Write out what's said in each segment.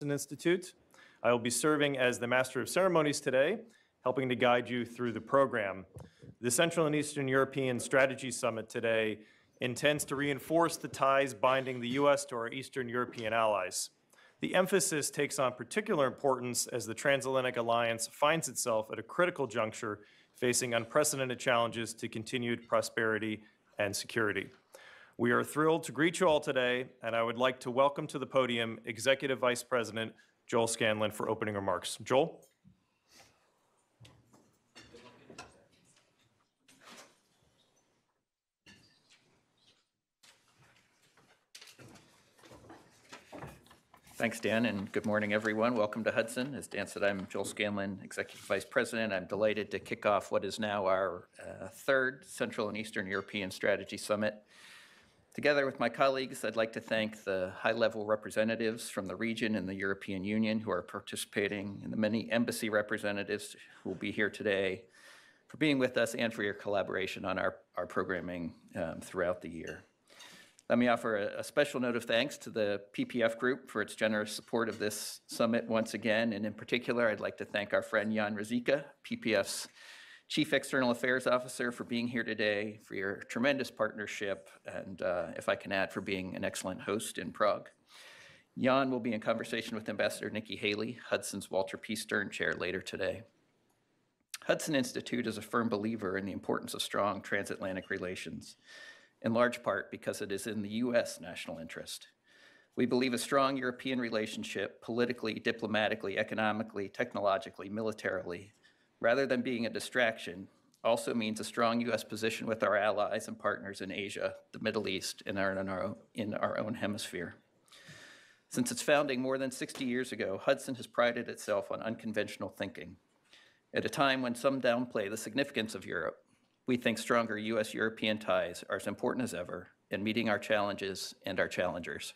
Hudson Institute. I will be serving as the Master of Ceremonies today, helping to guide you through the program. The Central and Eastern European Strategy Summit today intends to reinforce the ties binding the U.S. to our Eastern European allies. The emphasis takes on particular importance as the transatlantic alliance finds itself at a critical juncture facing unprecedented challenges to continued prosperity and security. We are thrilled to greet you all today, and I would like to welcome to the podium Executive Vice President Joel Scanlon for opening remarks. Joel? Thanks, Dan, and good morning, everyone. Welcome to Hudson. As Dan said, I'm Joel Scanlon, Executive Vice President. I'm delighted to kick off what is now our third Central and Eastern European Strategy Summit. Together with my colleagues, I'd like to thank the high-level representatives from the region and the European Union who are participating, and the many embassy representatives who will be here today for being with us and for your collaboration on our programming throughout the year. Let me offer a special note of thanks to the PPF Group for its generous support of this summit once again, and in particular, I'd like to thank our friend Jan Ruzicka, PPF's Chief External Affairs Officer, for being here today, for your tremendous partnership, and if I can add, for being an excellent host in Prague. Jan will be in conversation with Ambassador Nikki Haley, Hudson's Walter P. Stern Chair, later today. Hudson Institute is a firm believer in the importance of strong transatlantic relations, in large part because it is in the U.S. national interest. We believe a strong European relationship, politically, diplomatically, economically, technologically, militarily, rather than being a distraction, also means a strong U.S. position with our allies and partners in Asia, the Middle East, and in our own hemisphere. Since its founding more than 60 years ago, Hudson has prided itself on unconventional thinking. At a time when some downplay the significance of Europe, we think stronger U.S.-European ties are as important as ever in meeting our challenges and our challengers.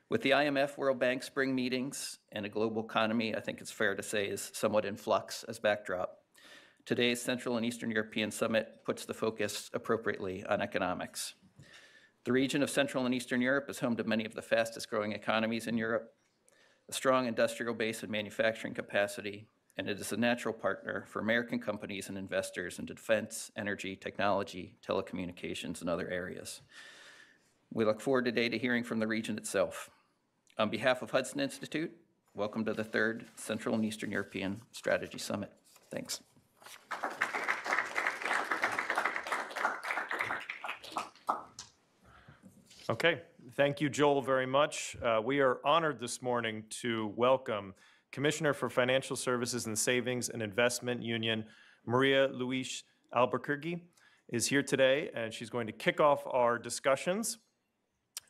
With the IMF World Bank spring meetings and a global economy, I think it's fair to say, is somewhat in flux as backdrop, today's Central and Eastern European Summit puts the focus appropriately on economics. The region of Central and Eastern Europe is home to many of the fastest growing economies in Europe, a strong industrial base and manufacturing capacity, and it is a natural partner for American companies and investors in defense, energy, technology, telecommunications, and other areas. We look forward today to hearing from the region itself. On behalf of Hudson Institute, welcome to the third Central and Eastern European Strategy Summit. Thanks. Okay, thank you, Joel, very much. We are honored this morning to welcome Commissioner for Financial Services and Savings and Investment Union, Maria Luis Albuquerque, is here today, and she's going to kick off our discussions.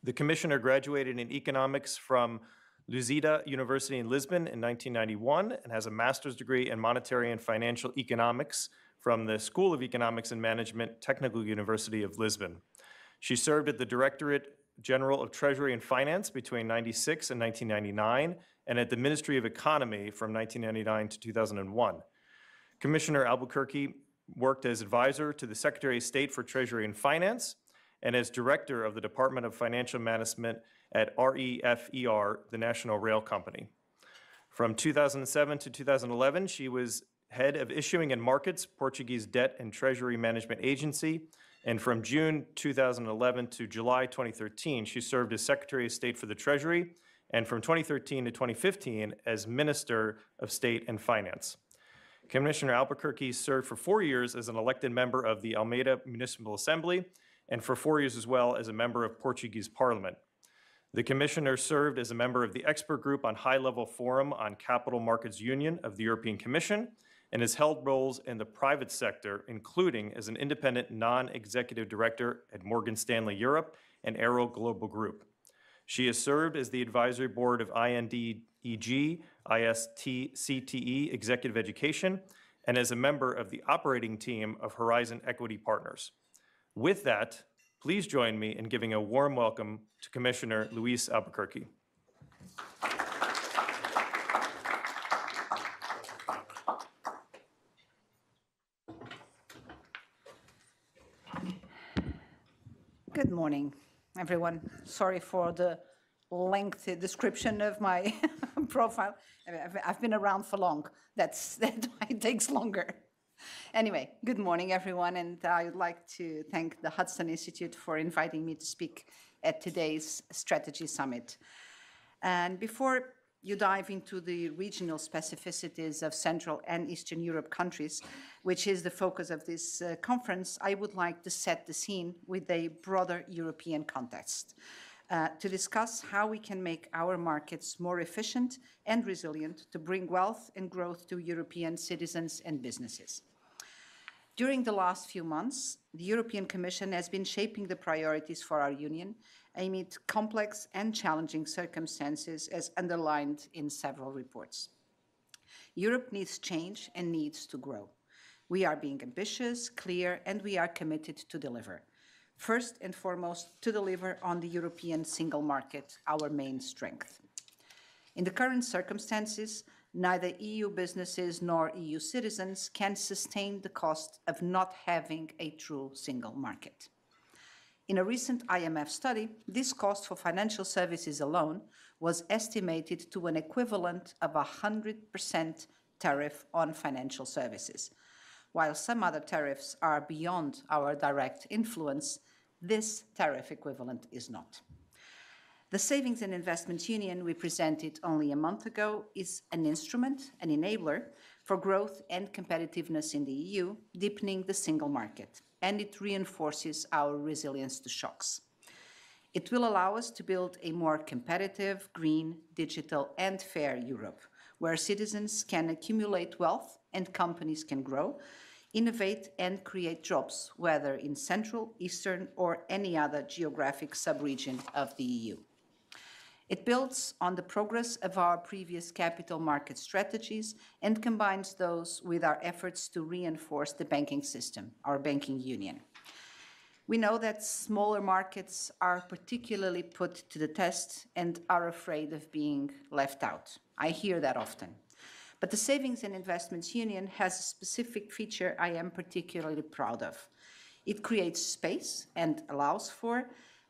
The Commissioner graduated in economics from Lusida University in Lisbon in 1991 and has a master's degree in monetary and financial economics from the School of Economics and Management, Technical University of Lisbon. She served at the Directorate General of Treasury and Finance between 1996 and 1999, and at the Ministry of Economy from 1999 to 2001. Commissioner Albuquerque worked as advisor to the Secretary of State for Treasury and Finance and as director of the Department of Financial Management at REFER, the National Rail Company. From 2007 to 2011, she was head of Issuing and Markets, Portuguese Debt and Treasury Management Agency, and from June 2011 to July 2013, she served as Secretary of State for the Treasury, and from 2013 to 2015 as Minister of State and Finance. Commissioner Albuquerque served for 4 years as an elected member of the Almeida Municipal Assembly, and for 4 years as well as a member of Portuguese Parliament. The Commissioner served as a member of the Expert Group on High-Level Forum on Capital Markets Union of the European Commission, and has held roles in the private sector, including as an independent non-executive director at Morgan Stanley Europe and Aero Global Group. She has served as the advisory board of INDEG, IST-CTE Executive Education, and as a member of the operating team of Horizon Equity Partners. With that, please join me in giving a warm welcome to Commissioner Luis Albuquerque. Good morning, everyone. Sorry for the lengthy description of my profile. I've been around for long. That's why it takes longer. Anyway, good morning, everyone, and I would like to thank the Hudson Institute for inviting me to speak at today's Strategy Summit. And before you dive into the regional specificities of Central and Eastern Europe countries, which is the focus of this conference, I would like to set the scene with a broader European context to discuss how we can make our markets more efficient and resilient to bring wealth and growth to European citizens and businesses. During the last few months, the European Commission has been shaping the priorities for our Union amid complex and challenging circumstances as underlined in several reports. Europe needs change and needs to grow. We are being ambitious, clear, and we are committed to deliver. First and foremost, to deliver on the European single market, our main strength. In the current circumstances, neither EU businesses nor EU citizens can sustain the cost of not having a true single market. In a recent IMF study, this cost for financial services alone was estimated to an equivalent of 100% tariff on financial services. While some other tariffs are beyond our direct influence, this tariff equivalent is not. The Savings and Investments Union we presented only a month ago is an instrument, an enabler for growth and competitiveness in the EU, deepening the single market, and it reinforces our resilience to shocks. It will allow us to build a more competitive, green, digital, and fair Europe, where citizens can accumulate wealth and companies can grow, innovate and create jobs, whether in Central, Eastern, or any other geographic sub-region of the EU. It builds on the progress of our previous capital market strategies and combines those with our efforts to reinforce the banking system, our banking union. We know that smaller markets are particularly put to the test and are afraid of being left out. I hear that often. But the Savings and Investments Union has a specific feature I am particularly proud of. It creates space and allows for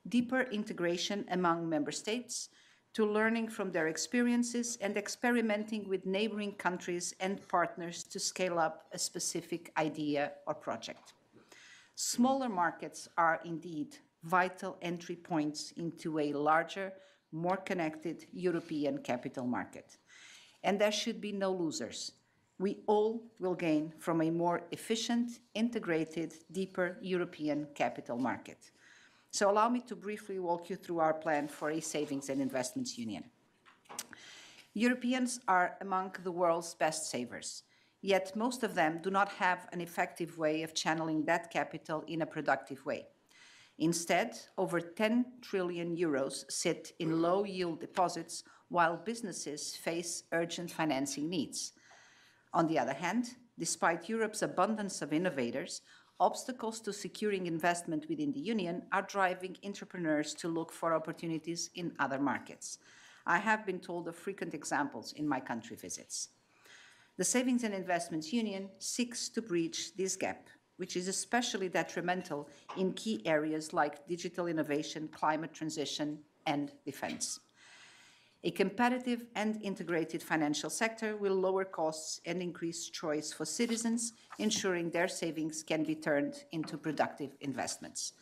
deeper integration among member states, to learning from their experiences and experimenting with neighboring countries and partners to scale up a specific idea or project. Smaller markets are indeed vital entry points into a larger, more connected European capital market. And there should be no losers. We all will gain from a more efficient, integrated, deeper European capital market. So allow me to briefly walk you through our plan for a Savings and Investments Union. Europeans are among the world's best savers, yet most of them do not have an effective way of channeling that capital in a productive way. Instead, over 10 trillion euros sit in low-yield deposits while businesses face urgent financing needs. On the other hand, despite Europe's abundance of innovators, obstacles to securing investment within the Union are driving entrepreneurs to look for opportunities in other markets. I have been told of frequent examples in my country visits. The Savings and Investments Union seeks to bridge this gap, which is especially detrimental in key areas like digital innovation, climate transition, and defense. A competitive and integrated financial sector will lower costs and increase choice for citizens, ensuring their savings can be turned into productive investments.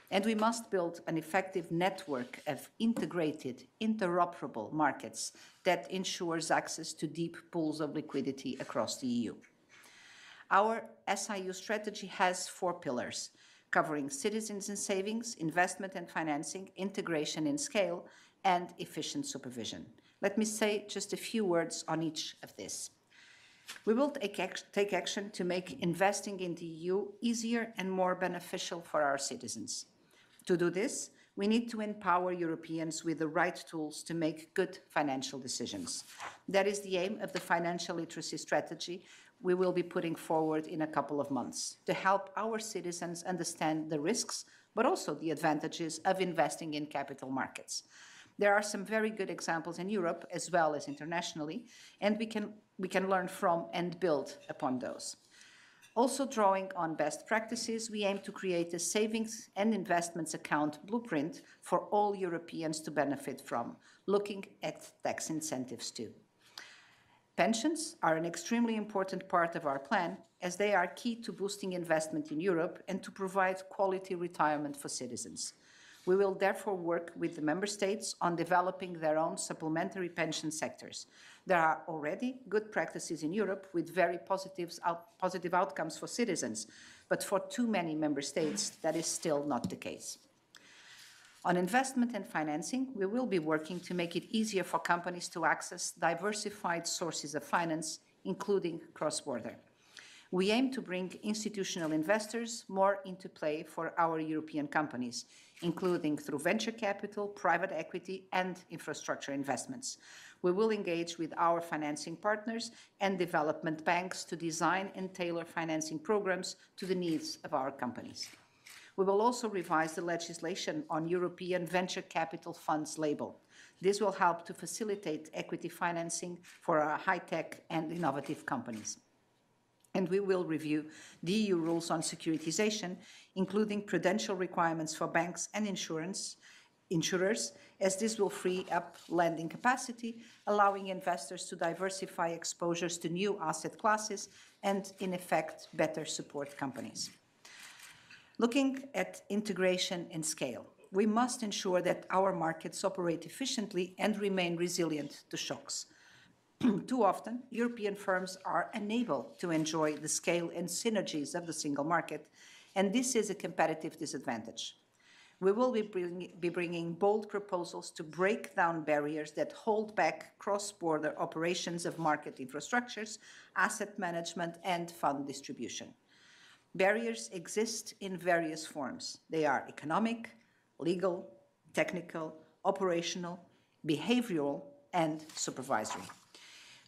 And we must build an effective network of integrated, interoperable markets that ensures access to deep pools of liquidity across the EU. Our SIU strategy has 4 pillars, covering citizens and savings, investment and financing, integration and scale, and efficient supervision. Let me say just a few words on each of these. We will take action to make investing in the EU easier and more beneficial for our citizens. To do this, we need to empower Europeans with the right tools to make good financial decisions. That is the aim of the financial literacy strategy we will be putting forward in a couple of months to help our citizens understand the risks, but also the advantages of investing in capital markets. There are some very good examples in Europe as well as internationally, and we can learn from and build upon those. Also drawing on best practices, we aim to create a savings and investments account blueprint for all Europeans to benefit from, looking at tax incentives too. Pensions are an extremely important part of our plan, as they are key to boosting investment in Europe and to provide quality retirement for citizens. We will therefore work with the member states on developing their own supplementary pension sectors. There are already good practices in Europe with very positive outcomes for citizens, but for too many member states, that is still not the case. On investment and financing, we will be working to make it easier for companies to access diversified sources of finance, including cross-border. We aim to bring institutional investors more into play for our European companies, including through venture capital, private equity, and infrastructure investments. We will engage with our financing partners and development banks to design and tailor financing programs to the needs of our companies. We will also revise the legislation on European venture capital funds label. This will help to facilitate equity financing for our high-tech and innovative companies. And we will review the EU rules on securitization, including prudential requirements for banks and insurers, as this will free up lending capacity, allowing investors to diversify exposures to new asset classes and, in effect, better support companies. Looking at integration and scale, we must ensure that our markets operate efficiently and remain resilient to shocks. Too often, European firms are unable to enjoy the scale and synergies of the single market, and this is a competitive disadvantage. We will be bringing bold proposals to break down barriers that hold back cross-border operations of market infrastructures, asset management, and fund distribution. Barriers exist in various forms. They are economic, legal, technical, operational, behavioral, and supervisory.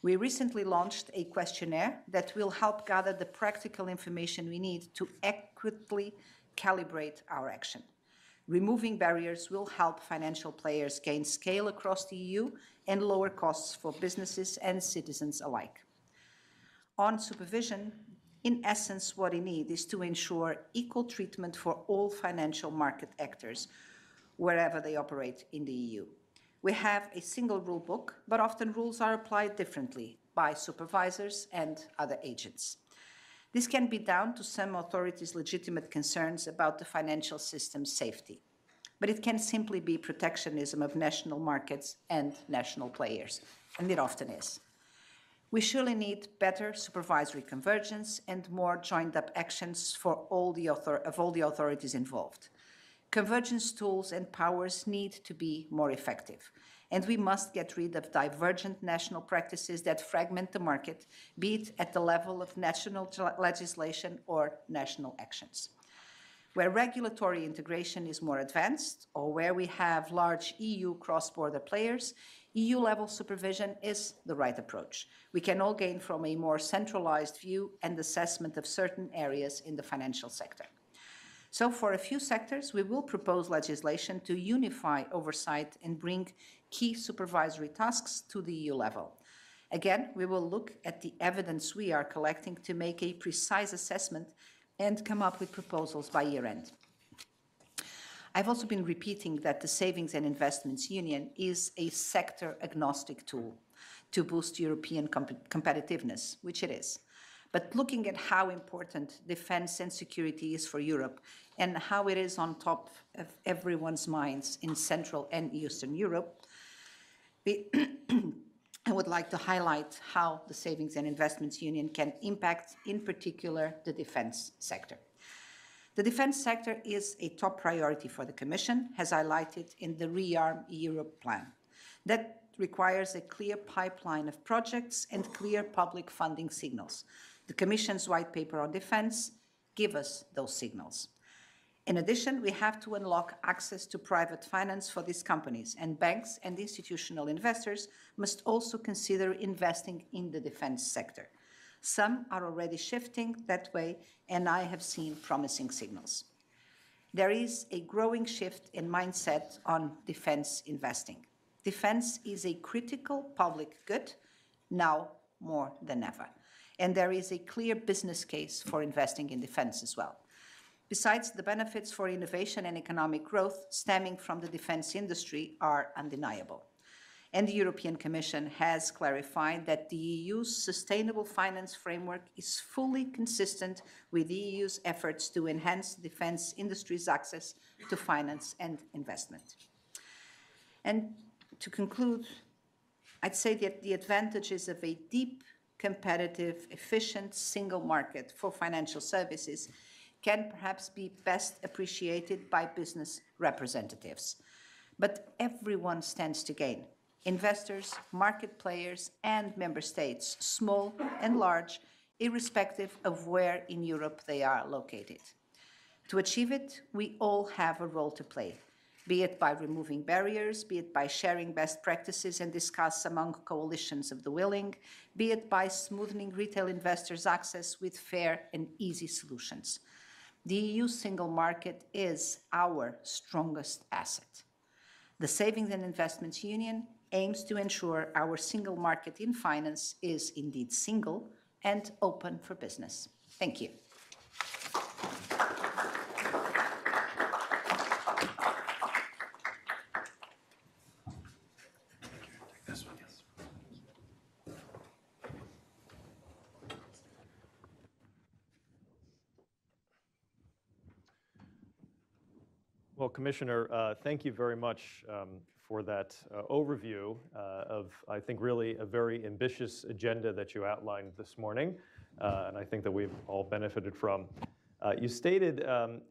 We recently launched a questionnaire that will help gather the practical information we need to accurately calibrate our action. Removing barriers will help financial players gain scale across the EU and lower costs for businesses and citizens alike. On supervision, in essence, what we need is to ensure equal treatment for all financial market actors, wherever they operate in the EU. We have a single rule book, but often rules are applied differently by supervisors and other agents. This can be down to some authorities' legitimate concerns about the financial system's safety, but it can simply be protectionism of national markets and national players, and it often is. We surely need better supervisory convergence and more joined-up actions for all the authorities involved. Convergence tools and powers need to be more effective, and we must get rid of divergent national practices that fragment the market, be it at the level of national legislation or national actions. Where regulatory integration is more advanced, or where we have large EU cross-border players, EU-level supervision is the right approach. We can all gain from a more centralized view and assessment of certain areas in the financial sector. So for a few sectors, we will propose legislation to unify oversight and bring key supervisory tasks to the EU level. Again, we will look at the evidence we are collecting to make a precise assessment and come up with proposals by year-end. I've also been repeating that the Savings and Investments Union is a sector-agnostic tool to boost European competitiveness, which it is. But looking at how important defense and security is for Europe and how it is on top of everyone's minds in Central and Eastern Europe, I would like to highlight how the Savings and Investments Union can impact, in particular, the defense sector. The defense sector is a top priority for the Commission, as highlighted in the Rearm Europe plan. That requires a clear pipeline of projects and clear public funding signals. The Commission's white paper on defense gives us those signals. In addition, we have to unlock access to private finance for these companies, and banks and institutional investors must also consider investing in the defense sector. Some are already shifting that way, and I have seen promising signals. There is a growing shift in mindset on defense investing. Defense is a critical public good, now more than ever. And there is a clear business case for investing in defense as well. Besides, the benefits for innovation and economic growth stemming from the defense industry are undeniable. And the European Commission has clarified that the EU's sustainable finance framework is fully consistent with the EU's efforts to enhance the defense industry's access to finance and investment. And to conclude, I'd say that the advantages of a deep, competitive, efficient single market for financial services can perhaps be best appreciated by business representatives. But everyone stands to gain. Investors, market players, and member states, small and large, irrespective of where in Europe they are located. To achieve it, we all have a role to play, be it by removing barriers, be it by sharing best practices and discuss among coalitions of the willing, be it by smoothing retail investors' access with fair and easy solutions. The EU single market is our strongest asset. The Savings and Investments Union aims to ensure our single market in finance is indeed single and open for business. Thank you. Well, Commissioner, thank you very much for that overview of, I think, really a very ambitious agenda that you outlined this morning, and I think that we've all benefited from. You stated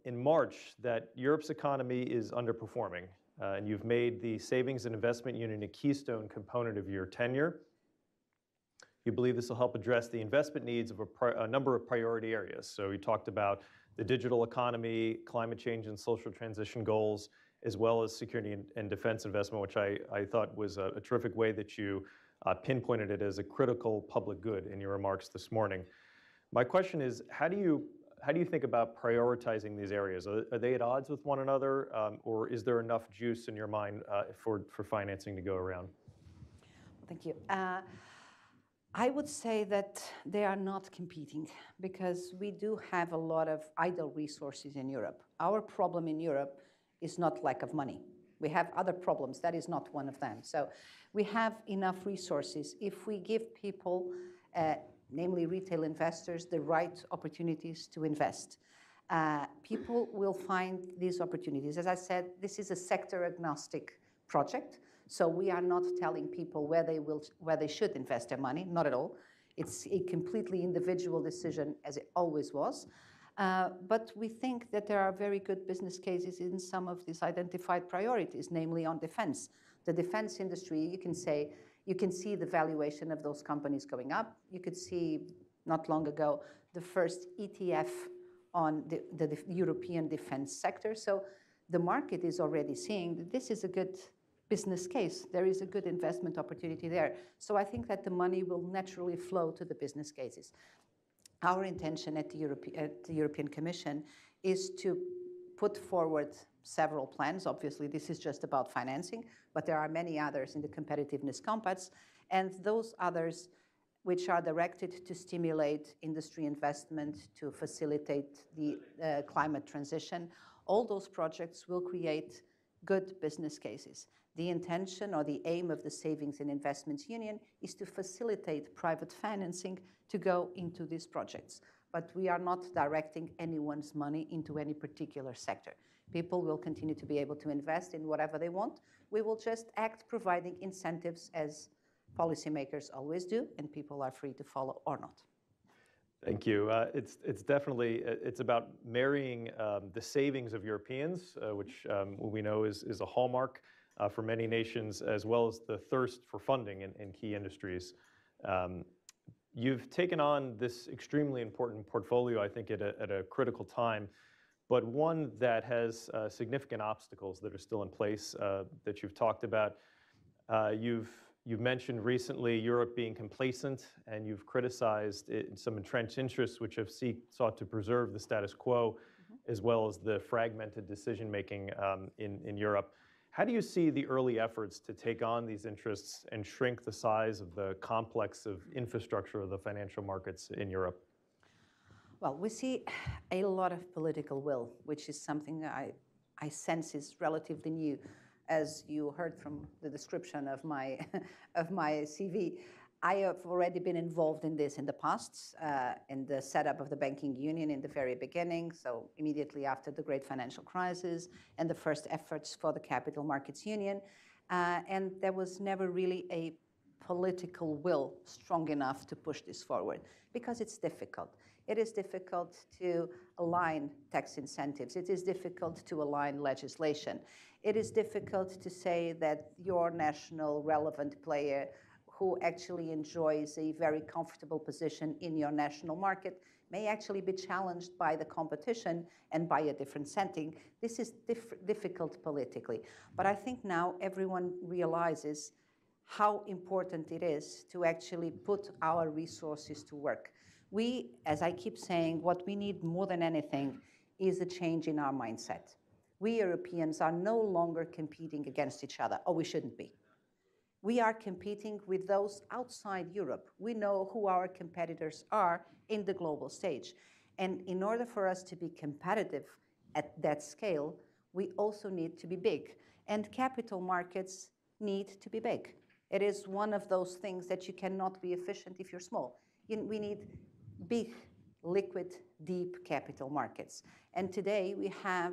in March that Europe's economy is underperforming, and you've made the Savings and Investment Union a keystone component of your tenure. You believe this will help address the investment needs of a number of priority areas. So you talked about the digital economy, climate change and social transition goals, as well as security and defense investment, which I thought was a terrific way that you pinpointed it as a critical public good in your remarks this morning. My question is, how do you think about prioritizing these areas? Are they at odds with one another, or is there enough juice in your mind for financing to go around? Thank you. I would say that they are not competing because we do have a lot of idle resources in Europe. Our problem in Europe is not lack of money. We have other problems. That is not one of them. So we have enough resources. If we give people, namely retail investors, the right opportunities to invest, people will find these opportunities. As I said, this is a sector agnostic project. So we are not telling people where they should invest their money, not at all. It's a completely individual decision, as it always was. But we think that there are very good business cases in some of these identified priorities, namely on defense. The defense industry, you can see the valuation of those companies going up. You could see, not long ago, the first ETF on the European defense sector. So the market is already seeing that this is a good business case. There is a good investment opportunity there. So I think that the money will naturally flow to the business cases. Our intention at the European Commission is to put forward several plans. Obviously, this is just about financing, but there are many others in the competitiveness compacts, and those others which are directed to stimulate industry investment, to facilitate the climate transition. All those projects will create good business cases. The intention or the aim of the Savings and Investments Union is to facilitate private financing to go into these projects. But we are not directing anyone's money into any particular sector. People will continue to be able to invest in whatever they want. We will just act providing incentives as policymakers always do, and people are free to follow or not. Thank you. It's definitely, it's about marrying the savings of Europeans, which we know is a hallmark for many nations, as well as the thirst for funding in key industries. You've taken on this extremely important portfolio, I think, at a critical time, but one that has significant obstacles that are still in place that you've talked about. You've mentioned recently Europe being complacent, and you've criticized some entrenched interests which have sought to preserve the status quo, as well as the fragmented decision-making in Europe. How do you see the early efforts to take on these interests and shrink the size of the complex of infrastructure of the financial markets in Europe? Well, we see a lot of political will, which is something I sense is relatively new. As you heard from the description of my, of my CV, I have already been involved in this in the past, in the setup of the banking union in the very beginning, so immediately after the great financial crisis and the first efforts for the capital markets union. And there was never really a political will strong enough to push this forward because it's difficult. It is difficult to align tax incentives. It is difficult to align legislation. It is difficult to say that your national relevant player who actually enjoys a very comfortable position in your national market may actually be challenged by the competition and by a different setting. This is difficult politically. But I think now everyone realizes how important it is to actually put our resources to work. We, as I keep saying, what we need more than anything is a change in our mindset. We Europeans are no longer competing against each other, or we shouldn't be. We are competing with those outside Europe. We know who our competitors are in the global stage. And in order for us to be competitive at that scale, we also need to be big. And capital markets need to be big. It is one of those things that you cannot be efficient if you're small. We need big, liquid, deep capital markets. And today we have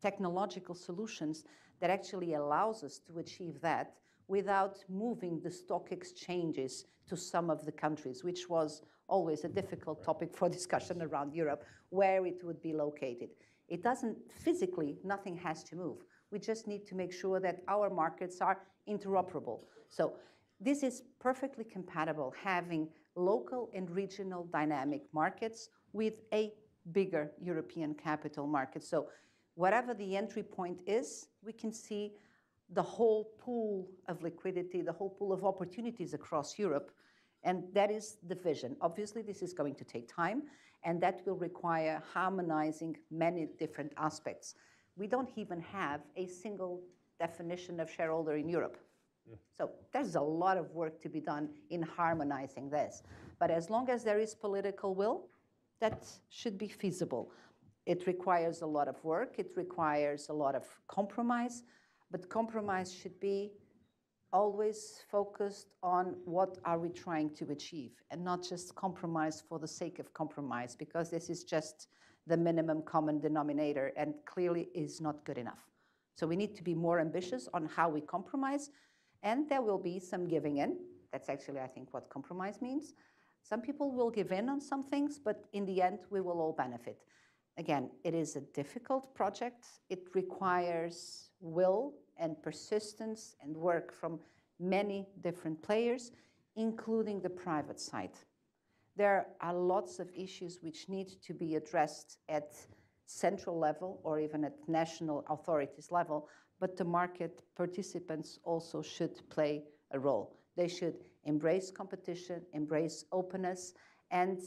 technological solutions that actually allows us to achieve that without moving the stock exchanges to some of the countries, which was always a difficult topic for discussion around Europe, where it would be located. It doesn't, physically, nothing has to move. We just need to make sure that our markets are interoperable. So this is perfectly compatible, having local and regional dynamic markets with a bigger European capital market. So whatever the entry point is, we can see the whole pool of liquidity, the whole pool of opportunities across Europe, and that is the vision. Obviously, this is going to take time, and that will require harmonizing many different aspects. We don't even have a single definition of shareholder in Europe. So there's a lot of work to be done in harmonizing this. But as long as there is political will, that should be feasible. It requires a lot of work. It requires a lot of compromise. But compromise should be always focused on what are we trying to achieve and not just compromise for the sake of compromise, because this is just the minimum common denominator and clearly is not good enough. So we need to be more ambitious on how we compromise, and there will be some giving in. That's actually, I think, what compromise means. Some people will give in on some things, but in the end, we will all benefit. Again, it is a difficult project. It requires will and persistence and work from many different players, including the private side. There are lots of issues which need to be addressed at central level or even at national authorities level, but the market participants also should play a role. They should embrace competition, embrace openness, and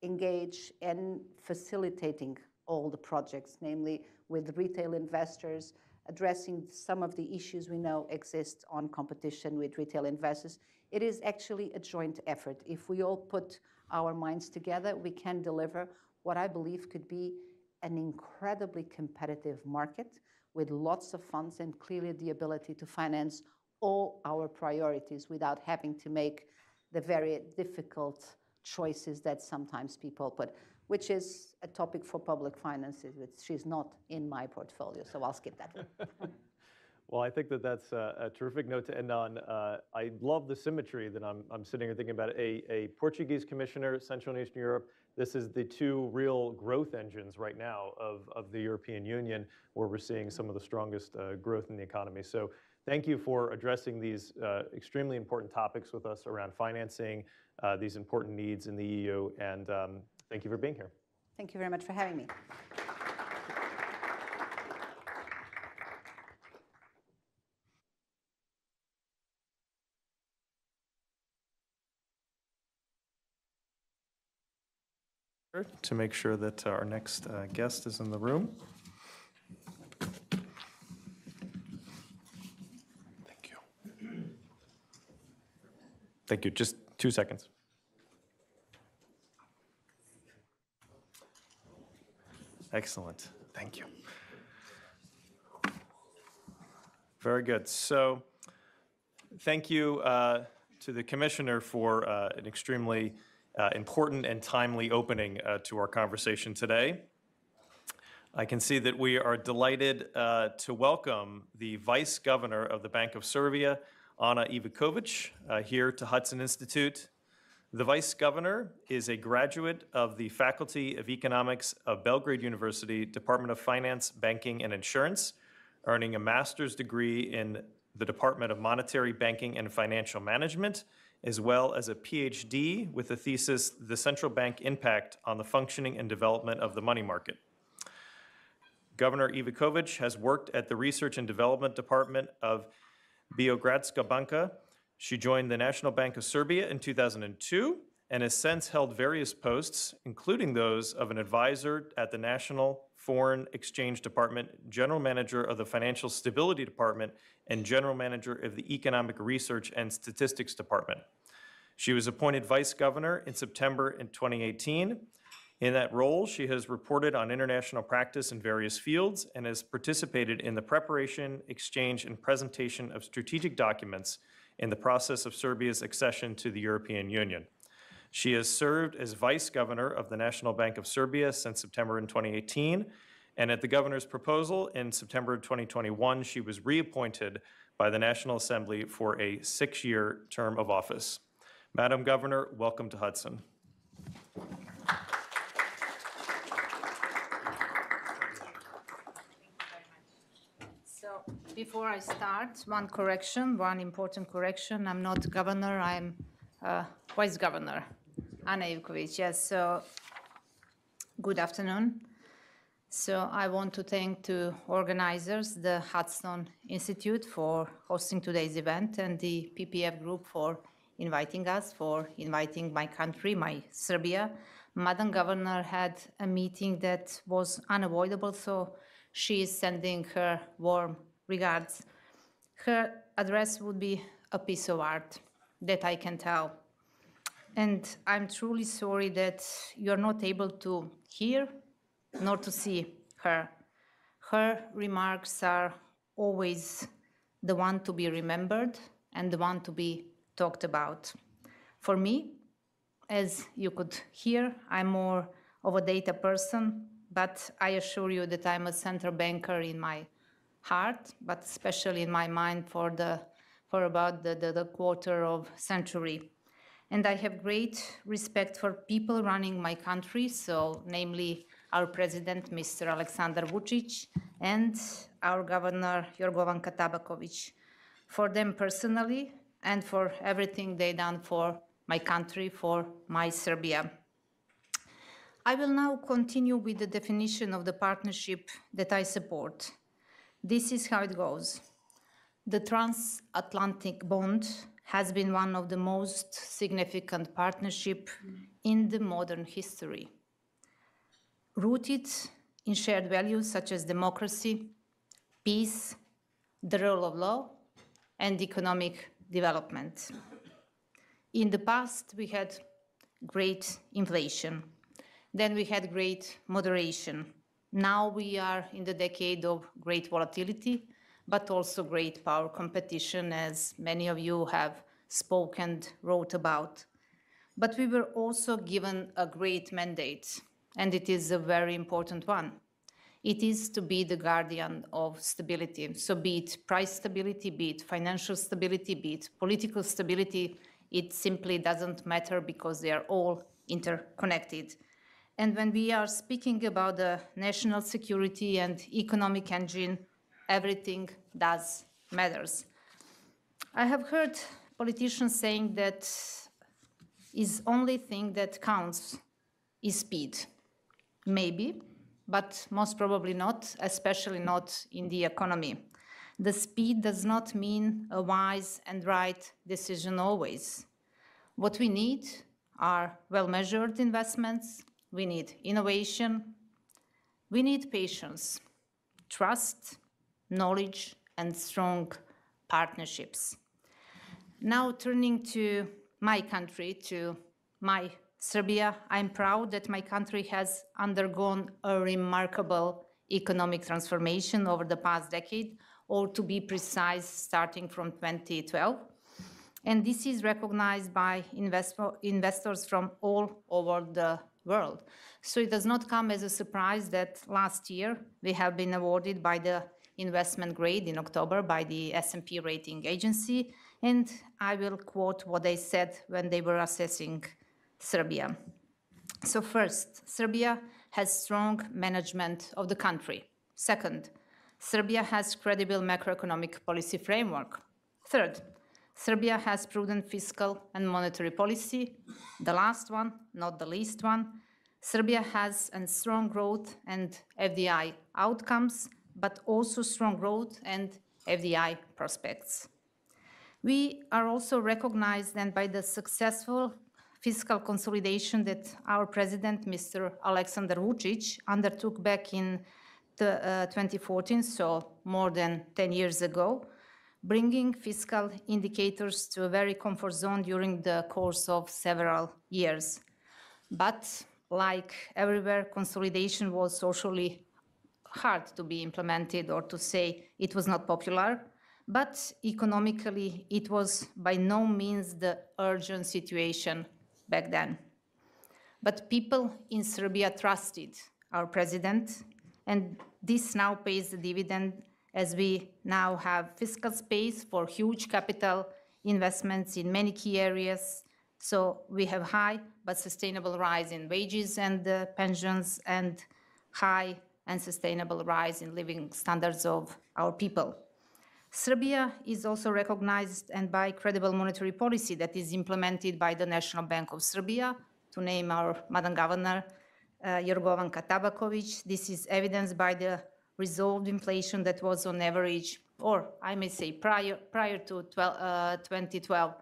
engage in facilitating all the projects, namely with retail investors, addressing some of the issues we know exist on competition with retail investors. It is actually a joint effort. If we all put our minds together, we can deliver what I believe could be an incredibly competitive market with lots of funds and clearly the ability to finance all our priorities without having to make the very difficult choices that sometimes people put, which is a topic for public finances, which is not in my portfolio, so I'll skip that one. Well, I think that that's a terrific note to end on. I love the symmetry that I'm sitting here thinking about. A Portuguese commissioner, Central and Eastern Europe. This is the two real growth engines right now of the European Union, where we're seeing some of the strongest growth in the economy. So thank you for addressing these extremely important topics with us around financing these important needs in the EU, and thank you for being here. Thank you very much for having me. To make sure that our next guest is in the room. Thank you. Just 2 seconds. Excellent. Thank you. Very good. So thank you to the Commissioner for an extremely important and timely opening to our conversation today. I can see that we are delighted to welcome the Vice Governor of the Bank of Serbia, Ana Ivikovic, here to Hudson Institute. The Vice Governor is a graduate of the Faculty of Economics of Belgrade University, Department of Finance, Banking, and Insurance, earning a master's degree in the Department of Monetary Banking and Financial Management, as well as a PhD with the thesis, The Central Bank Impact on the Functioning and Development of the Money Market. Governor Ivikovic has worked at the Research and Development Department of Beogradska Banka. She joined the National Bank of Serbia in 2002 and has since held various posts, including those of an advisor at the National Foreign Exchange Department, General Manager of the Financial Stability Department, and General Manager of the Economic Research and Statistics Department. She was appointed Vice Governor in September in 2018. In that role, she has reported on international practice in various fields and has participated in the preparation, exchange, and presentation of strategic documents in the process of Serbia's accession to the European Union. She has served as Vice Governor of the National Bank of Serbia since September in 2018, and at the Governor's proposal in September 2021, she was reappointed by the National Assembly for a 6-year term of office. Madam Governor, welcome to Hudson. So before I start, one important correction. I'm not governor, I'm Vice Governor, Ana Ivkovic. Yes, so good afternoon. So I want to thank the organizers, the Hudson Institute, for hosting today's event, and the PPF group for inviting us, for inviting my country, my Serbia. Madam Governor had a meeting that was unavoidable, so she is sending her warm regards. Her address would be a piece of art, that I can tell. And I'm truly sorry that you're not able to hear nor to see her. Her remarks are always the one to be remembered and the one to be talked about. For me, as you could hear, I'm more of a data person, but I assure you that I'm a central banker in my heart, but especially in my mind for about the quarter of century. And I have great respect for people running my country, so namely our president, Mr. Aleksandar Vučić, and our governor, Jorgovanka Tabaković, for them personally and for everything they've done for my country, for my Serbia. I will now continue with the definition of the partnership that I support. This is how it goes. The transatlantic bond has been one of the most significant partnerships in the modern history, rooted in shared values such as democracy, peace, the rule of law, and economic development. In the past, we had great inflation. Then we had great moderation. Now we are in the decade of great volatility, but also great power competition, as many of you have spoken and wrote about. But we were also given a great mandate, and it is a very important one. It is to be the guardian of stability. So be it price stability, be it financial stability, be it political stability, it simply doesn't matter because they are all interconnected. And when we are speaking about the national security and economic engine, everything does matters. I have heard politicians saying that is only thing that counts is speed. Maybe, but most probably not, especially not in the economy. The speed does not mean a wise and right decision always. What we need are well-measured investments, we need innovation, we need patience, trust, knowledge, and strong partnerships. Now turning to my country, to my Serbia, I'm proud that my country has undergone a remarkable economic transformation over the past decade, or to be precise, starting from 2012. And this is recognized by investors from all over the world. So it does not come as a surprise that last year we have been awarded by the investment grade in October by the S&P rating agency. And I will quote what they said when they were assessing Serbia. So first, Serbia has strong management of the country. Second, Serbia has credible macroeconomic policy framework. Third, Serbia has prudent fiscal and monetary policy. The last one, not the least one, Serbia has a strong growth and FDI outcomes, but also strong growth and FDI prospects. We are also recognized then by the successful fiscal consolidation that our president, Mr. Aleksandar Vučić, undertook back in 2014, so more than 10 years ago, bringing fiscal indicators to a very comfort zone during the course of several years. But like everywhere, consolidation was socially hard to be implemented, or to say it was not popular. But economically, it was by no means the urgent situation back then. But people in Serbia trusted our president, and this now pays the dividend, as we now have fiscal space for huge capital investments in many key areas. So we have high but sustainable rise in wages and pensions, and high and sustainable rise in living standards of our people. Serbia is also recognized and by credible monetary policy that is implemented by the National Bank of Serbia, to name our Madam Governor, Jorgovanka Tabaković. This is evidenced by the resolved inflation that was on average, or I may say prior to 2012,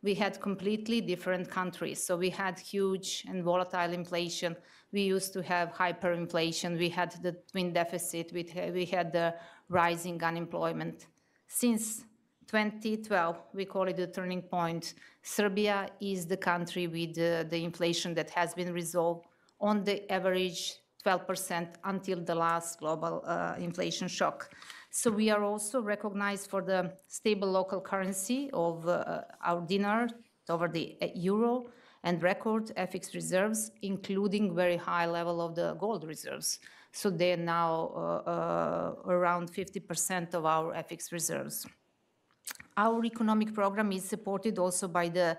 we had completely different countries. So we had huge and volatile inflation. We used to have hyperinflation. We had the twin deficit. We had the rising unemployment. Since 2012, we call it the turning point. Serbia is the country with the inflation that has been resolved on the average 12% until the last global inflation shock. So we are also recognized for the stable local currency of our dinar over the euro, and record FX reserves, including very high level of the gold reserves. So they're now around 50% of our FX reserves. Our economic program is supported also by the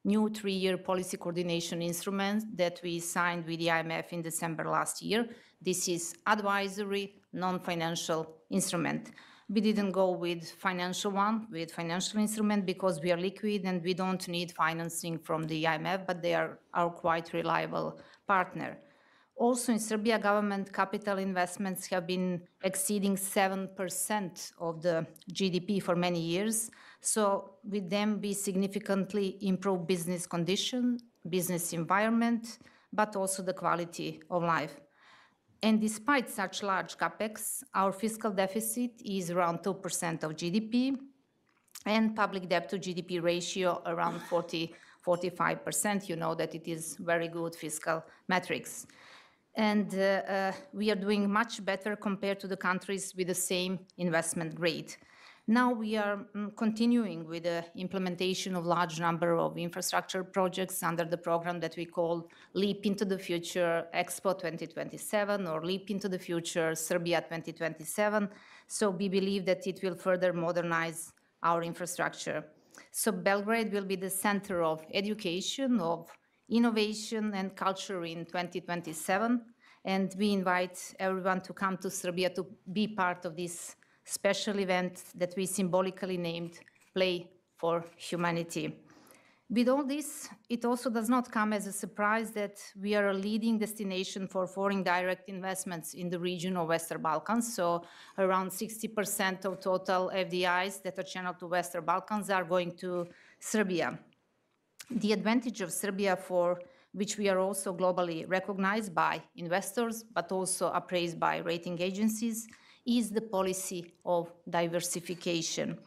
new 3-year policy coordination instrument that we signed with the IMF in December last year. This is advisory, non-financial instrument. We didn't go with financial instrument because we are liquid and we don't need financing from the IMF, but they are our quite reliable partner. Also in Serbia, government capital investments have been exceeding 7% of the GDP for many years. So with them, we significantly improve business condition, business environment, but also the quality of life. And despite such large capex, our fiscal deficit is around 2% of GDP, and public debt to GDP ratio around 45%. You know that it is very good fiscal metrics. And we are doing much better compared to the countries with the same investment grade. Now we are continuing with the implementation of large number of infrastructure projects under the program that we call Leap into the Future Expo 2027, or Leap into the Future Serbia 2027. So we believe that it will further modernize our infrastructure. So Belgrade will be the center of education, of innovation and culture in 2027. And we invite everyone to come to Serbia to be part of this special event that we symbolically named Play for Humanity. With all this, it also does not come as a surprise that we are a leading destination for foreign direct investments in the region of Western Balkans. So around 60% of total FDIs that are channeled to Western Balkans are going to Serbia. The advantage of Serbia, for which we are also globally recognized by investors, but also appraised by rating agencies, is the policy of diversification.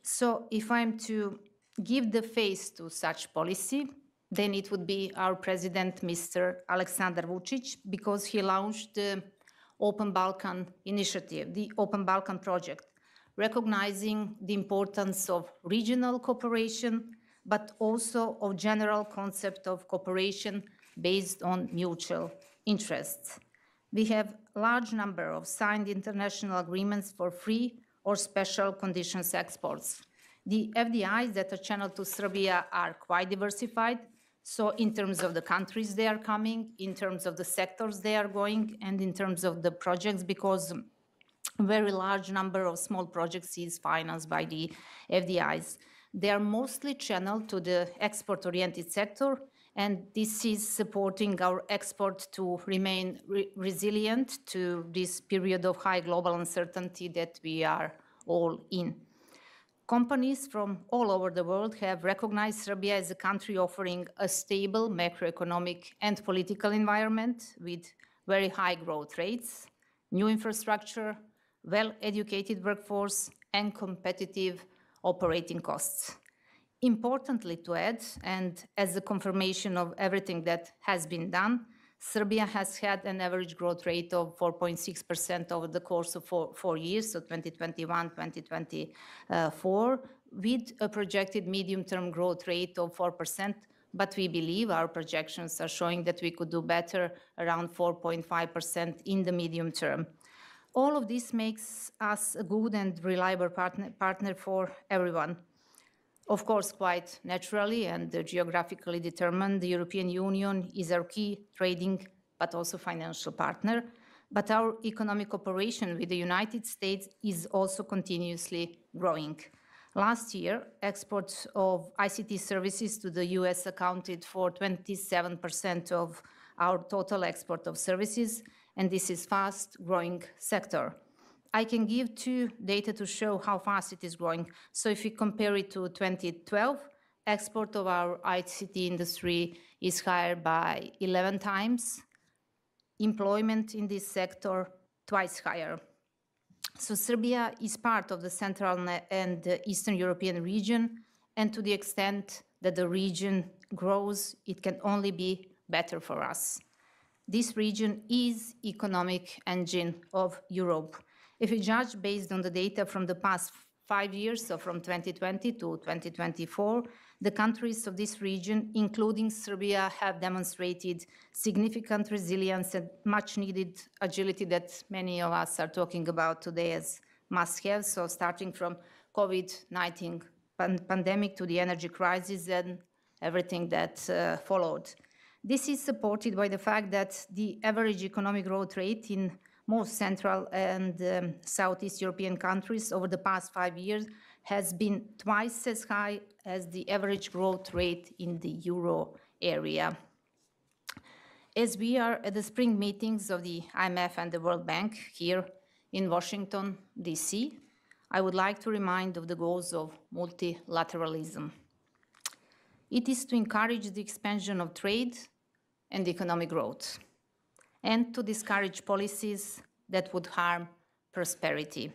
So if I'm to give the face to such policy, then it would be our president, Mr. Aleksandar Vučić, because he launched the Open Balkan Initiative, the Open Balkan Project, recognizing the importance of regional cooperation, but also of general concept of cooperation based on mutual interests. We have a large number of signed international agreements for free or special conditions exports. The FDIs that are channeled to Serbia are quite diversified. So in terms of the countries they are coming, in terms of the sectors they are going, and in terms of the projects, because a very large number of small projects is financed by the FDIs. They are mostly channeled to the export-oriented sector, and this is supporting our export to remain resilient to this period of high global uncertainty that we are all in. Companies from all over the world have recognized Serbia as a country offering a stable macroeconomic and political environment with very high growth rates, new infrastructure, well-educated workforce, and competitive operating costs. Importantly to add, and as a confirmation of everything that has been done, Serbia has had an average growth rate of 4.6% over the course of 4 years, so 2021, 2024, with a projected medium-term growth rate of 4%, but we believe our projections are showing that we could do better, around 4.5% in the medium term. All of this makes us a good and reliable partner for everyone. Of course, quite naturally and geographically determined, the European Union is our key trading but also financial partner. But our economic cooperation with the United States is also continuously growing. Last year, exports of ICT services to the US accounted for 27% of our total export of services, and this is fast-growing sector. I can give 2 data to show how fast it is growing. So if we compare it to 2012, export of our ICT industry is higher by 11 times. Employment in this sector, twice higher. So Serbia is part of the Central and Eastern European region, and to the extent that the region grows, it can only be better for us. This region is economic engine of Europe. If we judge based on the data from the past 5 years, so from 2020 to 2024, the countries of this region, including Serbia, have demonstrated significant resilience and much needed agility that many of us are talking about today as must-have. So starting from COVID-19 pandemic to the energy crisis and everything that followed. This is supported by the fact that the average economic growth rate in most Central and Southeast European countries over the past 5 years has been twice as high as the average growth rate in the Euro area. As we are at the spring meetings of the IMF and the World Bank here in Washington, D.C., I would like to remind of the goals of multilateralism. It is to encourage the expansion of trade and economic growth, and to discourage policies that would harm prosperity.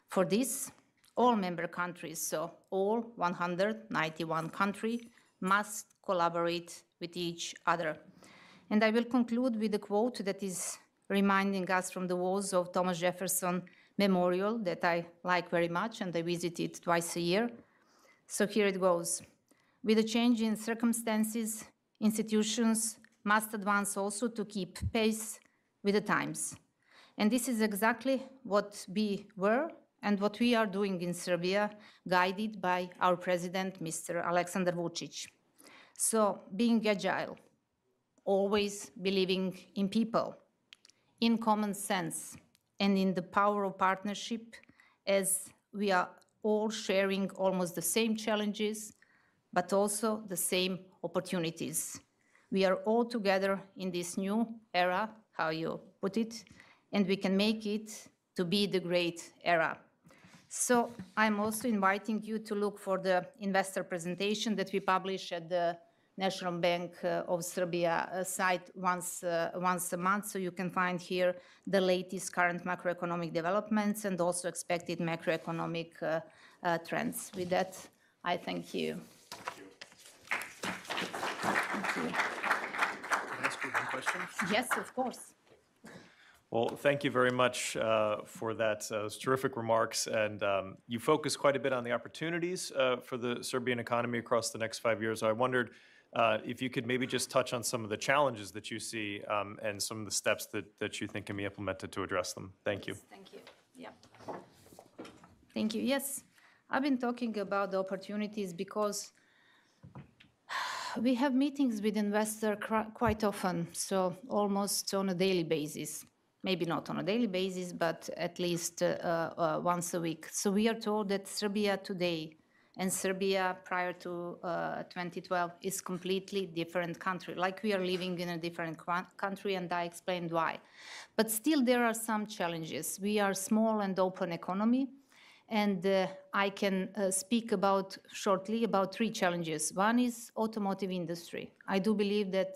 For this, all member countries, so all 191 countries, must collaborate with each other. And I will conclude with a quote that is reminding us from the walls of Thomas Jefferson Memorial that I like very much, and I visit it twice a year. So here it goes. With a change in circumstances, institutions must advance also to keep pace with the times. And this is exactly what we were and what we are doing in Serbia, guided by our president, Mr. Aleksandar Vučić. So being agile, always believing in people, in common sense, and in the power of partnership, as we are all sharing almost the same challenges, but also the same opportunities. We are all together in this new era, how you put it, and we can make it to be the great era. So I'm also inviting you to look for the investor presentation that we publish at the National Bank of Serbia site once a month, so you can find here the latest current macroeconomic developments and also expected macroeconomic trends. With that, I thank you. Thank you. Can I ask you one question? Yes, of course. Well, thank you very much for that. Those terrific remarks. And you focus quite a bit on the opportunities for the Serbian economy across the next 5 years. I wondered if you could maybe just touch on some of the challenges that you see and some of the steps that you think can be implemented to address them. Thank you. Yes, thank you. Yeah. Thank you. Yes, I've been talking about the opportunities because we have meetings with investors quite often, so almost on a daily basis. Maybe not on a daily basis, but at least once a week. So we are told that Serbia today and Serbia prior to 2012 is completely different country, like we are living in a different country, and I explained why. But still there are some challenges. We are small and open economy, and I can speak shortly about 3 challenges. One is automotive industry. I do believe that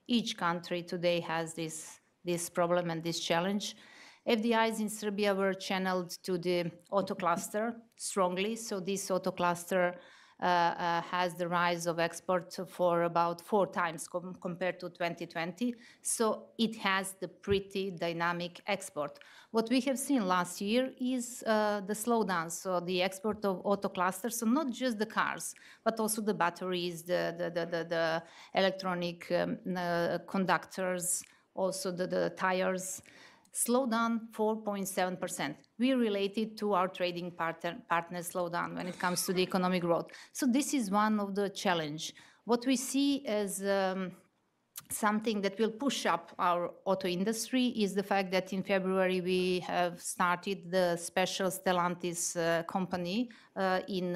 each country today has this problem and this challenge. FDIs in Serbia were channeled to the auto cluster strongly. So this auto cluster has the rise of export for about 4 times compared to 2020. So it has the pretty dynamic export. What we have seen last year is the slowdown. So the export of auto clusters, so not just the cars, but also the batteries, the electronic conductors, also the tires, slowed down 4.7%. We related to our trading partner slowdown when it comes to the economic growth. So this is one of the challenge. What we see as something that will push up our auto industry is the fact that in February we have started the special Stellantis company in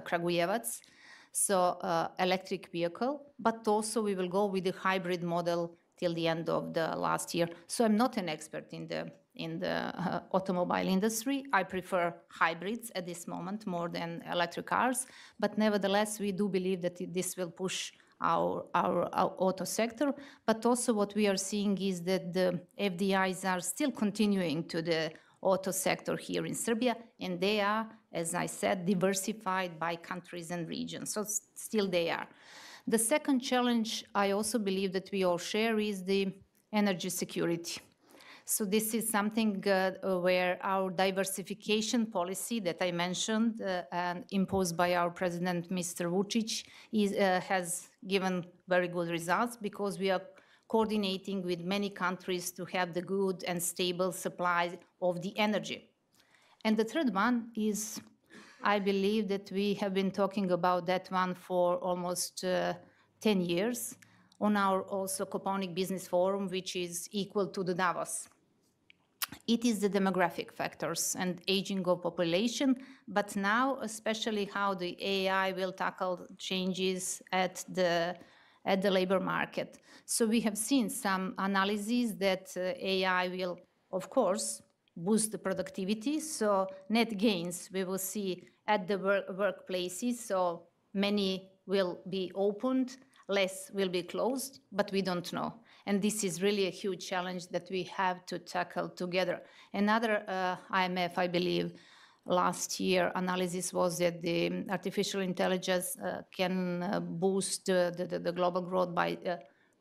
Kragujevac. So electric vehicle, but also we will go with the hybrid model till the end of the last year. So I'm not an expert in the automobile industry. I prefer hybrids at this moment more than electric cars. But nevertheless, we do believe that this will push our auto sector. But also what we are seeing is that the FDIs are still continuing to the auto sector here in Serbia, and they are, as I said, diversified by countries and regions. So still they are. The second challenge I also believe that we all share is the energy security. So this is something where our diversification policy that I mentioned and imposed by our president, Mr. Vučić, has given very good results because we are coordinating with many countries to have the good and stable supply of the energy. And the third one is, I believe that we have been talking about that one for almost 10 years on our also Kopaonik Business Forum, which is equal to the Davos. It is the demographic factors and aging of population, but now especially how the AI will tackle changes at the labor market. So we have seen some analyses that AI will, of course, boost the productivity. So net gains we will see at the workplaces. So many will be opened, less will be closed, but we don't know. And this is really a huge challenge that we have to tackle together. Another IMF, I believe, last year analysis was that the artificial intelligence can boost the global growth by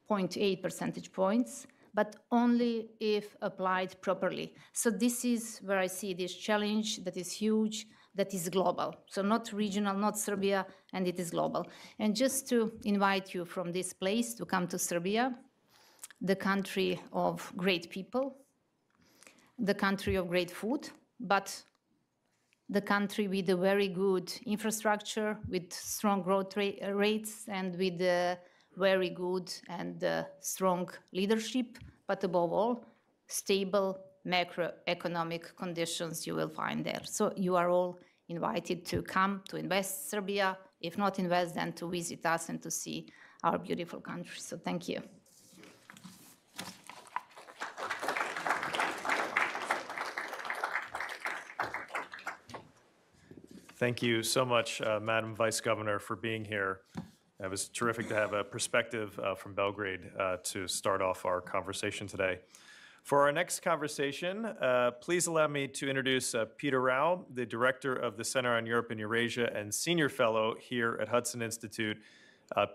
0.8 percentage points, but only if applied properly. So this is where I see this challenge that is huge, that is global. So not regional, not Serbia, and it is global. And just to invite you from this place to come to Serbia, the country of great people, the country of great food, but the country with a very good infrastructure, with strong growth rates, and with very good and strong leadership, but above all, stable macroeconomic conditions you will find there. So you are all invited to come to invest in Serbia. If not invest, then to visit us and to see our beautiful country. So thank you. Thank you so much, Madam Vice Governor, for being here. It was terrific to have a perspective from Belgrade to start off our conversation today. For our next conversation, please allow me to introduce Peter Rao, the Director of the Center on Europe and Eurasia and Senior Fellow here at Hudson Institute.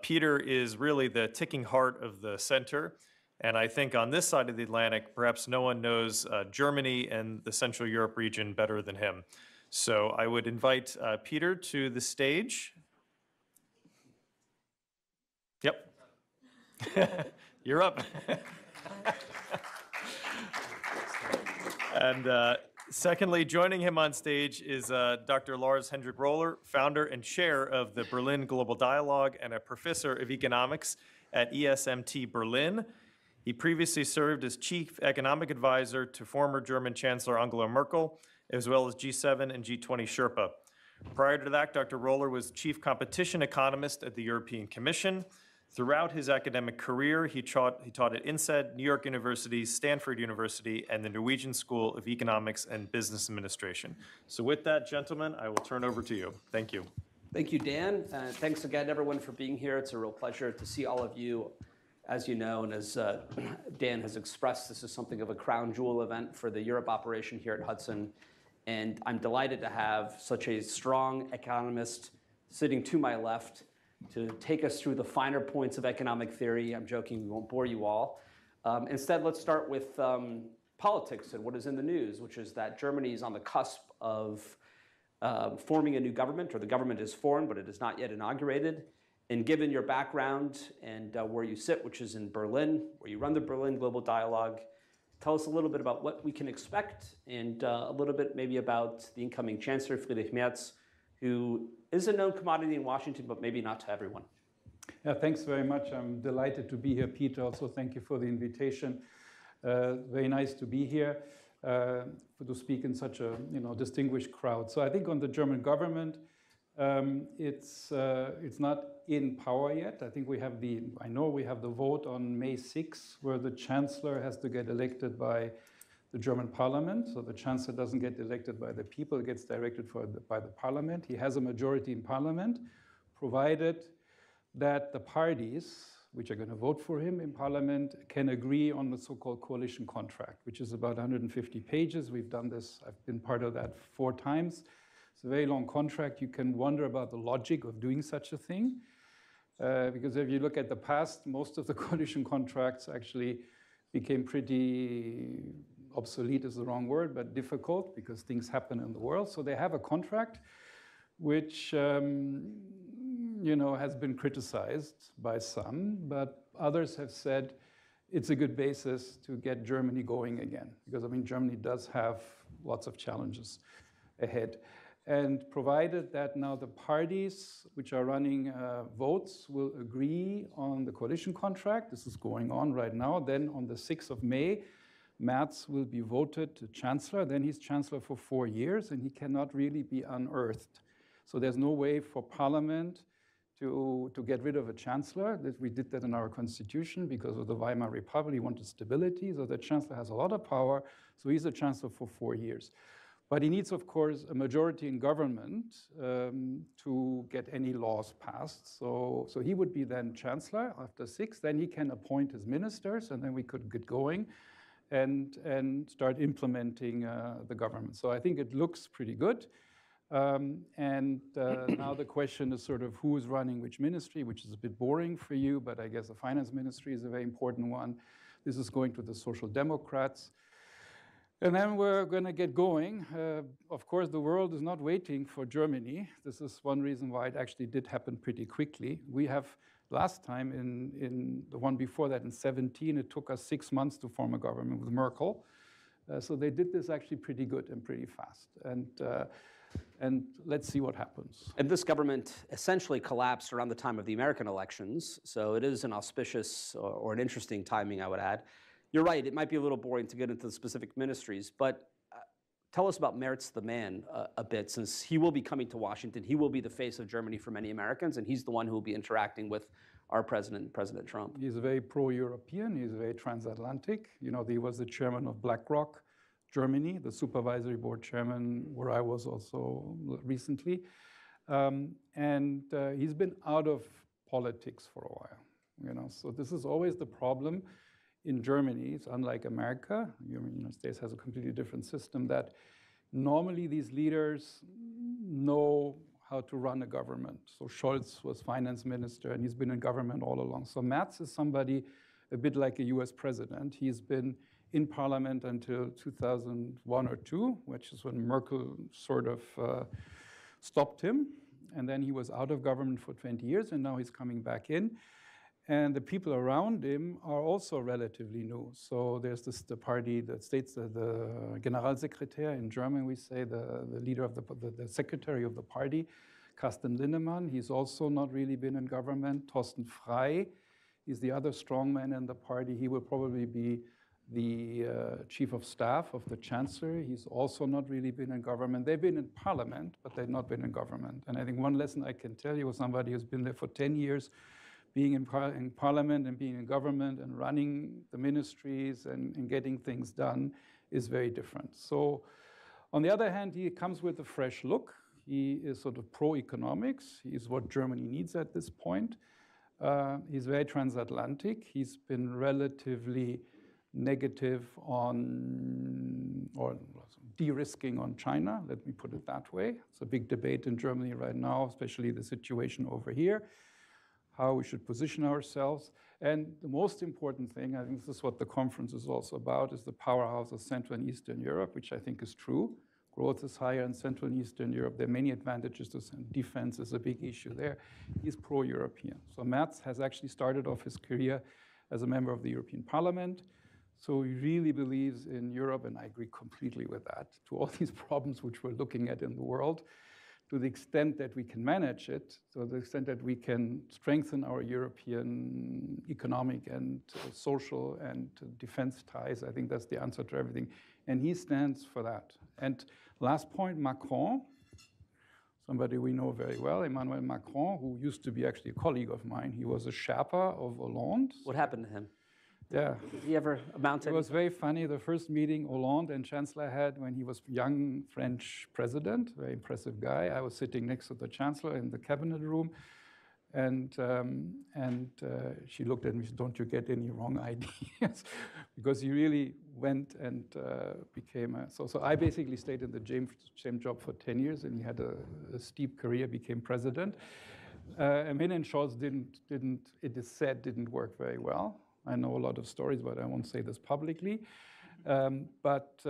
Peter is really the ticking heart of the center. And I think on this side of the Atlantic, perhaps no one knows Germany and the Central Europe region better than him. So I would invite Peter to the stage. Yep. You're up. And secondly, joining him on stage is Dr. Lars Hendrik Roller, founder and chair of the Berlin Global Dialogue and a professor of economics at ESMT Berlin. He previously served as chief economic advisor to former German Chancellor Angela Merkel, as well as G7 and G20 Sherpa. Prior to that, Dr. Roller was chief competition economist at the European Commission. Throughout his academic career, he taught at INSEAD, New York University, Stanford University, and the Norwegian School of Economics and Business Administration. So with that, gentlemen, I will turn over to you. Thank you. Thank you, Dan. Thanks again, everyone, for being here. It's a real pleasure to see all of you. As you know, and as Dan has expressed, this is something of a crown jewel event for the Europe operation here at Hudson. And I'm delighted to have such a strong economist sitting to my left to take us through the finer points of economic theory. I'm joking, we won't bore you all. Instead, let's start with politics and what is in the news, which is that Germany is on the cusp of forming a new government, or the government is formed, but it is not yet inaugurated. And given your background and where you sit, which is in Berlin, where you run the Berlin Global Dialogue, tell us a little bit about what we can expect and a little bit maybe about the incoming Chancellor, Friedrich Merz, who is a known commodity in Washington, but maybe not to everyone. Yeah, thanks very much. I'm delighted to be here, Peter. Also, thank you for the invitation. Very nice to be here to speak in such a distinguished crowd. So I think on the German government, it's not in power yet. I think I know we have the vote on May 6th, where the Chancellor has to get elected by the German Parliament. So the Chancellor doesn't get elected by the people, it gets directed by the Parliament. He has a majority in Parliament, provided that the parties, which are going to vote for him in Parliament, can agree on the so-called coalition contract, which is about 150 pages. We've done this, I've been part of that 4 times. It's a very long contract. You can wonder about the logic of doing such a thing. Because if you look at the past, most of the coalition contracts actually became pretty obsolete is the wrong word, but difficult because things happen in the world. So they have a contract which has been criticized by some, but others have said it's a good basis to get Germany going again. Because, Germany does have lots of challenges ahead. And provided that now the parties which are running votes will agree on the coalition contract, this is going on right now, then on the 6th of May, Merz will be voted to Chancellor. Then he's Chancellor for 4 years, and he cannot really be unearthed. So there's no way for Parliament to get rid of a Chancellor. We did that in our Constitution because of the Weimar Republic. We wanted stability, so the Chancellor has a lot of power. So he's a Chancellor for 4 years. But he needs, of course, a majority in government to get any laws passed. So he would be then Chancellor after 6. Then he can appoint his ministers, and then we could get going and start implementing the government. So I think it looks pretty good. Now the question is sort of who is running which ministry, which is a bit boring for you, but I guess the finance ministry is a very important one. This is going to the Social Democrats. And then we're going to get going. Of course, the world is not waiting for Germany. This is one reason why it actually did happen pretty quickly. We have last time, in the one before that, in 2017, it took us 6 months to form a government with Merkel. So they did this actually pretty good and pretty fast. And let's see what happens. And this government essentially collapsed around the time of the American elections. So it is an auspicious or an interesting timing, I would add. You're right, it might be a little boring to get into the specific ministries, but tell us about Merz the man a bit, since he will be coming to Washington. He will be the face of Germany for many Americans, and he's the one who will be interacting with our president, President Trump. He's very pro-European, he's very transatlantic. He was the chairman of BlackRock, Germany, the supervisory board chairman, where I was also recently. He's been out of politics for a while, So this is always the problem. In Germany, it's unlike America. The United States has a completely different system that normally these leaders know how to run a government. So Scholz was finance minister, and he's been in government all along. So Merz is somebody a bit like a US president. He's been in parliament until 2001 or 2, which is when Merkel sort of stopped him. And then he was out of government for 20 years, and now he's coming back in. And the people around him are also relatively new. So there's the party that states the Generalsekretär, in German we say, the leader of the secretary of the party, Carsten Linnemann. He's also not really been in government. Thorsten Frey, he's the other strong man in the party. He will probably be the chief of staff of the chancellor. He's also not really been in government. They've been in parliament, but they've not been in government. And I think one lesson I can tell you is somebody who's been there for 10 years, being in parliament and being in government and running the ministries and getting things done is very different. So on the other hand, he comes with a fresh look. He is sort of pro-economics. He is what Germany needs at this point. He's very transatlantic. He's been relatively negative on, or de-risking on China, let me put it that way. It's a big debate in Germany right now, especially the situation over here, how we should position ourselves. And the most important thing, I think this is what the conference is also about, is the powerhouse of Central and Eastern Europe, which I think is true. Growth is higher in Central and Eastern Europe. There are many advantages to defense is a big issue there. He's pro-European. So Merz has actually started off his career as a member of the European Parliament. So he really believes in Europe, and I agree completely with that, to all these problems which we're looking at in the world. To the extent that we can manage it, to the extent that we can strengthen our European economic and social and defense ties, I think that's the answer to everything. And he stands for that. And last point, Macron, somebody we know very well, Emmanuel Macron, who used to be actually a colleague of mine. He was a Sherpa of Hollande. What happened to him? Yeah. Did he ever amount to It was very funny, the first meeting Hollande and Chancellor had when he was young French president, very impressive guy. I was sitting next to the Chancellor in the cabinet room, and she looked at me and said, "Don't you get any wrong ideas?" Because he really went and became a, so I basically stayed in the same job for 10 years, and he had a steep career, became president. And him and Scholz it is said, didn't work very well. I know a lot of stories, but I won't say this publicly. But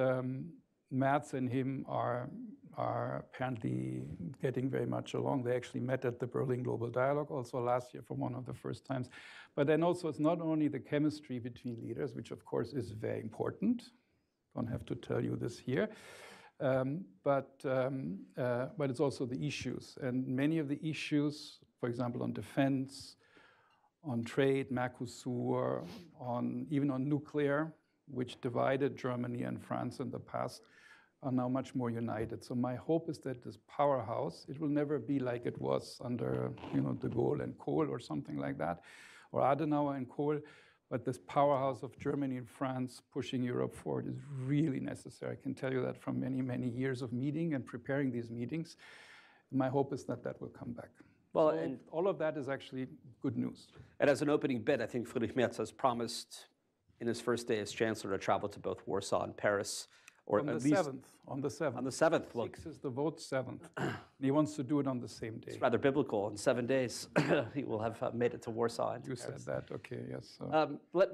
Merz and him are apparently getting very much along. They actually met at the Berlin Global Dialogue also last year for one of the first times. But then also it's not only the chemistry between leaders, which of course is very important. Don't have to tell you this here. But it's also the issues. And many of the issues, for example, on defense, on trade, Mercosur, even on nuclear, which divided Germany and France in the past, are now much more united. So my hope is that this powerhouse, it will never be like it was under de Gaulle and Kohl or something like that, or Adenauer and Kohl, but this powerhouse of Germany and France pushing Europe forward is really necessary. I can tell you that from many, many years of meeting and preparing these meetings. My hope is that that will come back. Well, so and all of that is actually good news. And as an opening bit, I think Friedrich Merz has promised in his first day as chancellor to travel to both Warsaw and Paris, or on at the least 7th. On the 7th. On the 7th. Well, 6 is the vote, 7th. And he wants to do it on the same day. It's rather biblical. In 7 days, he will have made it to Warsaw. And you said that, okay, yes. So. Let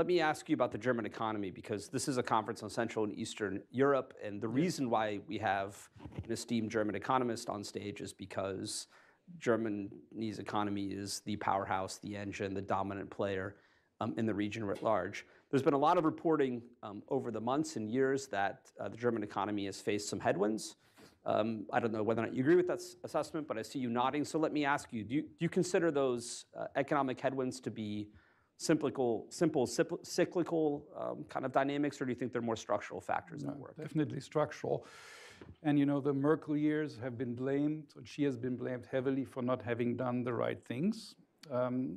me ask you about the German economy, because this is a conference on Central and Eastern Europe, and the reason why we have an esteemed German economist on stage is because Germany's economy is the powerhouse, the engine, the dominant player in the region writ large. There's been a lot of reporting over the months and years that the German economy has faced some headwinds. I don't know whether or not you agree with that assessment, but I see you nodding. So let me ask you, do you consider those economic headwinds to be cyclical kind of dynamics, or do you think they're more structural factors at work? Definitely structural. And the Merkel years have been blamed, or she has been blamed heavily for not having done the right things,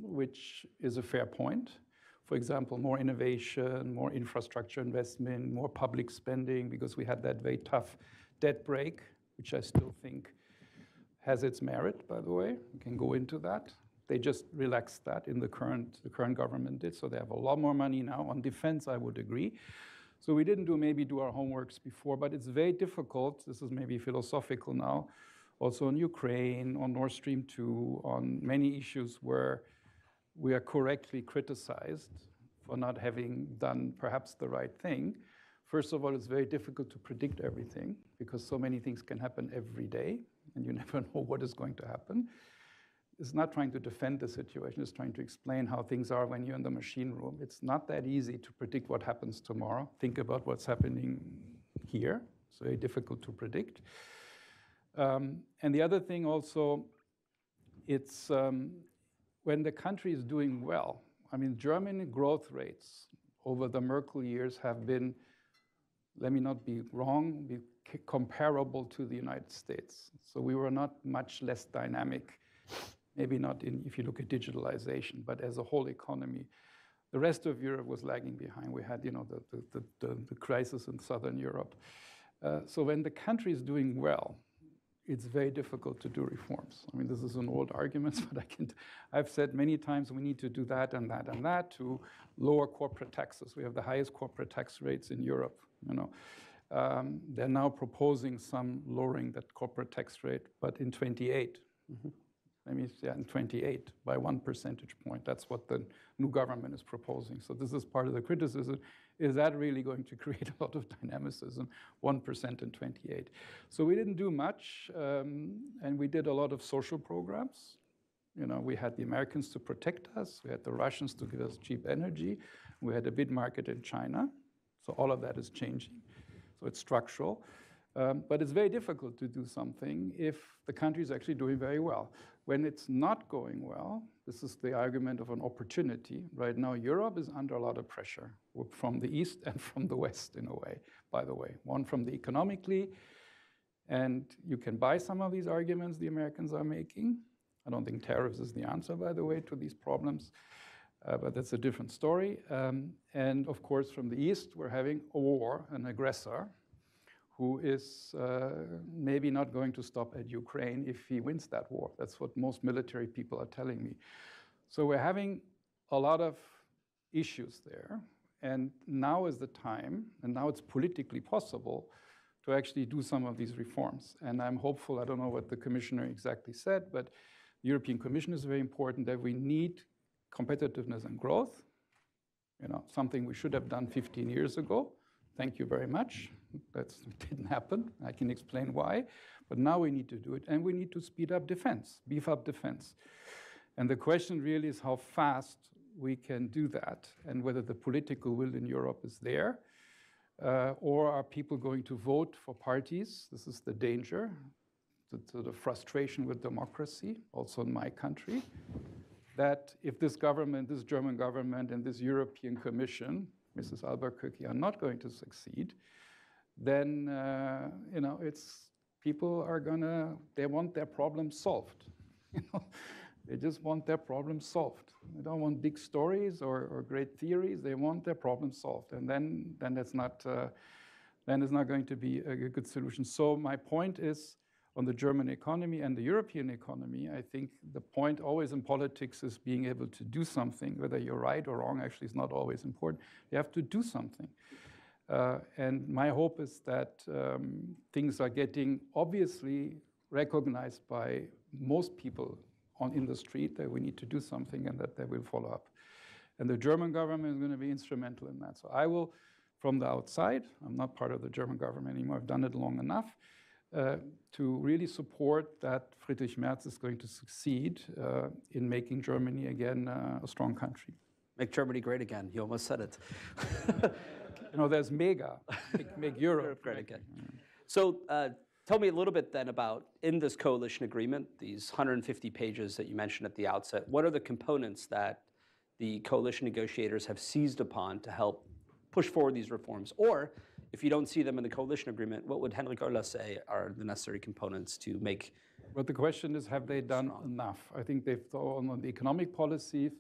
which is a fair point. For example, more innovation, more infrastructure investment, more public spending, because we had that very tough debt break, which I still think has its merit, by the way. We can go into that. They just relaxed that in the current government did, so they have a lot more money now. On defense, I would agree. So we didn't maybe do our homeworks before, but it's very difficult. This is maybe philosophical now, also on Ukraine, on Nord Stream 2, on many issues where we are correctly criticized for not having done perhaps the right thing. First of all, it's very difficult to predict everything because so many things can happen every day and you never know what is going to happen. It's not trying to defend the situation, it's trying to explain how things are when you're in the machine room. It's not that easy to predict what happens tomorrow. Think about what's happening here. It's very difficult to predict. And the other thing also, it's when the country is doing well. I mean, German growth rates over the Merkel years have been, let me not be wrong, be comparable to the United States. So we were not much less dynamic. Maybe not if you look at digitalization, but as a whole economy. The rest of Europe was lagging behind. We had, the crisis in Southern Europe. So when the country is doing well, it's very difficult to do reforms. I mean, this is an old argument, but I've said many times we need to do that and that and that to lower corporate taxes. We have the highest corporate tax rates in Europe. They're now proposing some lowering that corporate tax rate, but in 28. In 28 by 1 percentage point. That's what the new government is proposing. So this is part of the criticism. Is that really going to create a lot of dynamicism, 1% in 28? So we didn't do much, and we did a lot of social programs. We had the Americans to protect us. We had the Russians to give us cheap energy. We had a big market in China. So all of that is changing. So it's structural. But it's very difficult to do something if the country is actually doing very well. When it's not going well, this is the argument of an opportunity. Right now, Europe is under a lot of pressure from the East and from the West, in a way, by the way. One from the economically, and you can buy some of these arguments the Americans are making. I don't think tariffs is the answer, by the way, to these problems, but that's a different story. And of course, from the East, we're having a war, an aggressor, who is maybe not going to stop at Ukraine if he wins that war. That's what most military people are telling me. So we're having a lot of issues there. And now is the time, and now it's politically possible to actually do some of these reforms. And I'm hopeful, I don't know what the commissioner exactly said, but the European Commission is very important that we need competitiveness and growth, something we should have done 15 years ago. Thank you very much. That didn't happen. I can explain why. But now we need to do it. And we need to speed up defense, beef up defense. And the question really is how fast we can do that and whether the political will in Europe is there. Or are people going to vote for parties? This is the danger, the frustration with democracy, also in my country, that if this government, this German government and this European Commission, Mrs. Albuquerque, are not going to succeed, then people are they want their problems solved. They just want their problems solved. They don't want big stories or great theories. They want their problems solved, and then it's not going to be a good solution. So my point is, on the German economy and the European economy, I think the point always in politics is being able to do something. Whether you're right or wrong actually is not always important. You have to do something. And my hope is that things are getting obviously recognized by most people in the street that we need to do something and that they will follow up. And the German government is going to be instrumental in that. So I will, from the outside, I'm not part of the German government anymore, I've done it long enough, to really support that Friedrich Merz is going to succeed in making Germany again a strong country. Make Germany great again. You almost said it. There's mega, make Europe great again. So tell me a little bit then about, in this coalition agreement, these 150 pages that you mentioned at the outset, what are the components that the coalition negotiators have seized upon to help push forward these reforms? Or, if you don't see them in the coalition agreement, what would Henrik Ola say are the necessary components to make? Well, the question is, have they done enough? I think they've done on the economic policy,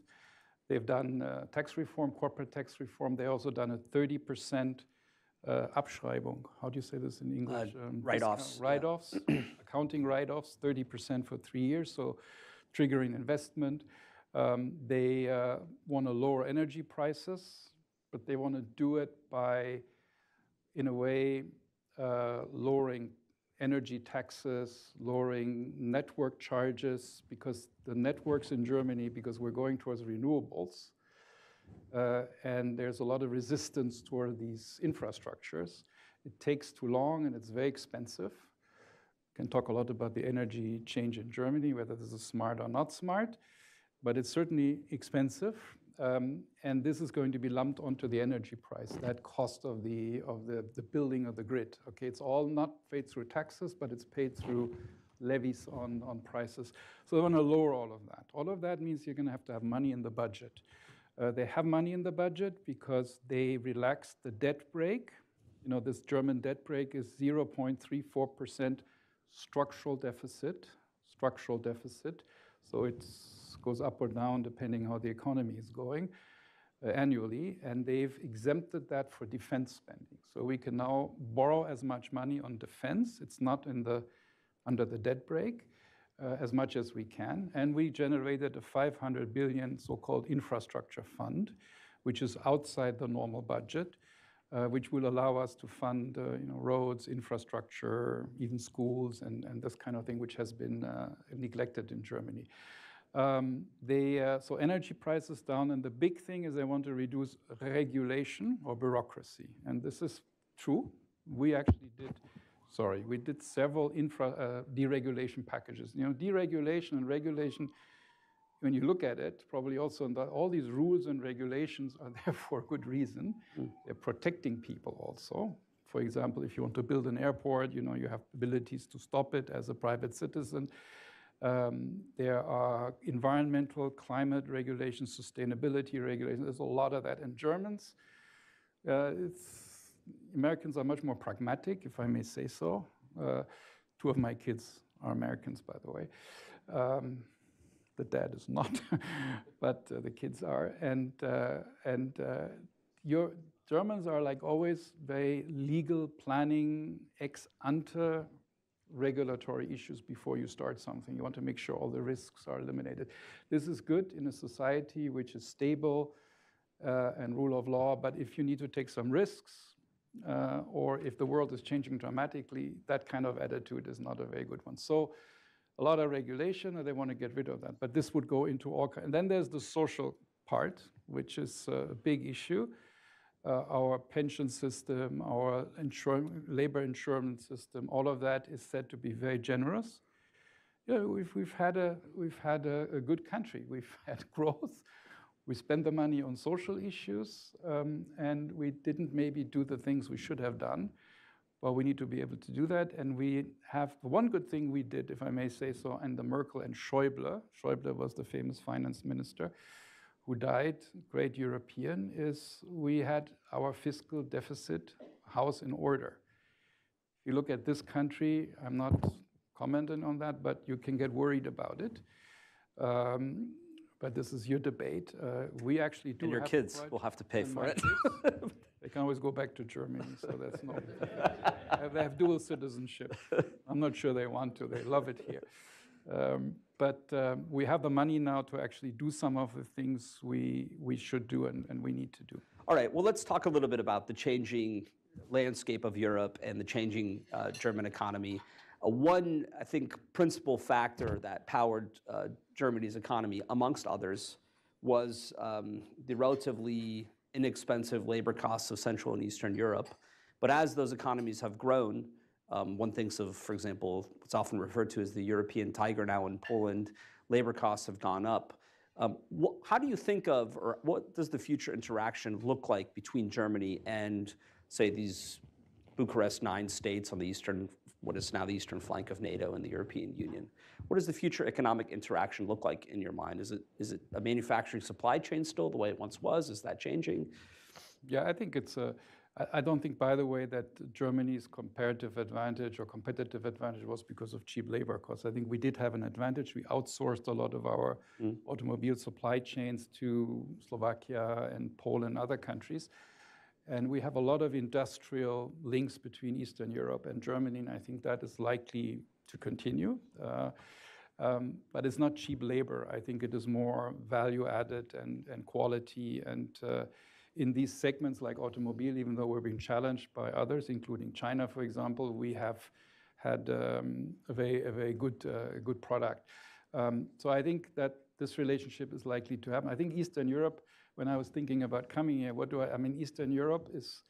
they've done tax reform, corporate tax reform. They also done a 30% Abschreibung. How do you say this in English? Write-offs. Write-offs, accounting write-offs, 30% for 3 years, so triggering investment. They want to lower energy prices, but they want to do it by in a way, lowering energy taxes, lowering network charges, because the networks in Germany, because we're going towards renewables, and there's a lot of resistance toward these infrastructures. It takes too long and it's very expensive. We can talk a lot about the energy change in Germany, whether this is smart or not smart, but it's certainly expensive. And this is going to be lumped onto the energy price, that cost of the building of the grid. Okay, it's all not paid through taxes, but it's paid through levies on prices. So they want to lower all of that. All of that means you're going to have money in the budget. They have money in the budget because they relaxed the debt brake. You know, this German debt brake is 0.34% structural deficit. So it goes up or down depending how the economy is going annually. And they've exempted that for defense spending. So we can now borrow as much money on defense. It's not under the debt brake. As much as we can. And we generated a 500 billion so-called infrastructure fund, which is outside the normal budget, which will allow us to fund roads, infrastructure, even schools, and this kind of thing, which has been neglected in Germany. So energy prices down, and the big thing is they want to reduce regulation or bureaucracy. And this is true. We actually did several deregulation packages. You know, deregulation and regulation, when you look at it, probably also all these rules and regulations are there for a good reason. They're protecting people also. For example, if you want to build an airport, you have abilities to stop it as a private citizen. There are environmental, climate regulations, sustainability regulations. There's a lot of that. And Germans, Americans are much more pragmatic, if I may say so. Two of my kids are Americans, by the way. The dad is not, but the kids are. And your Germans are, like always, very legal, planning, ex ante regulatory issues before you start something. You want to make sure all the risks are eliminated. This is good in a society which is stable and rule of law, but if you need to take some risks, or if the world is changing dramatically, that kind of attitude is not a very good one. So a lot of regulation, and they want to get rid of that. But this would go into all kinds. And then there's the social part, which is a big issue. Our pension system, our labor insurance system, all of that is said to be very generous. We've had a good country. We've had growth. We spend the money on social issues, and we didn't maybe do the things we should have done. Well, we need to be able to do that. And we have one good thing we did, if I may say so, and the Merkel and Schäuble was the famous finance minister who died, great European, is we had our fiscal deficit house in order. If you look at this country, I'm not commenting on that, but you can get worried about it. But this is your debate. We actually do. And your kids will have to pay for it. They can always go back to Germany, so that's no big deal. They have dual citizenship. I'm not sure they want to. They love it here. But we have the money now to actually do some of the things we should do and we need to do. All right, well, let's talk a little bit about the changing landscape of Europe and the changing German economy. One, I think, principal factor that powered Germany's economy, amongst others, was the relatively inexpensive labor costs of Central and Eastern Europe. But as those economies have grown, one thinks of, for example, what's often referred to as the European tiger now in Poland, labor costs have gone up. How do you think of, or what does the future interaction look like between Germany and, say, these Bucharest 9 states on the eastern, what is now the eastern flank of NATO and the European Union? What does the future economic interaction look like in your mind? Is it a manufacturing supply chain still the way it once was? Is that changing? Yeah, I think I don't think, by the way, that Germany's comparative advantage or competitive advantage was because of cheap labor costs. I think we did have an advantage. We outsourced a lot of our automobile supply chains to Slovakia and Poland and other countries. And we have a lot of industrial links between Eastern Europe and Germany, and I think that is likely to continue. But it's not cheap labor. I think it is more value added and quality. And in these segments like automobile, even though we're being challenged by others, including China, for example, we have had a very good product. So I think that this relationship is likely to happen. I think Eastern Europe, when I was thinking about coming here, I mean, Eastern Europe is,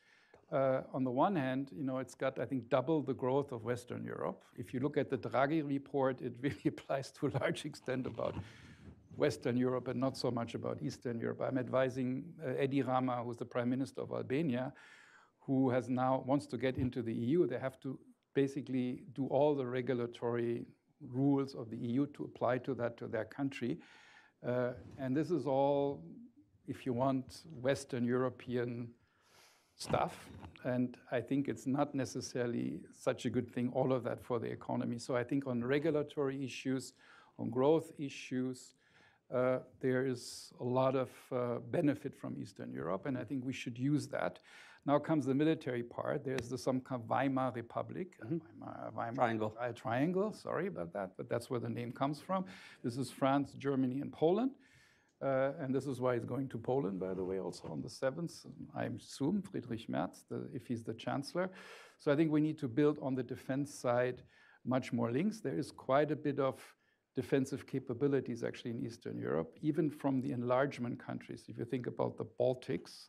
on the one hand, it's got, I think, double the growth of Western Europe. If you look at the Draghi report, it really applies to a large extent about Western Europe and not so much about Eastern Europe. I'm advising Edi Rama, who's the Prime Minister of Albania, who wants to get into the EU. They have to basically do all the regulatory rules of the EU to apply to their country. And this is all, if you want, Western European stuff. And I think it's not necessarily such a good thing, all of that for the economy. So I think on regulatory issues, on growth issues, there is a lot of benefit from Eastern Europe, and I think we should use that. Now comes the military part. There's some kind of Weimar Republic. Triangle. Triangle, sorry about that, but that's where the name comes from. This is France, Germany, and Poland. And this is why he's going to Poland, by the way, also on the 7th, I assume, Friedrich Merz, if he's the chancellor. So I think we need to build on the defense side much more links. There is quite a bit of defensive capabilities actually in Eastern Europe, even from the enlargement countries. If you think about the Baltics,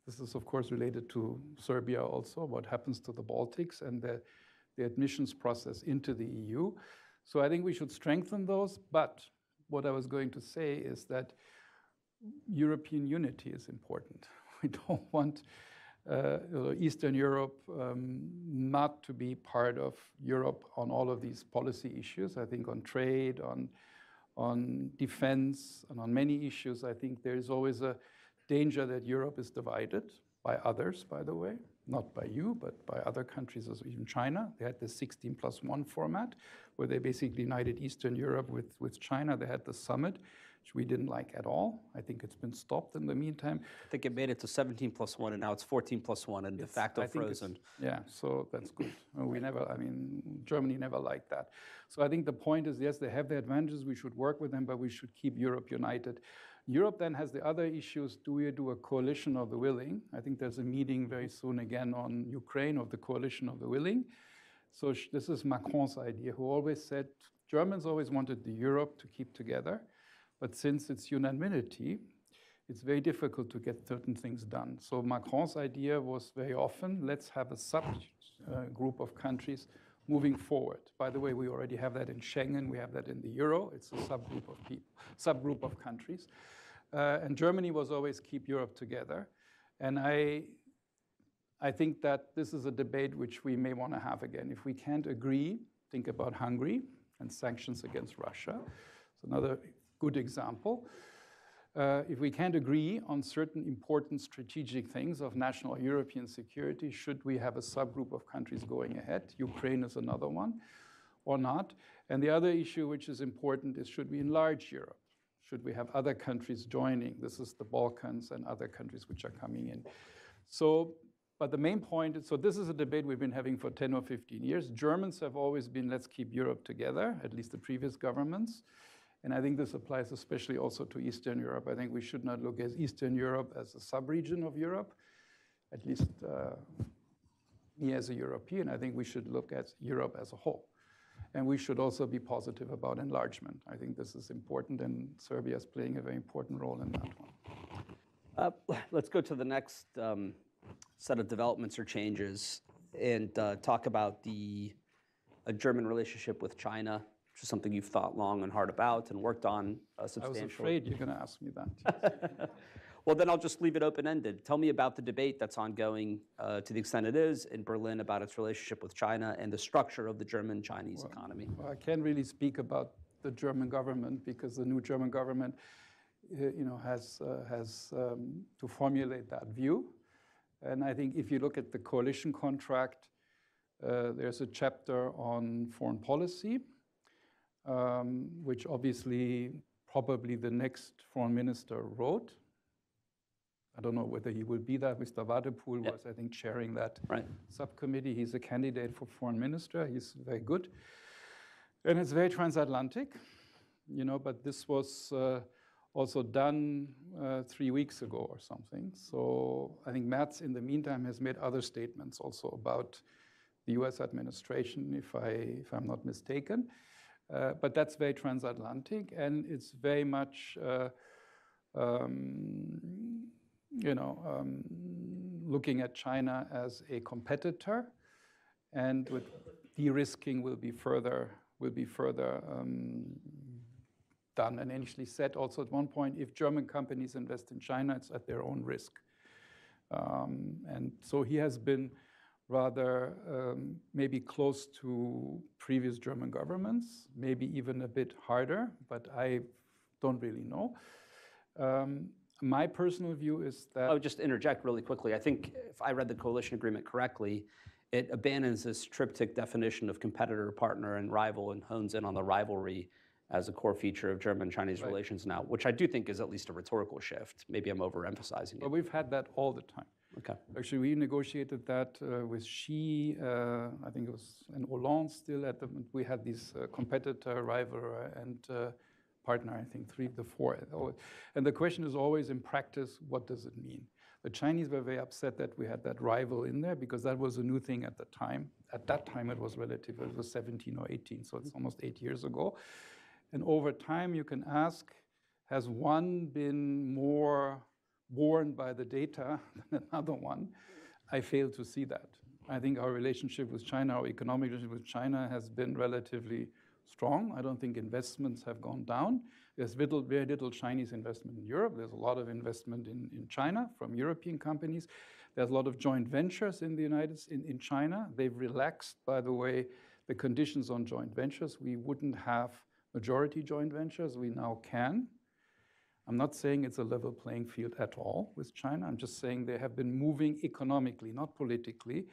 this is of course related to Serbia also, what happens to the Baltics and the admissions process into the EU. So I think we should strengthen those, but what I was going to say is that European unity is important. We don't want Eastern Europe not to be part of Europe on all of these policy issues. I think on trade, on defense, and on many issues, I think there is always a danger that Europe is divided by others, by the way, not by you, but by other countries, as even China. They had the 16+1 format, where they basically united Eastern Europe with China. They had the summit, which we didn't like at all. I think it's been stopped in the meantime. I think it made it to 17+1, and now it's 14+1, and de facto frozen. Yeah, so that's good. Germany never liked that. So I think the point is, yes, they have the advantages. We should work with them, but we should keep Europe united. Europe then has the other issues. Do we do a coalition of the willing? I think there's a meeting very soon again on Ukraine of the coalition of the willing. So this is Macron's idea, who always said, Germans always wanted the Europe to keep together. But since it's unanimity, it's very difficult to get certain things done. So Macron's idea was very often, let's have a subgroup of countries moving forward. By the way, we already have that in Schengen. We have that in the Euro. It's a subgroup of countries. And Germany was always keep Europe together. And I think that this is a debate which we may want to have again. If we can't agree, think about Hungary and sanctions against Russia. It's another good example. If we can't agree on certain important strategic things of national European security, should we have a subgroup of countries going ahead? Ukraine is another one, or not. And the other issue which is important is, should we enlarge Europe? Should we have other countries joining? This is the Balkans and other countries which are coming in. So, but the main point is, so this is a debate we've been having for 10 or 15 years. Germans have always been, let's keep Europe together, at least the previous governments. And I think this applies especially also to Eastern Europe. I think we should not look at Eastern Europe as a sub-region of Europe, at least me as a European. I think we should look at Europe as a whole. And we should also be positive about enlargement. I think this is important, and Serbia is playing a very important role in that one. Let's go to the next set of developments or changes and talk about the German relationship with China, which is something you've thought long and hard about and worked on substantially. I was afraid you're going to ask me that. Well, then I'll just leave it open-ended. Tell me about the debate that's ongoing, to the extent it is, in Berlin about its relationship with China and the structure of the German-Chinese economy. Well, I can't really speak about the German government because the new German government has to formulate that view. And I think if you look at the coalition contract, there's a chapter on foreign policy, which obviously probably the next foreign minister wrote. I don't know whether he will be that. Mr. Wadepool was, I think, chairing that subcommittee. He's a candidate for foreign minister. He's very good. And it's very transatlantic, but this was also done 3 weeks ago or something. So I think Merz, in the meantime, has made other statements also about the US administration, if I'm not mistaken. But that's very transatlantic, and it's very much, looking at China as a competitor, and with de-risking will be further done. And initially said also at one point, if German companies invest in China, it's at their own risk. And so he has been rather maybe close to previous German governments, maybe even a bit harder, but I don't really know. My personal view is that... I would just interject really quickly. I think if I read the coalition agreement correctly, it abandons this triptych definition of competitor, partner, and rival, and hones in on the rivalry as a core feature of German-Chinese relations now, which I do think is at least a rhetorical shift. Maybe I'm overemphasizing it. Well, we've had that all the time. Okay. Actually, we negotiated that with Xi, I think it was in Hollande still at the, we had these competitor, rival, and partner, I think, 3 to 4. And the question is always, in practice, what does it mean? The Chinese were very upset that we had that rival in there because that was a new thing at the time. At that time, it was relative, it was 17 or 18, so it's almost 8 years ago. And over time, you can ask, has one been more warned by the data than another one? I fail to see that. I think our relationship with China, our economic relationship with China has been relatively strong. I don't think investments have gone down. There's very little Chinese investment in Europe. There's a lot of investment in China from European companies. There's a lot of joint ventures in the in China. They've relaxed, by the way, the conditions on joint ventures. We wouldn't have majority joint ventures. We now can. I'm not saying it's a level playing field at all with China. I'm just saying they have been moving economically, not politically,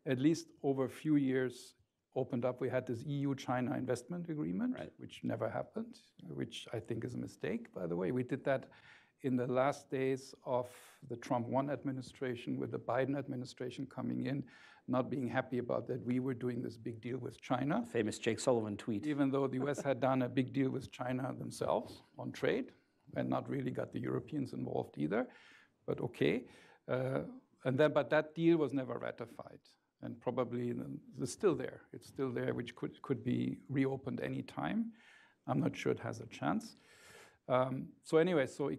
at least over a few years opened up. We had this EU-China investment agreement, which never happened, which I think is a mistake, by the way. We did that in the last days of the Trump 1 administration, with the Biden administration coming in, not being happy about that we were doing this big deal with China. Famous Jake Sullivan tweet. Even though the US had done a big deal with China themselves on trade, and not really got the Europeans involved either, but okay. But that deal was never ratified, and probably it's still there. It's still there, which could be reopened any time. I'm not sure it has a chance. So anyway, so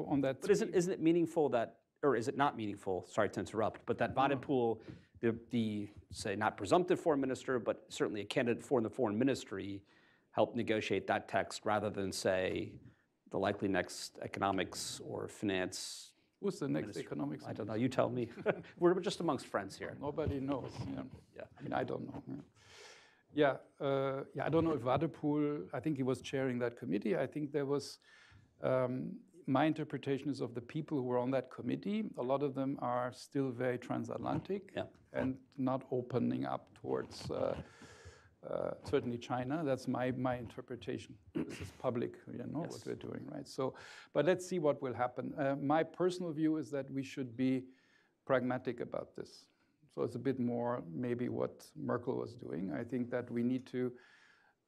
on that. But isn't it meaningful that, or is it not meaningful? Sorry to interrupt, but that Wadepool, the say not presumptive foreign minister, but certainly a candidate for the foreign ministry, helped negotiate that text rather than say the likely next economics or finance. Who's the next economics? I don't know. You tell me. We're just amongst friends here. Nobody knows. Yeah. I mean, I don't know. Yeah. I don't know if Wadepool, I think he was chairing that committee. I think there was, my interpretation is of the people who were on that committee, a lot of them are still very transatlantic and not opening up towards certainly China. That's my interpretation. This is public, what we're doing, right? So, but let's see what will happen. My personal view is that we should be pragmatic about this. So it's a bit more maybe what Merkel was doing. I think that we need to,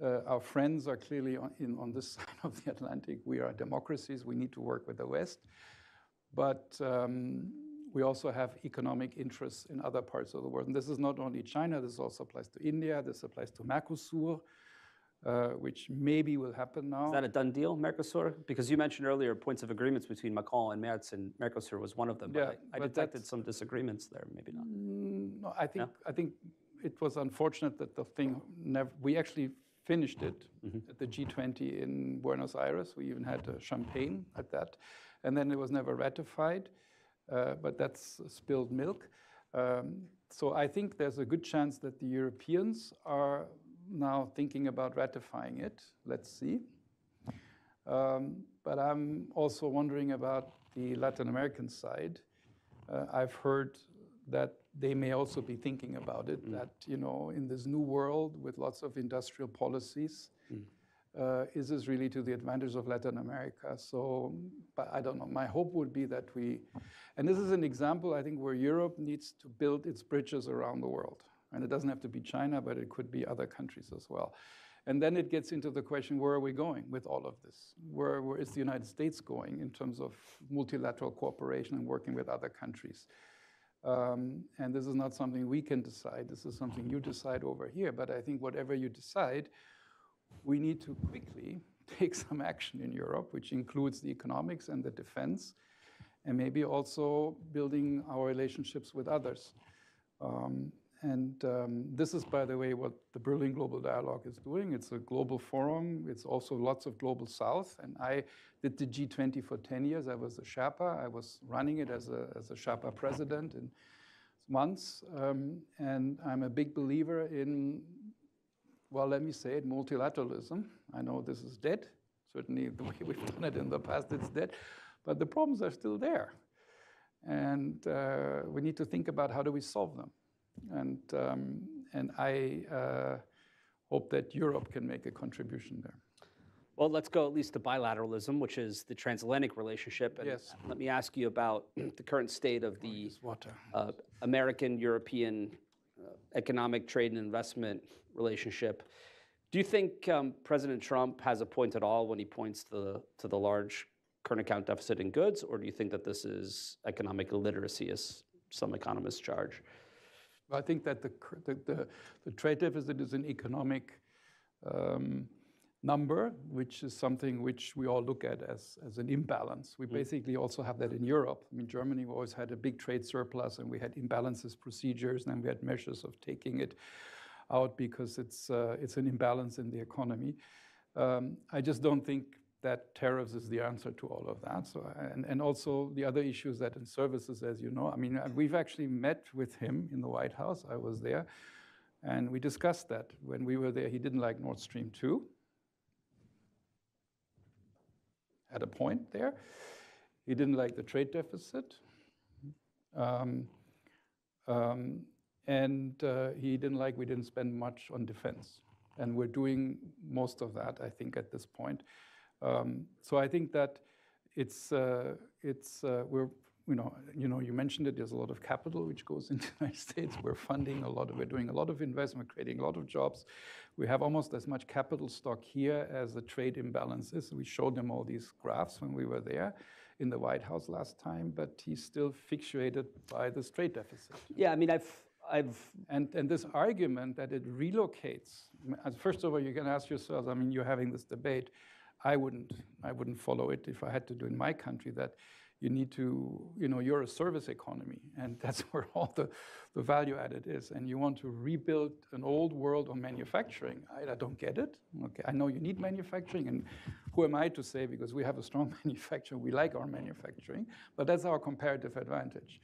our friends are clearly on this side of the Atlantic. We are democracies. We need to work with the West. But we also have economic interests in other parts of the world. And this is not only China, this also applies to India, this applies to Mercosur, which maybe will happen now. Is that a done deal, Mercosur? Because you mentioned earlier points of agreements between Macron and Merz, and Mercosur was one of them. But I detected some disagreements there, maybe not. No, I think it was unfortunate that the thing never, we actually finished it at the G20 in Buenos Aires. We even had champagne at that. And then it was never ratified. But that's spilled milk. So I think there's a good chance that the Europeans are now thinking about ratifying it. Let's see. But I'm also wondering about the Latin American side. I've heard that they may also be thinking about it, that, in this new world with lots of industrial policies, is this really to the advantage of Latin America? So, but I don't know. My hope would be that and this is an example, I think, where Europe needs to build its bridges around the world. And it doesn't have to be China, but it could be other countries as well. And then it gets into the question, where are we going with all of this? Where is the United States going in terms of multilateral cooperation and working with other countries? And this is not something we can decide. This is something you decide over here. But I think whatever you decide, we need to quickly take some action in Europe, which includes the economics and the defense, and maybe also building our relationships with others. This is, by the way, what the Berlin Global Dialogue is doing. It's a global forum. It's also lots of global south. And I did the G20 for 10 years. I was a Sherpa. I was running it as a Sherpa president in months. And I'm a big believer in, well, let me say it, multilateralism. I know this is dead. Certainly the way we've done it in the past, it's dead. But the problems are still there. And we need to think about how do we solve them. And I hope that Europe can make a contribution there. Well, let's go at least to bilateralism, which is the transatlantic relationship. And yes. Let me ask you about the current state of the American-European economic trade and investment relationship. Do you think President Trump has a point at all when he points to the large current account deficit in goods, or do you think that this is economic illiteracy, as some economists charge? I think that the trade deficit is an economic number, which is something which we all look at as an imbalance. We basically also have that in Europe. I mean, Germany always had a big trade surplus, and we had imbalances procedures, and then we had measures of taking it out because it's an imbalance in the economy. I just don't think that tariffs is the answer to all of that. So, and also the other issues that in services, as you know, I mean, we've actually met with him in the White House. I was there, and we discussed that. When we were there, he didn't like Nord Stream 2. Had a point there. He didn't like the trade deficit. And he didn't like we didn't spend much on defense. And we're doing most of that, I think, at this point. So I think that we're, you mentioned it, there's a lot of capital which goes into the United States. We're funding a lot, we're doing a lot of investment, creating a lot of jobs. We have almost as much capital stock here as the trade imbalance is. We showed them all these graphs when we were there in the White House last time, but he's still fixated by this trade deficit. Yeah, I mean, And this argument that it relocates, first of all, you can ask yourselves, I mean, you're having this debate. I wouldn't follow it if I had to do in my country, that you need to, you're a service economy, and that's where all the value added is. And you want to rebuild an old world of manufacturing. I don't get it. Okay, I know you need manufacturing, and who am I to say, because we have a strong manufacturing, we like our manufacturing, but that's our comparative advantage.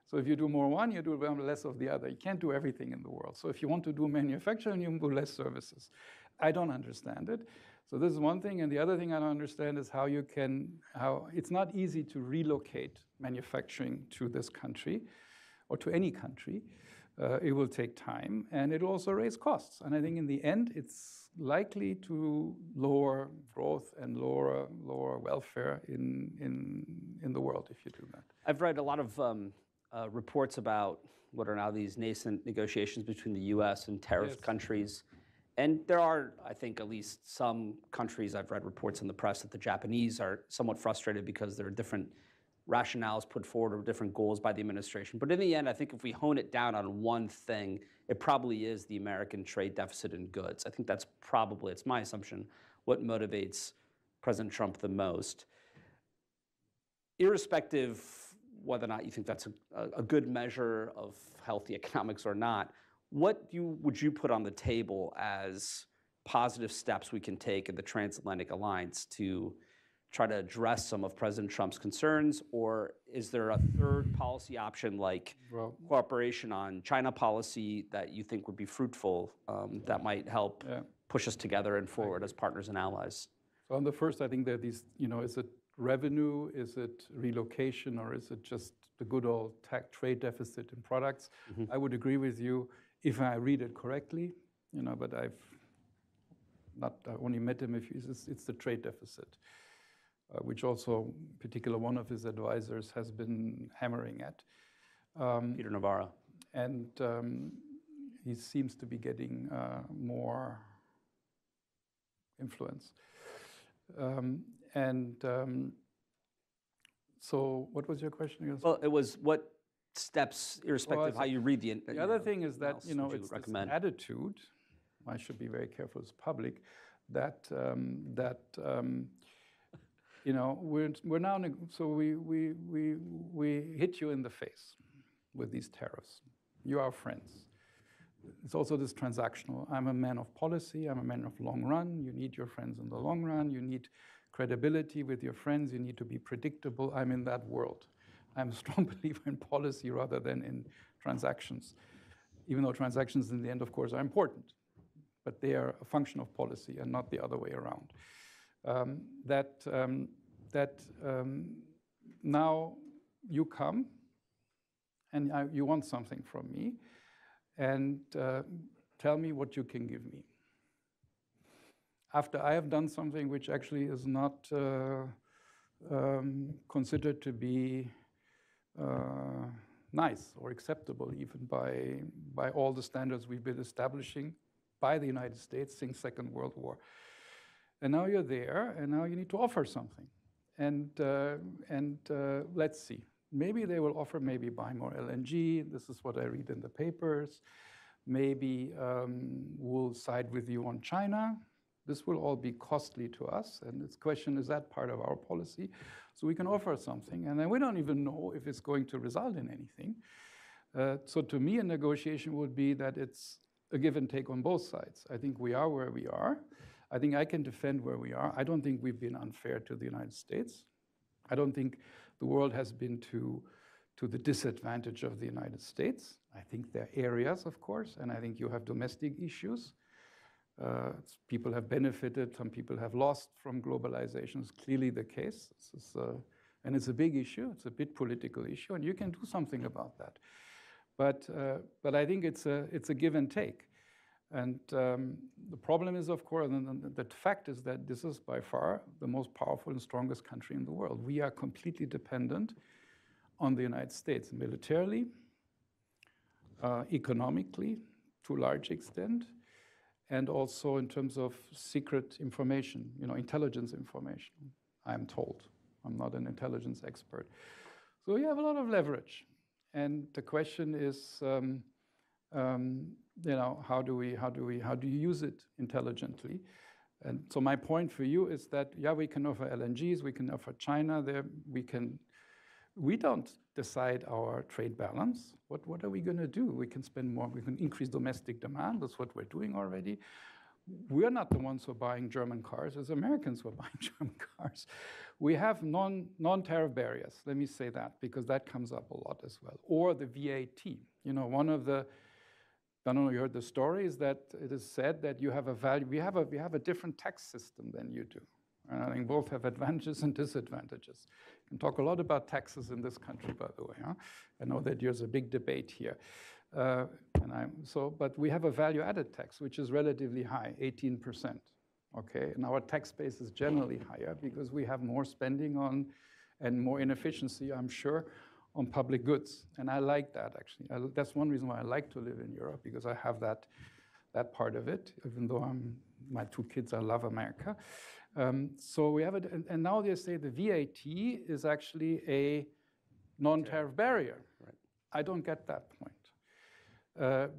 So if you do more one, you do less of the other. You can't do everything in the world. So if you want to do manufacturing, you do less services. I don't understand it. So this is one thing, and the other thing I don't understand is how it's not easy to relocate manufacturing to this country or to any country. It will take time, and it will also raise costs. And I think in the end, it's likely to lower growth and lower welfare in the world if you do that. I've read a lot of reports about what are now these nascent negotiations between the U.S. and tariff countries. And there are, I think, at least some countries, I've read reports in the press that the Japanese are somewhat frustrated because there are different rationales put forward or different goals by the administration. But in the end, I think if we hone it down on one thing, it probably is the American trade deficit in goods. I think that's probably, it's my assumption, what motivates President Trump the most. Irrespective whether or not you think that's a good measure of healthy economics or not, what would you put on the table as positive steps we can take in the transatlantic alliance to try to address some of President Trump's concerns? Or is there a third policy option like cooperation on China policy that you think would be fruitful, that might help push us together and forward as partners and allies? So on the first, I think there are these, is it revenue, is it relocation, or is it just the good old trade deficit in products? Mm-hmm. I would agree with you if I read it correctly, but I only met him if it's the trade deficit, which also particular one of his advisors has been hammering at. Peter Navarro. And he seems to be getting more influence. So what was your question again? Well, it was what steps, irrespective of how you read the other thing is that, it's this recommend? attitude, I should be very careful as public, that we're now, so we hit you in the face with these tariffs. You are friends. It's also this transactional. I'm a man of policy. I'm a man of long run. You need your friends in the long run. You need credibility with your friends. You need to be predictable. I'm in that world. I'm a strong believer in policy rather than in transactions, even though transactions in the end, of course, are important. But they are a function of policy and not the other way around. Now you come and you want something from me, and tell me what you can give me. After I have done something which actually is not considered to be nice or acceptable even by all the standards we've been establishing by the United States since Second World War. And now you're there, and now you need to offer something. And let's see. Maybe they will offer maybe buy more LNG. This is what I read in the papers. Maybe we'll side with you on China. This will all be costly to us. And the question is that part of our policy? So we can offer something. And then we don't even know if it's going to result in anything. So to me, a negotiation would be that it's a give and take on both sides. I think we are where we are. I think I can defend where we are. I don't think we've been unfair to the United States. I don't think the world has been to the disadvantage of the United States. I think there are areas, of course, and I think you have domestic issues. People have benefited, some people have lost from globalization. It's clearly the case. And it's a big issue. It's a big political issue, and you can do something about that. But I think it's a give and take. And the problem is, of course, and the fact is that this is by far the most powerful and strongest country in the world. We are completely dependent on the United States militarily, economically, to a large extent, and also in terms of secret information, intelligence information, I'm told. I'm not an intelligence expert. So we have a lot of leverage. And the question is, how do you use it intelligently? And so my point for you is that, yeah, we can offer LNGs, we can offer China there, we don't decide our trade balance. What are we going to do? We can spend more, we can increase domestic demand. That's what we're doing already. We're not the ones who are buying German cars. It's Americans who are buying German cars. We have non-tariff barriers. Let me say that, because that comes up a lot as well. Or the VAT. One of the, I don't know if you heard the story, is that it is said that you have a value. We have a different tax system than you do. And I think both have advantages and disadvantages. We can talk a lot about taxes in this country, by the way. I know that there's a big debate here. But we have a value-added tax, which is relatively high, 18%. Okay, and our tax base is generally higher because we have more spending on and more inefficiency, I'm sure, on public goods. And I like that, actually. That's one reason why I like to live in Europe, because I have that part of it, even though my two kids, I love America. So we have it, and now they say the VAT is actually a non-tariff barrier. Right. I don't get that point.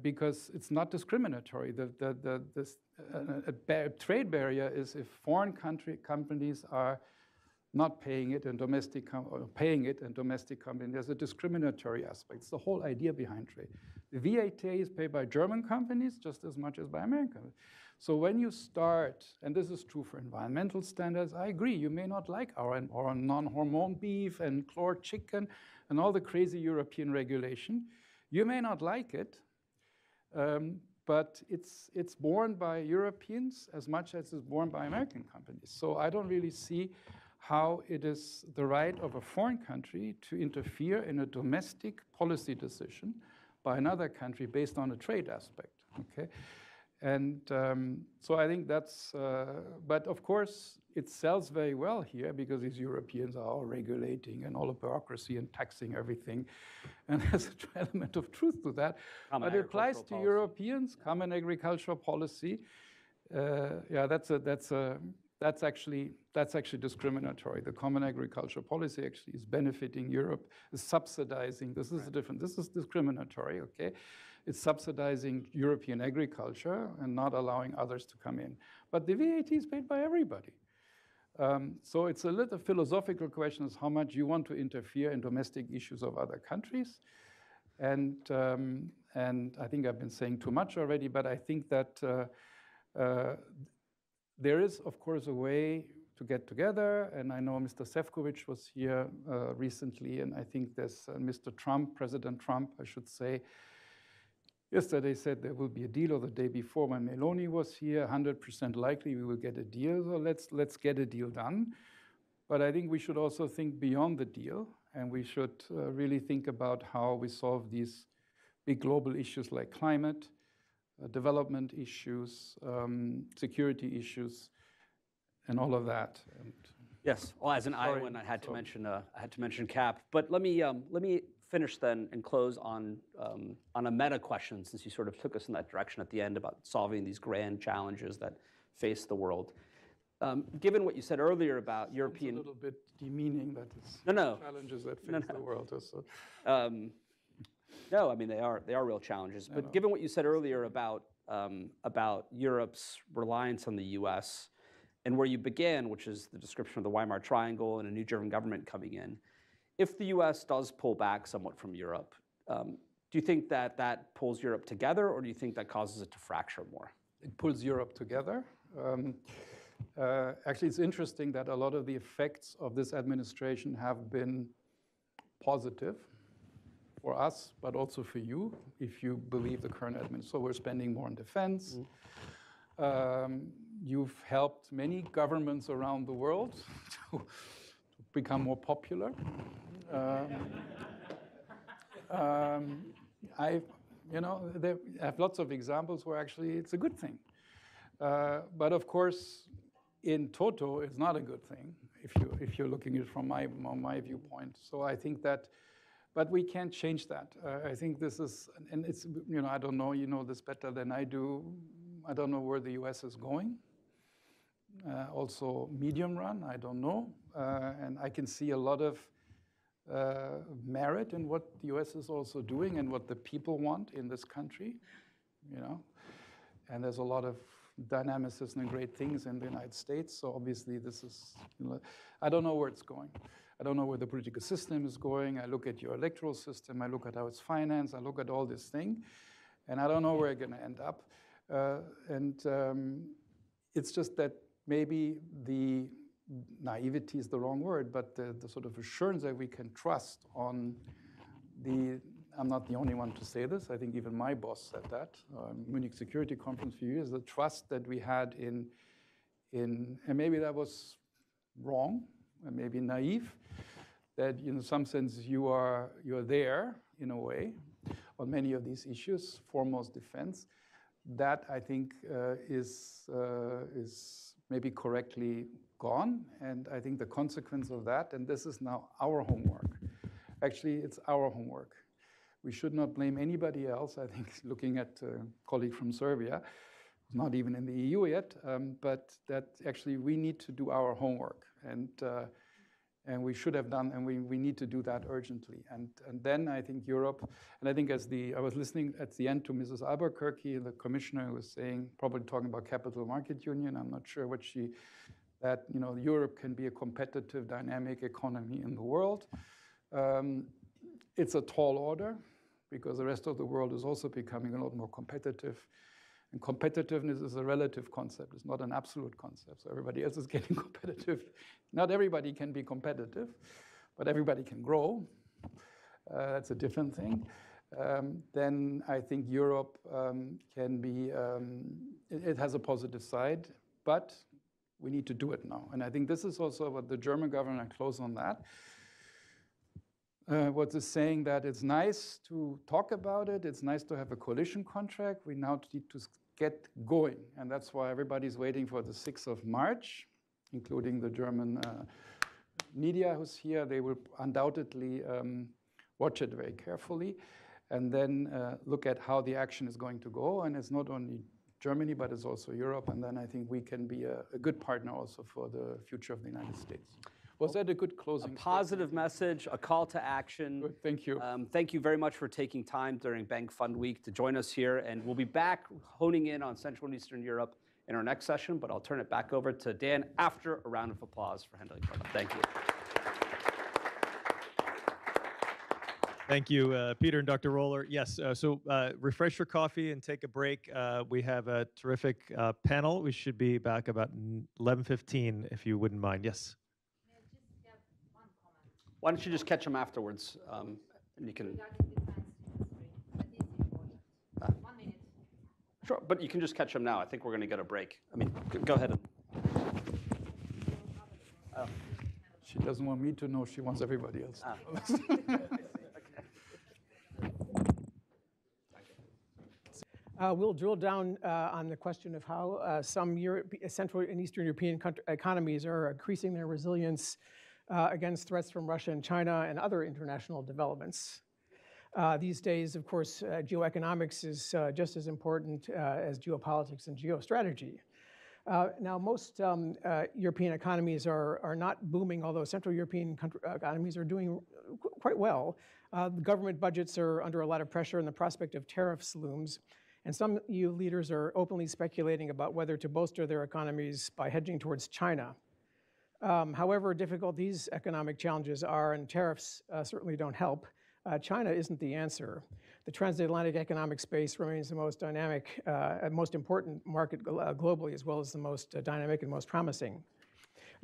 Because it's not discriminatory. A trade barrier is if foreign companies are not paying it and domestic companies. There's a discriminatory aspect. It's the whole idea behind trade. The VAT is paid by German companies just as much as by American. So when you start, and this is true for environmental standards, I agree, you may not like our non-hormone beef and chlor chicken and all the crazy European regulation. You may not like it, but it's borne by Europeans as much as it's borne by American companies. So I don't really see how it is the right of a foreign country to interfere in a domestic policy decision by another country based on a trade aspect, okay? And so I think that's, but of course, it sells very well here because these Europeans are all regulating and all the bureaucracy and taxing everything. And there's an element of truth to that. But it applies to Europeans, common agricultural policy. Yeah, that's actually discriminatory. The common agricultural policy actually is benefiting Europe, is subsidizing. This is different. This is discriminatory. Okay, it's subsidizing European agriculture and not allowing others to come in. But the VAT is paid by everybody. So it's a little philosophical question: is how much you want to interfere in domestic issues of other countries. And I think I've been saying too much already, but I think that there is, of course, a way to get together. And I know Mr. Šefčovič was here recently, and I think there's Mr. Trump, President Trump, I should say, yesterday said there will be a deal, or the day before when Meloni was here, 100% likely we will get a deal. So let's get a deal done. But I think we should also think beyond the deal, and we should really think about how we solve these big global issues like climate, development issues, security issues, and all of that. And yes, well, as an Iowan, I had to mention CAP. But let me finish then and close on a meta question, since you sort of took us in that direction at the end about solving these grand challenges that face the world. Given what you said earlier about European, it's a little bit demeaning that it's challenges that face the world. Also. No, I mean they are real challenges. But given what you said earlier about Europe's reliance on the U.S. and where you began, which is the description of the Weimar Triangle and a new German government coming in, if the U.S. does pull back somewhat from Europe, do you think that pulls Europe together, or do you think that causes it to fracture more? It pulls Europe together. Actually, it's interesting that a lot of the effects of this administration have been positive for us, but also for you, if you believe the current administration. So we're spending more on defense. You've helped many governments around the world to become more popular. I have lots of examples where actually it's a good thing. But of course, in toto, it's not a good thing if you're looking at it from my viewpoint. So I think that, but we can't change that. I think this is, and it's, I don't know, you know this better than I do. I don't know where the U.S. is going. Also, medium run, I don't know. And I can see a lot of merit in what the U.S. is also doing and what the people want in this country, And there's a lot of dynamicism and great things in the United States. So obviously this is, I don't know where it's going. I don't know where the political system is going. I look at your electoral system. I look at how it's financed. I look at all this thing. And I don't know where it's going to end up. It's just that maybe the naivety is the wrong word, but the sort of assurance that we can trust on I'm not the only one to say this. I think even my boss said that, Munich Security Conference a few years, the trust that we had in and maybe that was wrong, and maybe naive, that in some sense you're there in a way on many of these issues, foremost defense. That I think is maybe correctly gone, and I think the consequence of that, and this is now our homework. Actually, it's our homework. We should not blame anybody else. I think looking at a colleague from Serbia, not even in the EU yet, but that actually we need to do our homework, and we should have done, and we need to do that urgently. And then I think Europe, and I think I was listening at the end to Mrs. Albuquerque, the commissioner, was saying, probably talking about capital market union. I'm not sure what that Europe can be a competitive, dynamic economy in the world. It's a tall order because the rest of the world is also becoming a lot more competitive. And competitiveness is a relative concept. It's not an absolute concept. So everybody else is getting competitive. Not everybody can be competitive, but everybody can grow. That's a different thing. Then I think Europe can be, it has a positive side, but we need to do it now. And I think this is also what the German government, I close on that, what is saying that it's nice to talk about it. It's nice to have a coalition contract. We now need to get going. And that's why everybody's waiting for the 6th of March, including the German media who's here. They will undoubtedly watch it very carefully and then look at how the action is going to go. And it's not only Germany, but it's also Europe. And then I think we can be a good partner also for the future of the United States. Was that a good closing? A positive message, a call to action. Good, thank you. Thank you very much for taking time during Bank Fund Week to join us here. And we'll be back honing in on Central and Eastern Europe in our next session, but I'll turn it back over to Dan after a round of applause for handling it. Thank you. Thank you, Peter and Dr. Roller. Yes, so refresh your coffee and take a break. We have a terrific panel. We should be back about 11:15, if you wouldn't mind. Yes. Why don't you just catch them afterwards, and you can. Sure, but you can just catch them now. I think we're going to get a break. I mean, go ahead. She doesn't want me to know. She wants everybody else to know. We'll drill down on the question of how some Central and Eastern European economies are increasing their resilience against threats from Russia and China and other international developments. These days, of course, geoeconomics is just as important as geopolitics and geostrategy. Now, most European economies are not booming, although Central European economies are doing quite well. The government budgets are under a lot of pressure, and the prospect of tariffs looms. And some EU leaders are openly speculating about whether to bolster their economies by hedging towards China. However difficult these economic challenges are, and tariffs certainly don't help, China isn't the answer. The transatlantic economic space remains the most dynamic and most important market globally, as well as the most dynamic and most promising.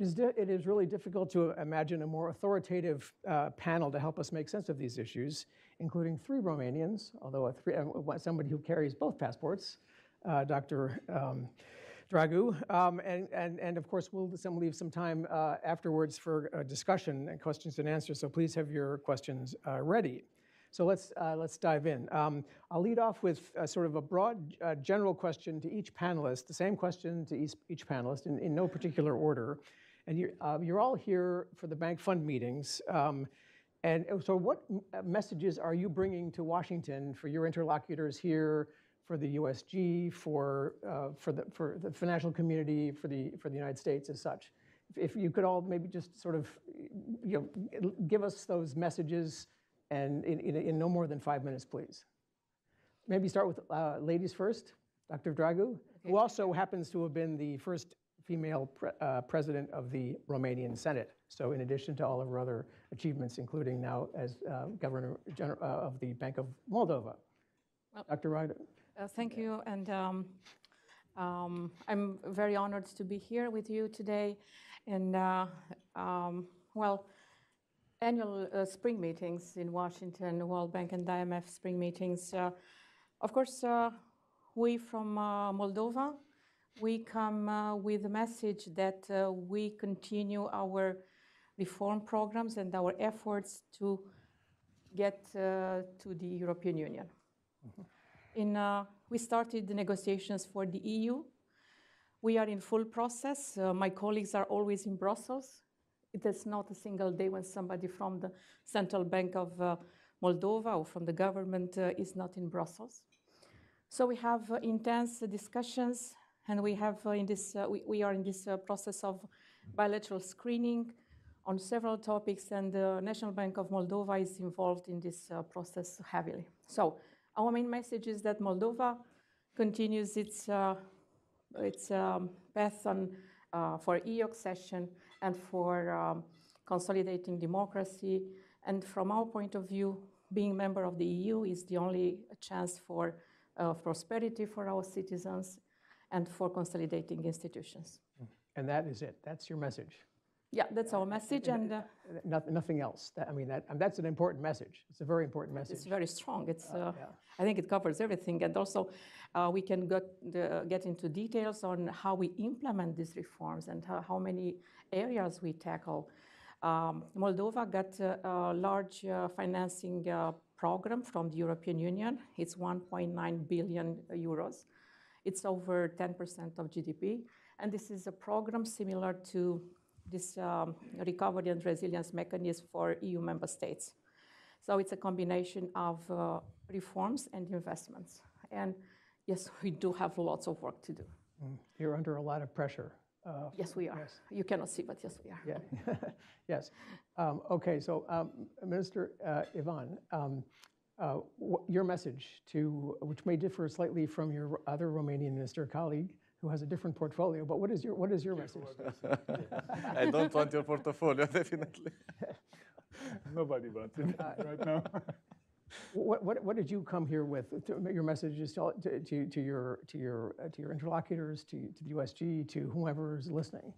It is really difficult to imagine a more authoritative panel to help us make sense of these issues, including 3 Romanians, although somebody who carries both passports, Dr. Dragu, and of course we'll leave some time afterwards for discussion and questions and answers. So please have your questions ready. So let's dive in. I'll lead off with sort of a broad general question to each panelist, the same question to each panelist in no particular order. And you're all here for the Bank Fund meetings. And so what messages are you bringing to Washington for your interlocutors here, for the USG, for the financial community, for the United States as such? If you could all maybe just sort of give us those messages and in no more than 5 minutes, please. Maybe start with ladies first. Dr. Dragu, who also happens to have been the first female president of the Romanian Senate. So in addition to all of her other achievements, including now as Governor General of the Bank of Moldova. Well, Dr. Ryder. Thank you, and I'm very honored to be here with you today. And well, annual spring meetings in Washington, World Bank and IMF spring meetings. Of course, we from Moldova, we come with the message that we continue our reform programs and our efforts to get to the European Union. Mm-hmm. We started the negotiations for the EU. We are in full process. My colleagues are always in Brussels. It is not a single day when somebody from the Central Bank of Moldova or from the government is not in Brussels. So we have intense discussions, and we have we are in this process of bilateral screening on several topics, and the National Bank of Moldova is involved in this process heavily. So our main message is that Moldova continues its path for EU accession and for consolidating democracy. And from our point of view, being a member of the EU is the only chance for prosperity for our citizens and for consolidating institutions. And that is it. That's your message. Yeah, that's our message, and nothing else. That's an important message. It's a very important message. It's very strong. I think it covers everything, and also we can get into details on how we implement these reforms and how many areas we tackle. Moldova got a large financing program from the European Union. It's 1.9 billion euros. It's over 10% of GDP, and this is a program similar to this recovery and resilience mechanism for EU member states. So it's a combination of reforms and investments. And yes, we do have lots of work to do. You're under a lot of pressure. Yes, we are. Yes. You cannot see, but yes, we are. Yeah. Yes. Okay. So, Minister Ivan, your message which may differ slightly from your other Romanian minister colleague, who has a different portfolio. But what is your message? I don't want your portfolio, definitely. Nobody wants it right now. What did you come here with? Your messages to your interlocutors, to the USG, to whoever is listening,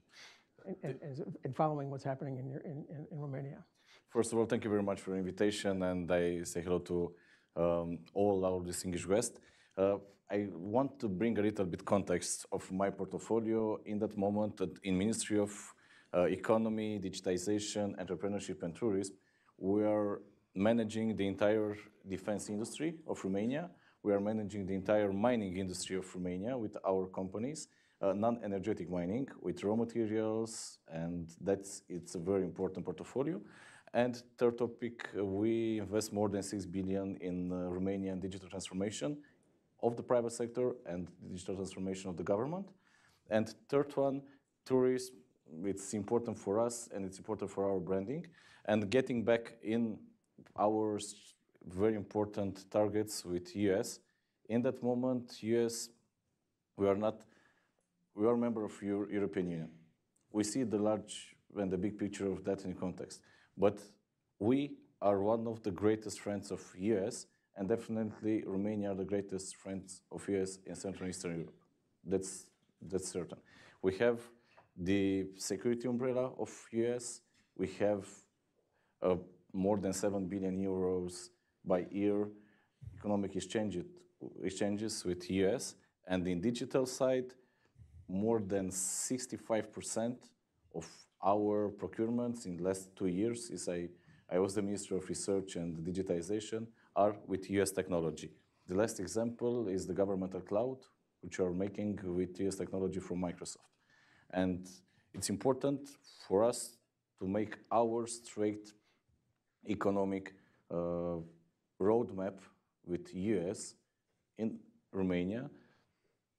and following what's happening in Romania. First of all, thank you very much for the invitation, and I say hello to all our distinguished guests. I want to bring a little bit context of my portfolio in that moment in Ministry of Economy, Digitization, Entrepreneurship and Tourism. We are managing the entire defense industry of Romania. We are managing the entire mining industry of Romania with our companies, non-energetic mining with raw materials, and it's a very important portfolio. And third topic, we invest more than 6 billion in Romanian digital transformation of the private sector and digital transformation of the government. And third one, tourism. It's important for us and it's important for our branding. And getting back in our very important targets with US. In that moment, US, we are a member of European Union. We see the large and the big picture of that in context. But we are one of the greatest friends of US, and definitely Romania are the greatest friends of US in Central and Eastern Europe. That's certain. We have the security umbrella of US. We have more than 7 billion euros by year economic exchanges with US. And in digital side, more than 65% of our procurements in the last 2 years, I was the Minister of Research and Digitization, are with US technology. The last example is the governmental cloud, which are making with US technology from Microsoft. And it's important for us to make our straight economic roadmap with US in Romania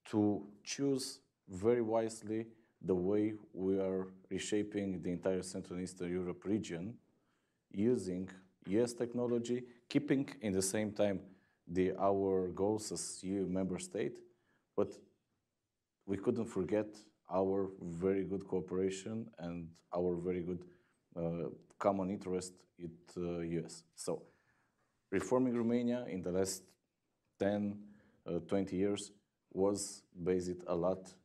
to choose very wisely the way we are reshaping the entire Central and Eastern Europe region using US technology, keeping in the same time our goals as EU member state, but we couldn't forget our very good cooperation and our very good common interest with US. So reforming Romania in the last 10, 20 years was based a lot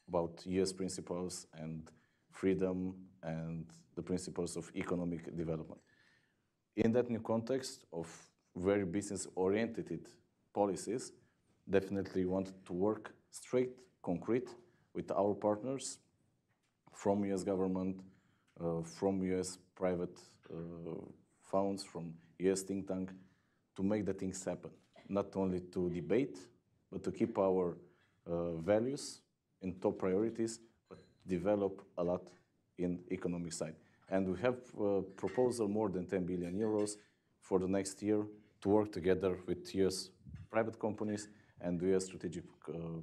about US principles and freedom and the principles of economic development. In that new context of very business-oriented policies, definitely want to work straight, concrete with our partners from US government, from US private funds, from US think tank, to make the things happen. Not only to debate, but to keep our values in top priorities, but develop a lot in economic side. And we have a proposal more than 10 billion euros for the next year to work together with US private companies and US strategic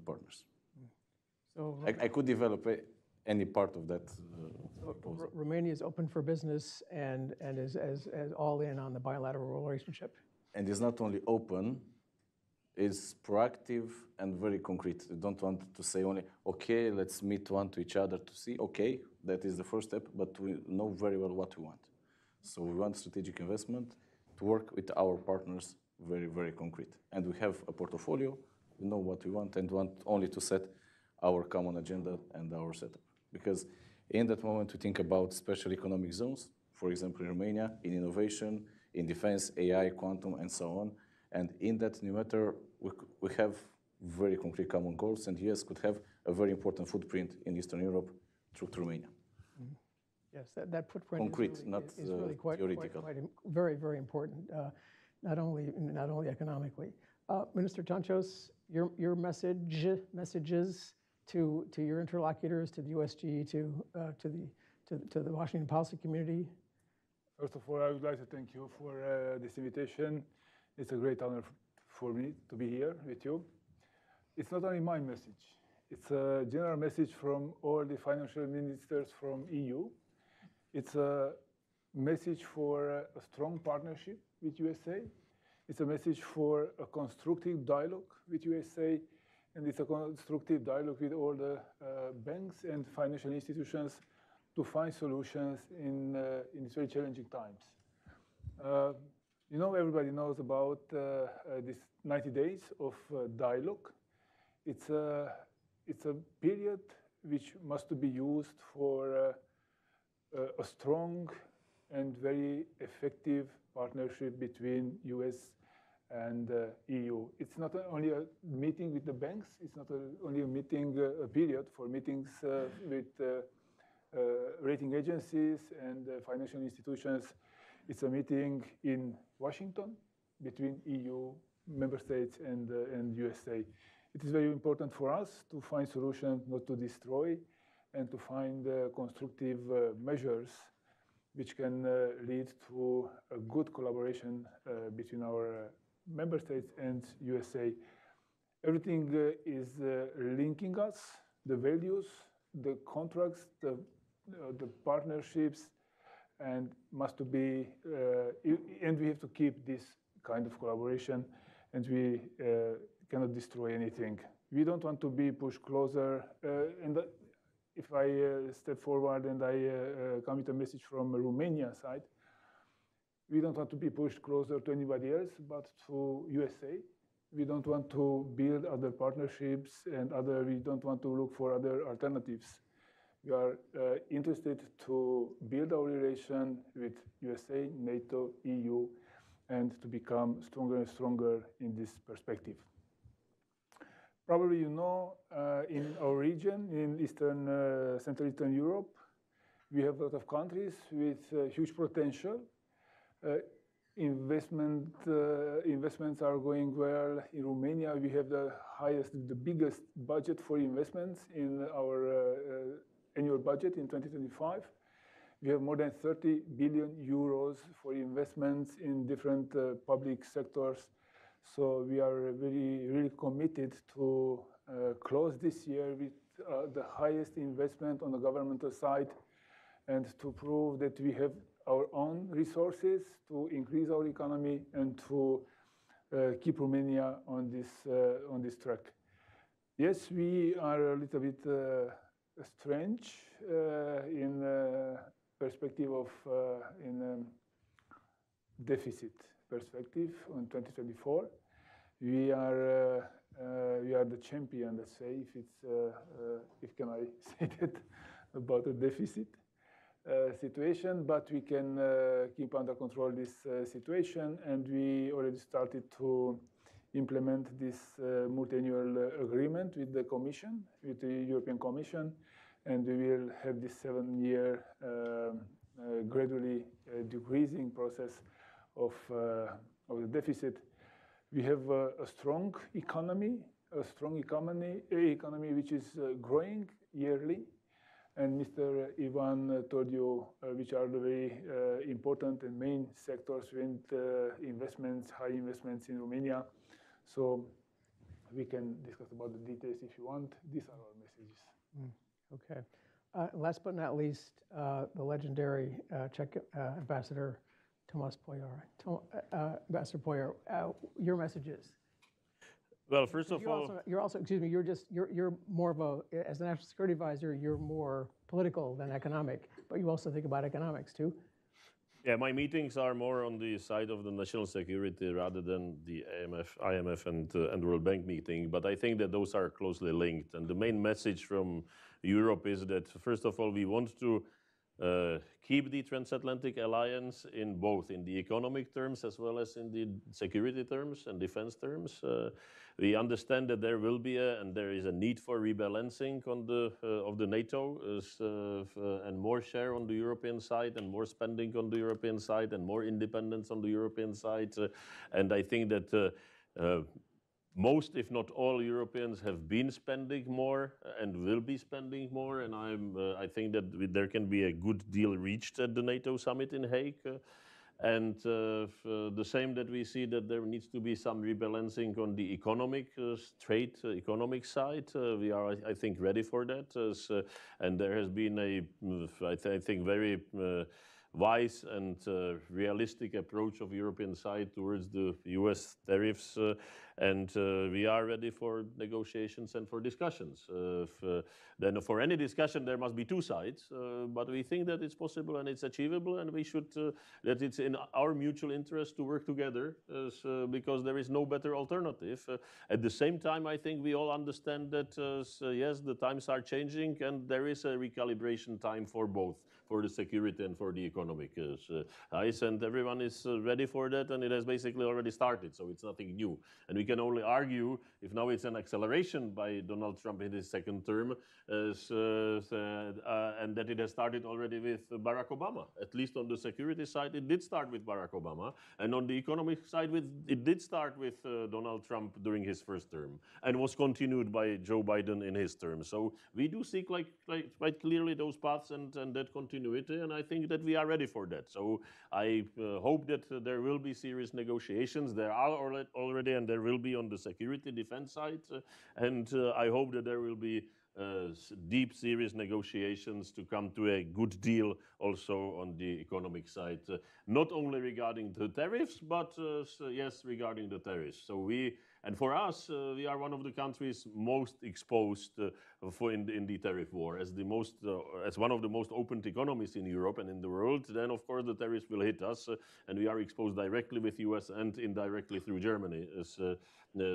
partners. So I could develop any part of that proposal. Romania is open for business and is as all in on the bilateral relationship. And it's not only open, it's proactive and very concrete. We don't want to say only, okay, let's meet one to each other to see, okay, that is the first step, but we know very well what we want. So we want strategic investment to work with our partners very, very concrete. And we have a portfolio, we know what we want, and want only to set our common agenda and our setup. Because in that moment, we think about special economic zones, for example, in Romania, in innovation, in defense, AI, quantum, and so on. And in that new matter, we have very concrete common goals, and US could have a very important footprint in Eastern Europe through Romania. Mm-hmm. Yes, that footprint concrete, is really quite very, very important, not only economically. Minister Tonchos, your messages to your interlocutors, to the USG, to the Washington policy community. First of all, I would like to thank you for this invitation. It's a great honor for me to be here with you. it's not only my message. It's a general message from all the financial ministers from EU. It's a message for a strong partnership with USA. It's a message for a constructive dialogue with USA. And it's a constructive dialogue with all the banks and financial institutions to find solutions in these very challenging times. You know, everybody knows about this 90 days of dialogue. It's a period which must be used for a strong and very effective partnership between US and EU. It's not only a meeting with the banks. It's not only a meeting, a period for meetings with rating agencies and financial institutions. It's a meeting in Washington between EU member states and USA. It is very important for us to find solutions, not to destroy, and to find constructive measures which can lead to a good collaboration between our member states and USA. Everything is linking us, the values, the contracts, the partnerships, and must be, and we have to keep this kind of collaboration, and we cannot destroy anything. We don't want to be pushed closer, and if I step forward and I come with a message from the Romania side, we don't want to be pushed closer to anybody else, but to USA. We don't want to build other partnerships and we don't want to look for other alternatives. We are interested to build our relation with USA, NATO, EU, and to become stronger and stronger in this perspective. Probably you know, in our region, in Central Eastern Europe, we have a lot of countries with huge potential. Investments are going well. In Romania, we have the biggest budget for investments in our annual budget in 2025. We have more than 30 billion euros for investments in different public sectors. So we are really committed to close this year with the highest investment on the governmental side and to prove that we have our own resources to increase our economy and to keep Romania on this track. Yes, we are a little bit strange in perspective of deficit perspective on 2024. We are the champion, let's say, if can I say that about the deficit situation, but we can keep under control this situation, and we already started to implement this multi-annual agreement with the Commission, with the European Commission, and we will have this 7-year gradually decreasing process of the deficit. We have a strong economy which is growing yearly. And Mr. Ivan told you which are the very important and main sectors with investments, high investments in Romania. So we can discuss about the details if you want. These are our messages. Okay. Last but not least, the legendary Czech ambassador, Tomáš Pojar. Ambassador Pojar, your messages. Well, first of all, you're also, excuse me, you're more of a, as the national security advisor, you're more political than economic, but you also think about economics too. Yeah, my meetings are more on the side of the national security rather than the IMF and World Bank meeting. But I think that those are closely linked. And the main message from Europe is that, first of all, we want to keep the transatlantic alliance in both in the economic terms as well as in the security terms and defense terms. We understand that there will be and there is a need for rebalancing on of the NATO and more share on the European side and more spending on the European side and more independence on the European side. And I think that most, if not all, Europeans have been spending more and will be spending more, and I think that there can be a good deal reached at the NATO summit in Hague. And the same that we see that there needs to be some rebalancing on the economic trade economic side. We are, I think, ready for that. And there has been I think, very wise and realistic approach of European side towards the US tariffs. And we are ready for negotiations and for discussions. Then for any discussion, there must be two sides. But we think that it's possible and it's achievable, and we should, that it's in our mutual interest to work together because there is no better alternative. At the same time, I think we all understand that, yes, the times are changing and there is a recalibration time for both, for the security and for the economic eyes, and everyone is ready for that, and it has basically already started, so it's nothing new. And we can only argue if now it's an acceleration by Donald Trump in his second term, and that it has started already with Barack Obama. At least on the security side, it did start with Barack Obama, and on the economic side, it did start with Donald Trump during his first term, and was continued by Joe Biden in his term. So we do see quite clearly those paths and that continuity, and I think that we are ready for that. So I hope that there will be serious negotiations. There are already, and there will be on the security defense side, and I hope that there will be deep, serious negotiations to come to a good deal also on the economic side, not only regarding the tariffs, but yes, regarding the tariffs. So and for us, we are one of the countries most exposed in the tariff war. As one of the most opened economies in Europe and in the world, then of course the tariffs will hit us, and we are exposed directly with US and indirectly through Germany.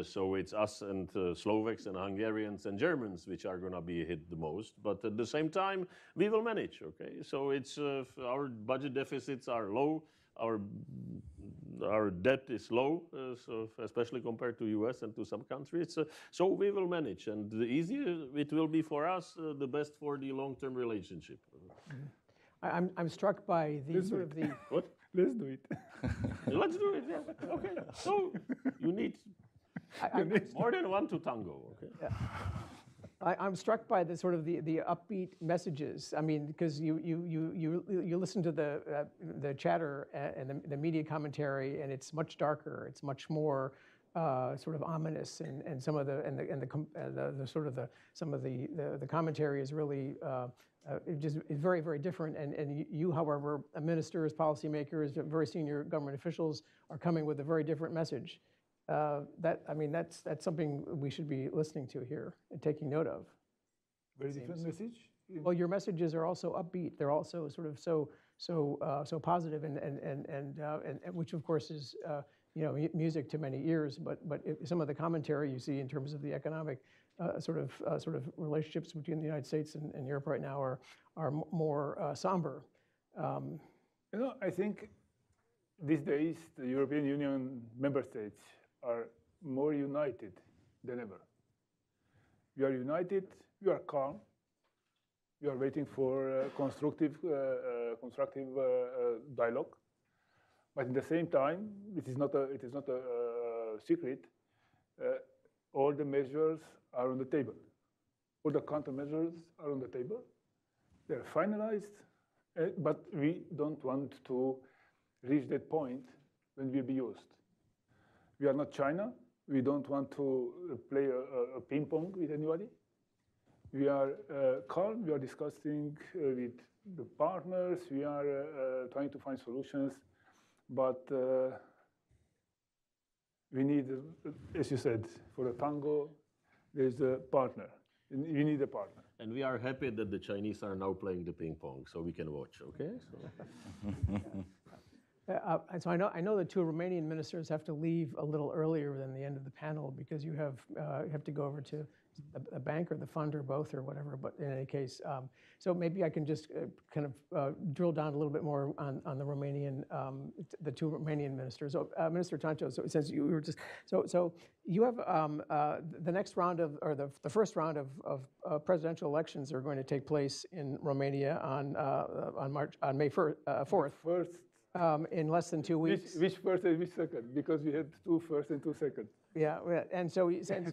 So it's us and Slovaks and Hungarians and Germans which are going to be hit the most. But at the same time, we will manage. Okay, so it's our budget deficits are low. Our debt is low, so especially compared to US and to some countries. So we will manage, and the easier it will be for us, the best for the long-term relationship. I'm struck by the sort of the what? Let's do it. Let's do it. Yeah. Okay. So you need more than one to tango. Okay. Yeah. I'm struck by the sort of the upbeat messages. I mean, because you listen to the chatter and the media commentary, and it's much darker. It's much more sort of ominous, and some of the commentary is really just very, very different. And you, however, ministers, policymakers, very senior government officials are coming with a very different message. That's something we should be listening to here and taking note of. Very different message? Well, your messages are also upbeat. They're also sort of so positive, and which of course is music to many ears. But some of the commentary you see in terms of the economic sort of relationships between the United States and Europe right now are more somber. I think these days the European Union member states are more united than ever. We are united, we are calm, we are waiting for constructive dialogue. But at the same time, it is not a secret. All the measures are on the table. All the countermeasures are on the table. They are finalized, but we don't want to reach that point when we'll be used. We are not China. We don't want to play a ping pong with anybody. We are calm. We are discussing with the partners. We are trying to find solutions. But we need, as you said, for a tango, there's a partner. We need a partner. And we are happy that the Chinese are now playing the ping pong, so we can watch, okay? So I know the two Romanian ministers have to leave a little earlier than the end of the panel because you have to go over to a bank or the fund or both or whatever. But in any case, so maybe I can just kind of drill down a little bit more on the Romanian, the two Romanian ministers. So, Minister Tancho, so since you were just so you have the next round of, or the first round of presidential elections are going to take place in Romania on May 4th. In less than 2 weeks. Which first and which second? Because we had two first and two second. Yeah, and so you strange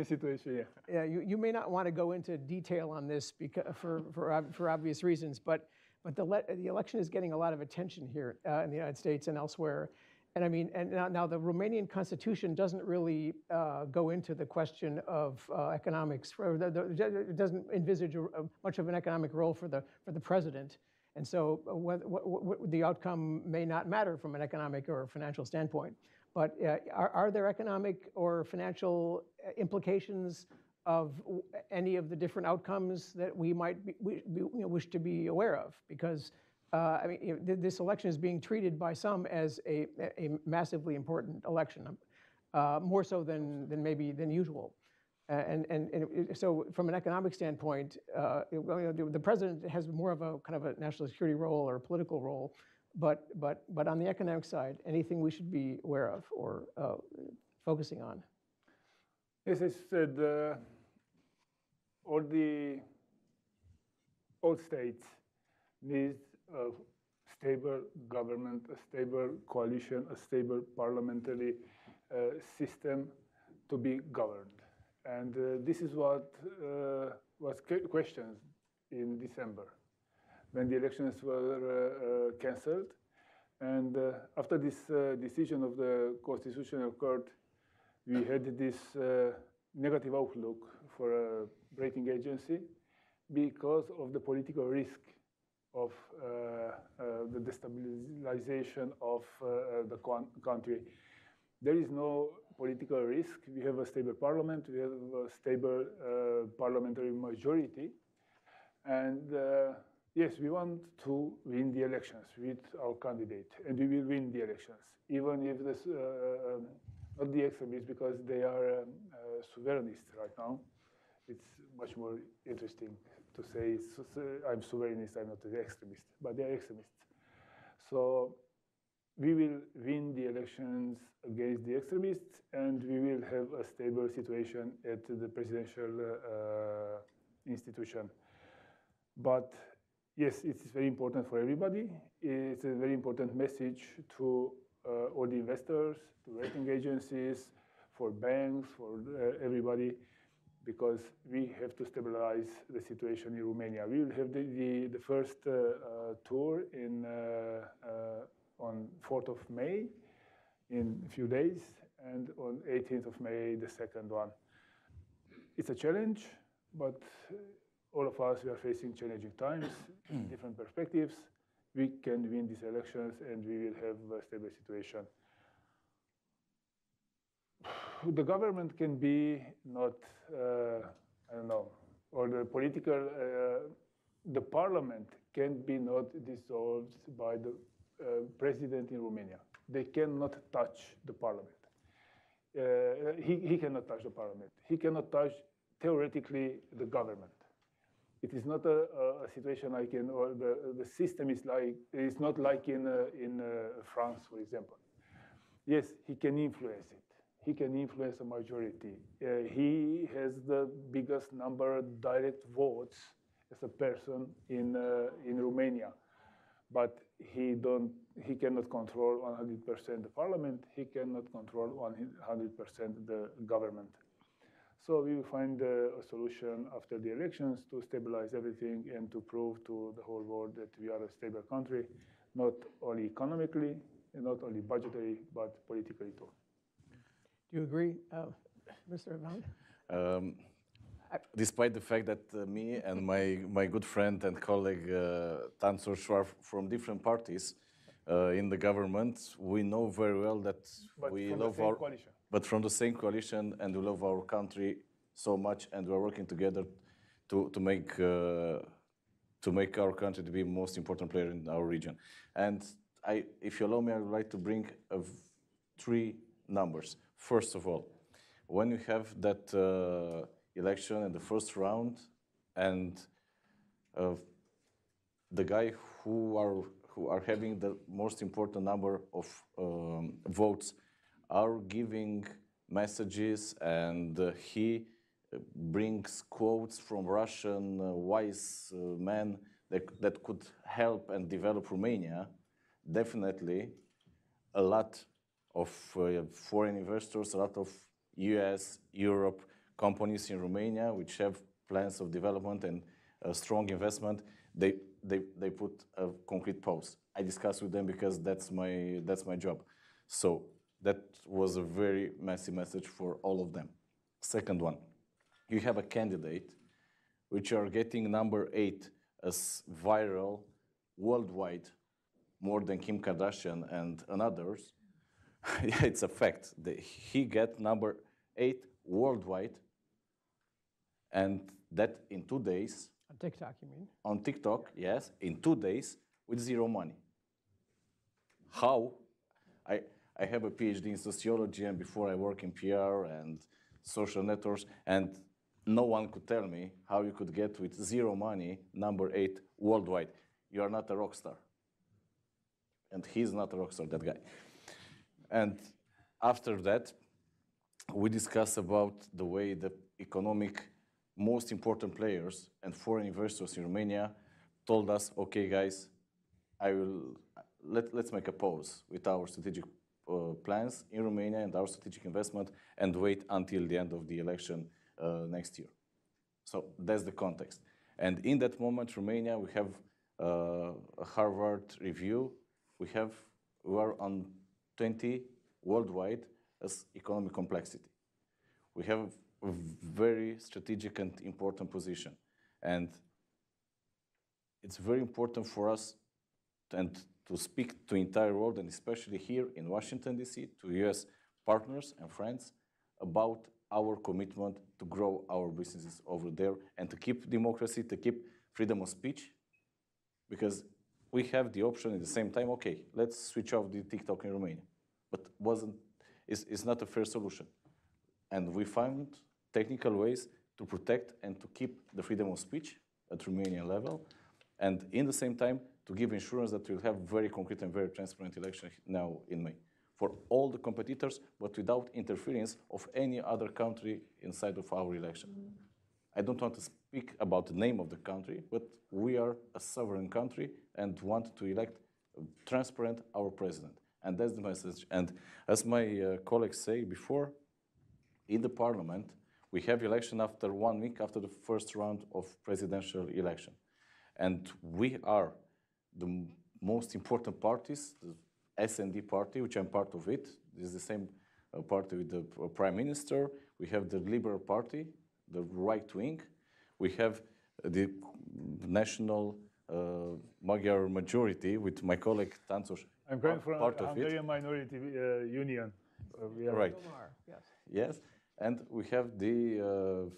situation. Yeah, you may not want to go into detail on this because for obvious reasons, but but the election is getting a lot of attention here in the United States and elsewhere. And I mean, and now the Romanian constitution doesn't really go into the question of economics. It doesn't envisage much of an economic role for the president. And so the outcome may not matter from an economic or financial standpoint. But are there economic or financial implications of any of the different outcomes that we might wish to be aware of? Because I mean, this election is being treated by some as a massively important election, more so than usual. And so from an economic standpoint, the president has more of a kind of a national security role or a political role, but on the economic side, anything we should be aware of or focusing on? As I said, all states need a stable government, a stable coalition, a stable parliamentary system to be governed. And this is what was questioned in December when the elections were canceled. And after this decision of the Constitutional Court, we had this negative outlook for a rating agency because of the political risk of the destabilization of the country. There is no political risk. We have a stable parliament. We have a stable parliamentary majority. And yes, we want to win the elections with our candidate, and we will win the elections, even if this, not the extremists, because they are sovereignists right now. It's much more interesting to say I'm sovereignist, I'm not an extremist, but they're extremists. So we will win the elections against the extremists, and we will have a stable situation at the presidential institution. But yes, it's very important for everybody. It's a very important message to all the investors, to rating agencies, for banks, for everybody, because we have to stabilize the situation in Romania. We will have the first tour on 4th of May in a few days, and on 18th of May, the second one. It's a challenge, but all of us, we are facing challenging times, different perspectives. We can win these elections, and we will have a stable situation. The government can be not, I don't know, or the political, the parliament can be not dissolved by the president in Romania. They cannot touch the parliament. He cannot touch the parliament. He cannot touch, theoretically, the government. It is not a situation like in, or the system is like, it's not like in France, for example. Yes, he can influence it. He can influence a majority. He has the biggest number of direct votes as a person in Romania, but he cannot control 100% the parliament. He cannot control 100% the government. So we will find a solution after the elections to stabilize everything and to prove to the whole world that we are a stable country, not only economically, and not only budgetary, but politically too. Do you agree, Mr. Ivan? Despite the fact that me and my good friend and colleague Tansos are from different parties in the government, we know very well that we love our coalition. But from the same coalition, and we love our country so much, and we're working together to make our country to be the most important player in our region. And if you allow me, I would like to bring 3 numbers. First of all, when you have that election in the first round, and the guy who are having the most important number of votes are giving messages, and he brings quotes from Russian wise men that could help and develop Romania, definitely a lot of foreign investors, a lot of US, Europe companies in Romania which have plans of development and strong investment, they put a concrete pause. I discussed with them because that's my job. So that was a very messy message for all of them. Second one, you have a candidate which are getting number 8 as viral worldwide, more than Kim Kardashian and others. Yeah, it's a fact. He get number 8 worldwide, and that in 2 days. On TikTok, you mean? On TikTok, yes, in 2 days with zero money. How? I have a PhD in sociology, and before I work in PR and social networks, and no one could tell me how you could get with zero money number 8 worldwide. You are not a rock star. And he's not a rock star, that guy. And after that, we discussed about the way the economic most important players and foreign investors in Romania told us, okay, guys, let's make a pause with our strategic plans in Romania and our strategic investment and wait until the end of the election next year. So that's the context. And in that moment, Romania, we have a Harvard review. We are on 20 worldwide as economic complexity. We have a very strategic and important position. And it's very important for us to speak to the entire world, and especially here in Washington, D.C., to U.S. partners and friends about our commitment to grow our businesses over there and to keep democracy, to keep freedom of speech, because we have the option at the same time, okay, let's switch off the TikTok in Romania. But it's not a fair solution. And we found technical ways to protect and to keep the freedom of speech at Romanian level, and in the same time, to give assurance that we'll have very concrete and very transparent election now in May for all the competitors, but without interference of any other country inside of our election. I don't want to speak about the name of the country, but we are a sovereign country and want to elect transparent our president. And that's the message. And as my colleagues say before, in the parliament, we have election after 1 week after the first round of presidential election. And we are the most important parties, the S&D party, which I'm part of it. This is the same party with the prime minister. We have the Liberal Party, the right wing. We have the national Magyar majority with my colleague Táncos. I'm coming from a Hungarian minority union. Right. Yes. Yes. And we have the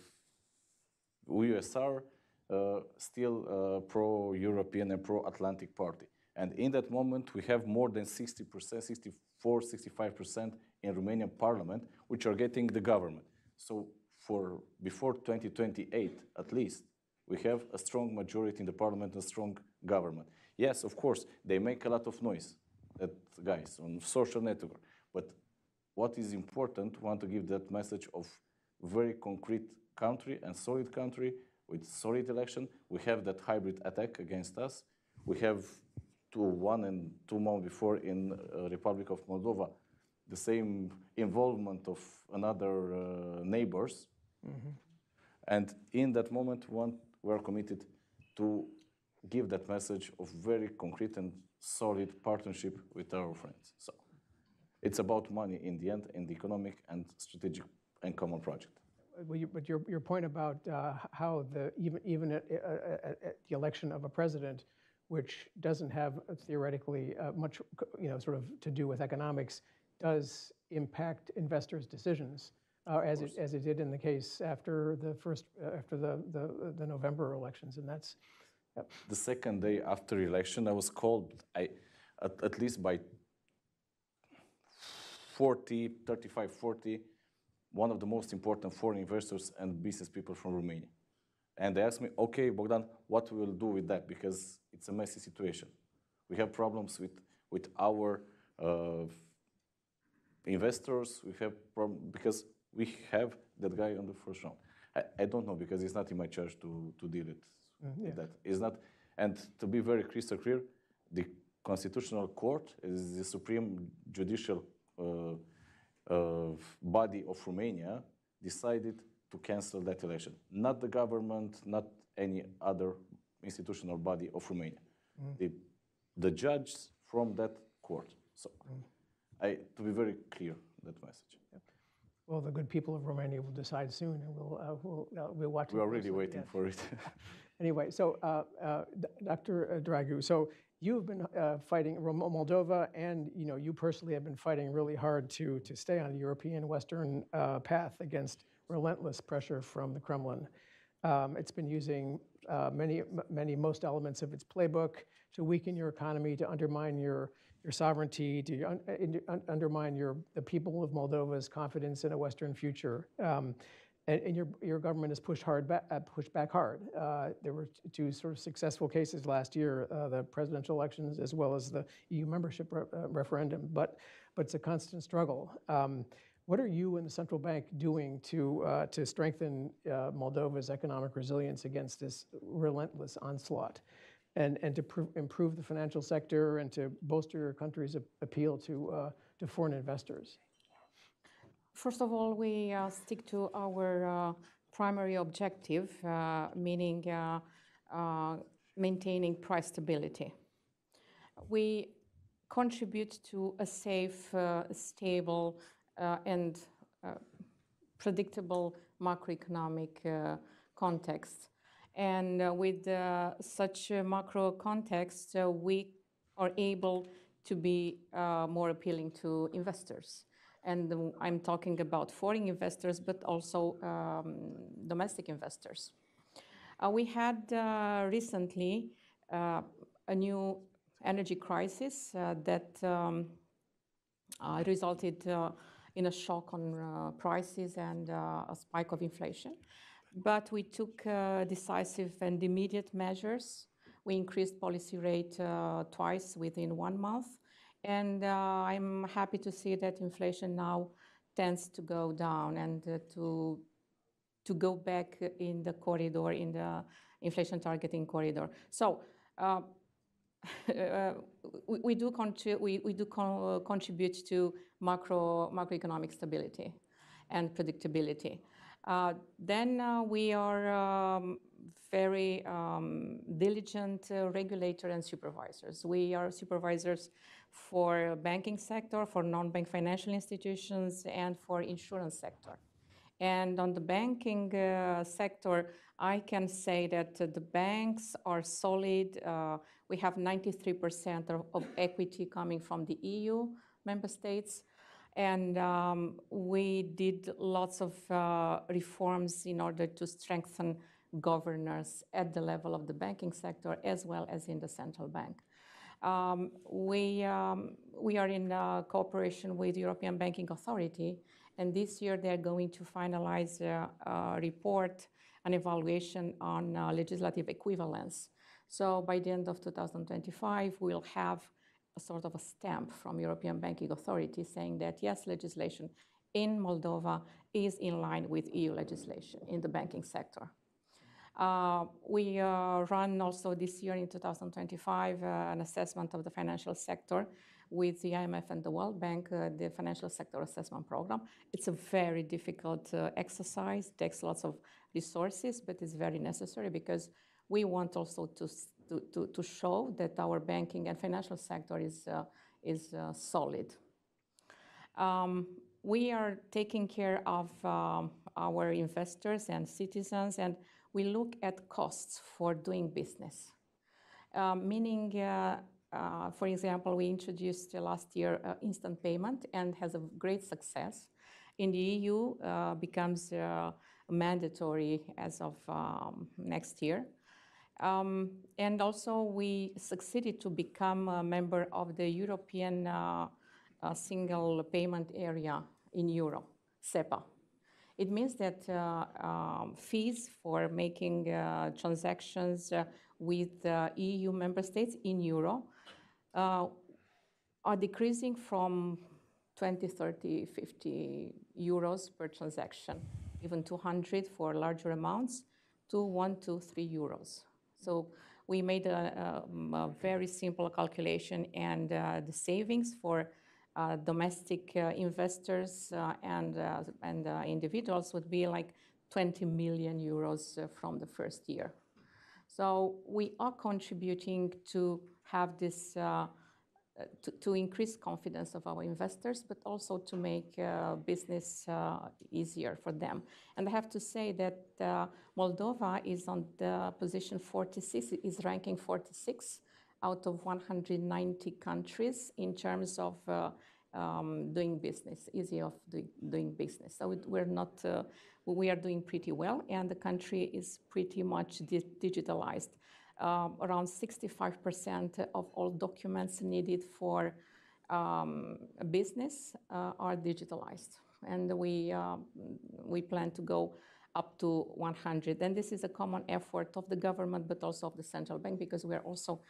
USR, still pro-European and pro-Atlantic party. And in that moment, we have more than 60%, 64, 65% in Romanian parliament, which are getting the government. So for before 2028, at least, we have a strong majority in the parliament, a strong government. Yes, of course, they make a lot of noise, that guys, on social network. But what is important, want to give that message of very concrete country and solid country with solid election. We have that hybrid attack against us. We have 1 and 2 months before in Republic of Moldova, the same involvement of another neighbors. Mm-hmm. And in that moment, we are committed to give that message of very concrete and solid partnership with our friends. So it's about money in the end, in the economic and strategic and common project. But your point about how even at the election of a president, which doesn't have theoretically much, sort of to do with economics, does impact investors' decisions, as it did in the case after the November elections, and that's. Yep. The second day after election, I was called at least by 40, one of the most important foreign investors and business people from Romania. And they asked me, okay, Bogdan, what we will do with that? Because it's a messy situation. We have problems with our investors. We have problems because we have that guy on the first round. I don't know, because it's not in my charge to deal with that. It's not, and to be very crystal clear, the Constitutional Court is the supreme judicial body of Romania, decided to cancel that election. Not the government, not any other institutional body of Romania. The judges from that court. So, to be very clear, that message. Well, the good people of Romania will decide soon, and we'll watch. We are really waiting for it. Anyway, so Dr. Dragu, so you've been fighting Moldova, and you personally have been fighting really hard to stay on the European Western path against relentless pressure from the Kremlin. It's been using most elements of its playbook to weaken your economy, to undermine your sovereignty, to undermine the people of Moldova's confidence in a Western future. And your government has pushed back hard. There were two sort of successful cases last year, the presidential elections as well as the EU membership referendum, but it's a constant struggle. What are you and the central bank doing to strengthen Moldova's economic resilience against this relentless onslaught, and to improve the financial sector and to bolster your country's appeal to foreign investors? First of all, we stick to our primary objective, meaning maintaining price stability. We contribute to a safe, stable, and predictable macroeconomic context. And with such a macro context, we are able to be more appealing to investors. And I'm talking about foreign investors, but also domestic investors. We had recently a new energy crisis that resulted in a shock on prices and a spike of inflation. But we took decisive and immediate measures. We increased policy rate twice within 1 month. And I'm happy to see that inflation now tends to go down and to go back in the corridor, in the inflation targeting corridor. So we do contribute to macroeconomic stability and predictability. Then we are very diligent regulator and supervisors. We are supervisors for banking sector, for non-bank financial institutions, and for insurance sector. And on the banking sector, I can say that the banks are solid. We have 93% of equity coming from the EU member states. And we did lots of reforms in order to strengthen governance at the level of the banking sector as well as in the central bank. We are in cooperation with the European Banking Authority, and this year they're going to finalize a report, an evaluation on legislative equivalence. So by the end of 2025, we'll have a sort of a stamp from European Banking Authority saying that yes, legislation in Moldova is in line with EU legislation in the banking sector. We run also this year in 2025 an assessment of the financial sector with the IMF and the World Bank, the Financial Sector Assessment Program. It's a very difficult exercise, takes lots of resources, but it's very necessary because we want also to show that our banking and financial sector is solid. We are taking care of our investors and citizens, and we look at costs for doing business. Meaning, for example, we introduced last year instant payment and has a great success. In the EU, becomes mandatory as of next year. And also we succeeded to become a member of the European single payment area in euro, SEPA. It means that fees for making transactions with EU member states in euro are decreasing from 20, 30, 50 euros per transaction, even 200 for larger amounts, to 1, 2, 3 euros. So we made a very simple calculation, and the savings for domestic investors and individuals would be like 20 million euros from the first year. So we are contributing to have this, to increase confidence of our investors, but also to make business easier for them. And I have to say that Moldova is on the position 46, is ranking 46 out of 190 countries in terms of doing business, easy of doing business. So we are doing pretty well, and the country is pretty much digitalized. Around 65% of all documents needed for business are digitalized, and we plan to go up to 100. And this is a common effort of the government, but also of the central bank, because we are also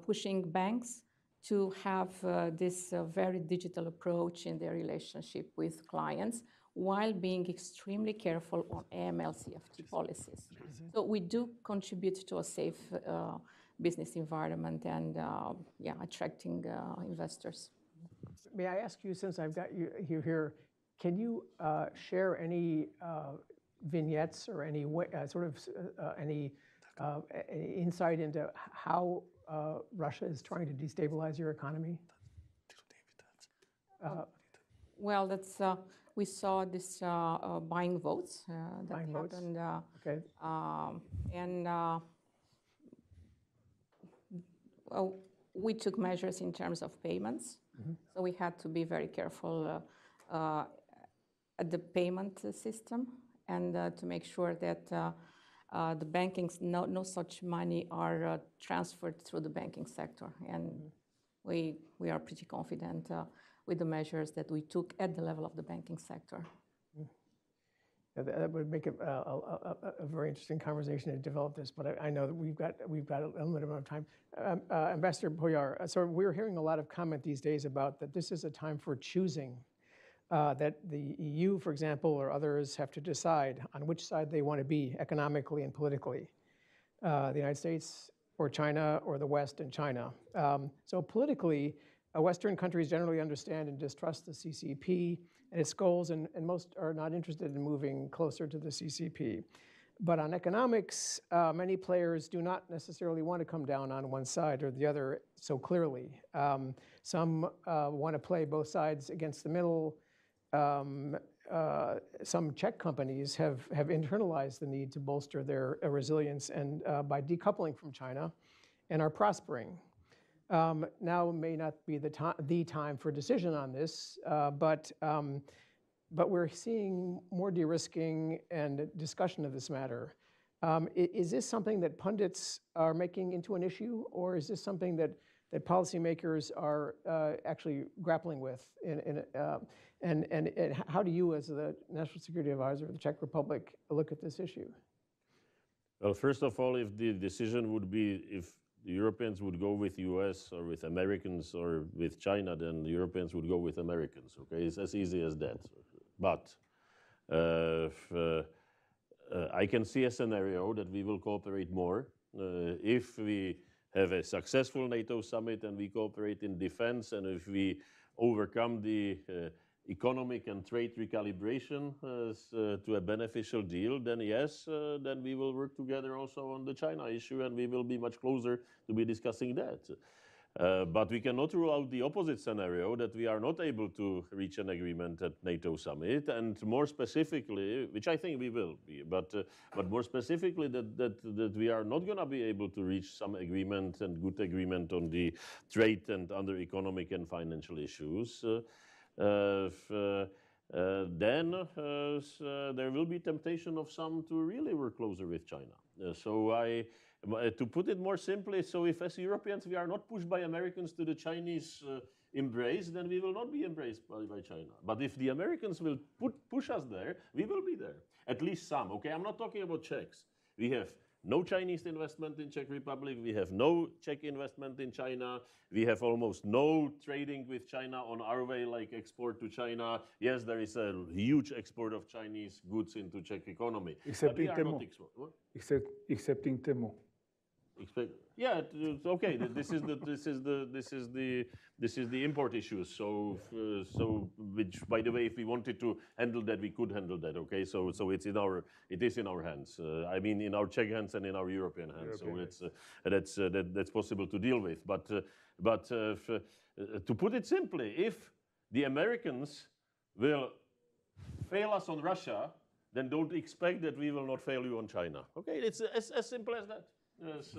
pushing banks to have this very digital approach in their relationship with clients, while being extremely careful on AML-CFT policies. So we do contribute to a safe business environment and attracting investors. May I ask you, since I've got you here, can you share any vignettes or any any insight into how Russia is trying to destabilize your economy? Well, that's we saw this buying votes that happened. Okay. We took measures in terms of payments. Mm-hmm. So we had to be very careful at the payment system, and to make sure that the banking, no such money are transferred through the banking sector. And we are pretty confident with the measures that we took at the level of the banking sector. That would make it a very interesting conversation to develop this, but I know that we've got a limited amount of time. Ambassador Boyar, so we're hearing a lot of comment these days about that this is a time for choosing, that the EU, for example, or others have to decide on which side they want to be economically and politically, the United States or China, or the West and China. So politically, Western countries generally understand and distrust the CCP and its goals, and most are not interested in moving closer to the CCP. But on economics, many players do not necessarily want to come down on one side or the other so clearly. Some want to play both sides against the middle. Some Czech companies have internalized the need to bolster their resilience and by decoupling from China, and are prospering. Now may not be the time for decision on this, but we're seeing more de-risking and discussion of this matter. Is this something that pundits are making into an issue, or is this something that policymakers are actually grappling with? And how do you, as the National Security Advisor of the Czech Republic, look at this issue? Well, first of all, if the decision would be if the Europeans would go with US or with Americans or with China, then the Europeans would go with Americans, okay? It's as easy as that. But I can see a scenario that we will cooperate more if we have a successful NATO summit and we cooperate in defense, and if we overcome the economic and trade recalibration to a beneficial deal, then yes, then we will work together also on the China issue, and we will be much closer to be discussing that. But we cannot rule out the opposite scenario, that we are not able to reach an agreement at NATO summit, and more specifically, which I think we will be, but more specifically that we are not going to be able to reach some agreement and good agreement on the trade and other economic and financial issues. Then there will be temptation of some to really work closer with China. To put it more simply, so if as Europeans we are not pushed by Americans to the Chinese embrace, then we will not be embraced by China. But if the Americans will push us there, we will be there. At least some, okay? I'm not talking about Czechs. We have no Chinese investment in Czech Republic. We have no Czech investment in China. We have almost no trading with China on our way, like export to China. Yes, there is a huge export of Chinese goods into Czech economy. Excepting Temu. Excepting Temu. Yeah, okay. This is the import issue. So which, by the way, if we wanted to handle that, we could handle that. Okay, so it is in our hands. I mean, in our Czech hands and in our European hands. So that's possible to deal with. But to put it simply, if the Americans will fail us on Russia, then don't expect that we will not fail you on China. Okay, it's as simple as that. Yes,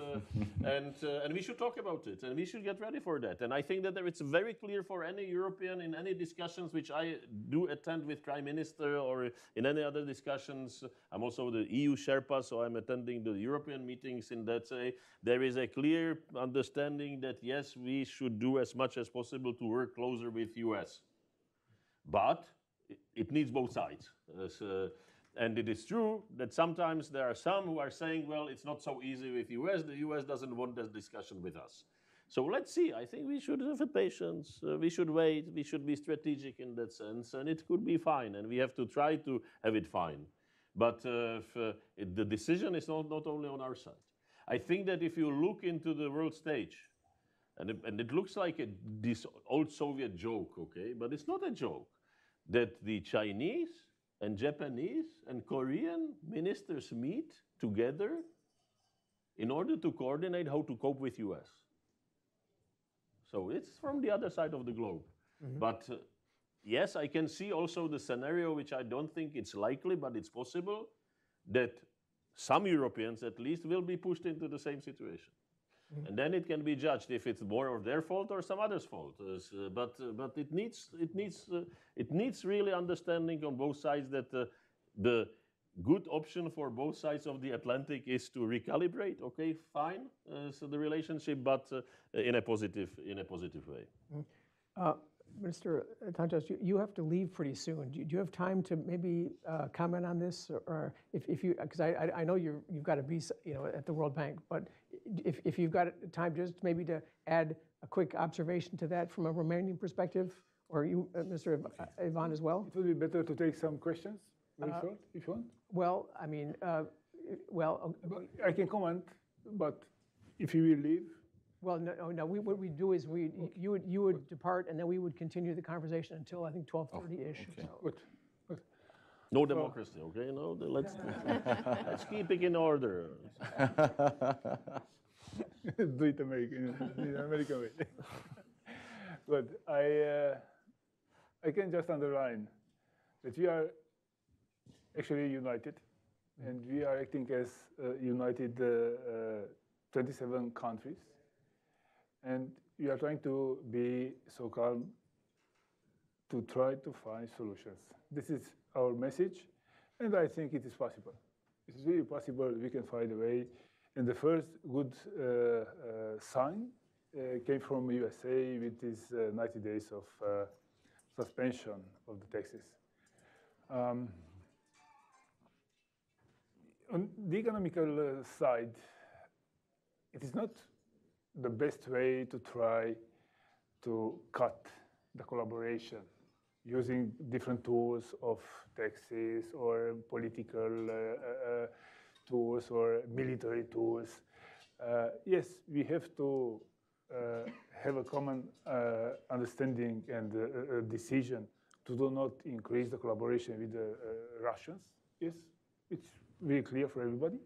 and we should talk about it, and we should get ready for that. And I think that it's very clear for any European in any discussions which I do attend with Prime Minister or in any other discussions. I'm also the EU Sherpa, so I'm attending the European meetings. In that say, there is a clear understanding that yes, we should do as much as possible to work closer with US, but it needs both sides. And it is true that sometimes there are some who are saying, well, it's not so easy with US. The US doesn't want this discussion with us. So let's see. I think we should have patience. We should wait. We should be strategic in that sense. And it could be fine. And we have to try to have it fine. But the decision is not only on our side. I think that if you look into the world stage, and it looks like this old Soviet joke, okay? But it's not a joke, that the Chinese and Japanese and Korean ministers meet together in order to coordinate how to cope with US. So it's from the other side of the globe. Mm-hmm. But yes, I can see also the scenario, which I don't think it's likely, but it's possible, that some Europeans at least will be pushed into the same situation. Mm-hmm. And then it can be judged if it's more of their fault or some other's fault. But it needs really understanding on both sides that the good option for both sides of the Atlantic is to recalibrate. Okay, fine. So the relationship, but in a positive way. Mm-hmm. Minister Tantas, you have to leave pretty soon. Do you have time to maybe comment on this, or if you, because I know you've got to be at the World Bank, but if you've got time, just maybe to add a quick observation to that from a Romanian perspective, or you, Mr. Ivan, as well. It would be better to take some questions, very short, if you want. Well, I mean, I can comment, but if you will leave. Well, no. What we do is you would depart, and then we would continue the conversation until I think 12:30-ish. Okay. Good. No democracy, okay? No, let's keep it in order. Do it American way. Good. I can just underline that we are actually united, and we are acting as united 27 countries. And we are trying to be so calm to try to find solutions. This is our message, and I think it is possible. It is really possible we can find a way. And the first good sign came from USA with this 90 days of suspension of the taxes. On the economical side, it is not the best way to try to cut the collaboration using different tools of taxes or political tools or military tools. Yes, we have to have a common understanding and a decision to do not increase the collaboration with the Russians. Yes, it's very clear for everybody.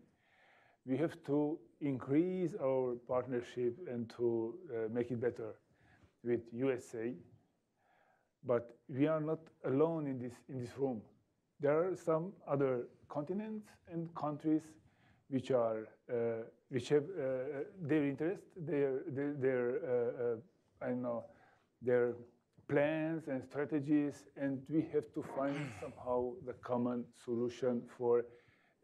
We have to increase our partnership and to make it better with USA. But we are not alone in this room. There are some other continents and countries which have their interest, their plans and strategies, and we have to find somehow the common solution for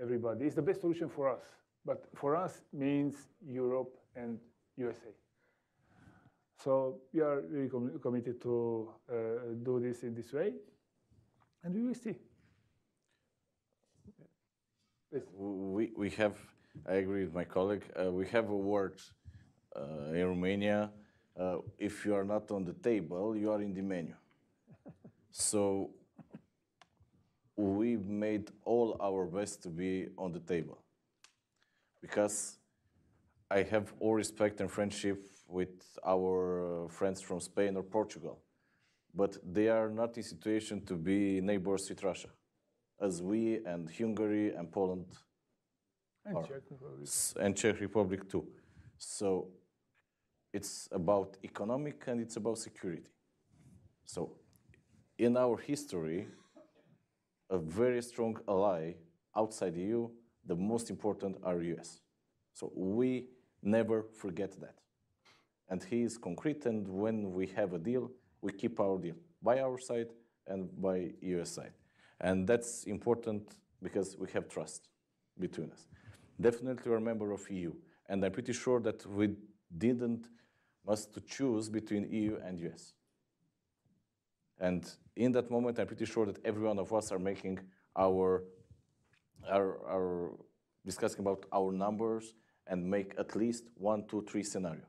everybody. It's the best solution for us. But for us means Europe and USA. So we are really committed to do this in this way, and we will see. We have, I agree with my colleague, we have a word in Romania, if you are not on the table, you are in the menu. So we made all our best to be on the table. Because I have all respect and friendship with our friends from Spain or Portugal, but they are not in situation to be neighbors with Russia, as we and Hungary and Poland And are. Czech Republic. And Czech Republic too. So it's about economic and it's about security. So in our history, a very strong ally outside the EU, the most important are US. So we never forget that. And he is concrete, and when we have a deal, we keep our deal by our side and by US side. And that's important because we have trust between us. Definitely we're a member of EU, and I'm pretty sure that we didn't must to choose between EU and US. And in that moment, I'm pretty sure that every one of us are making our discussing about our numbers and make at least 1, 2, 3 scenario,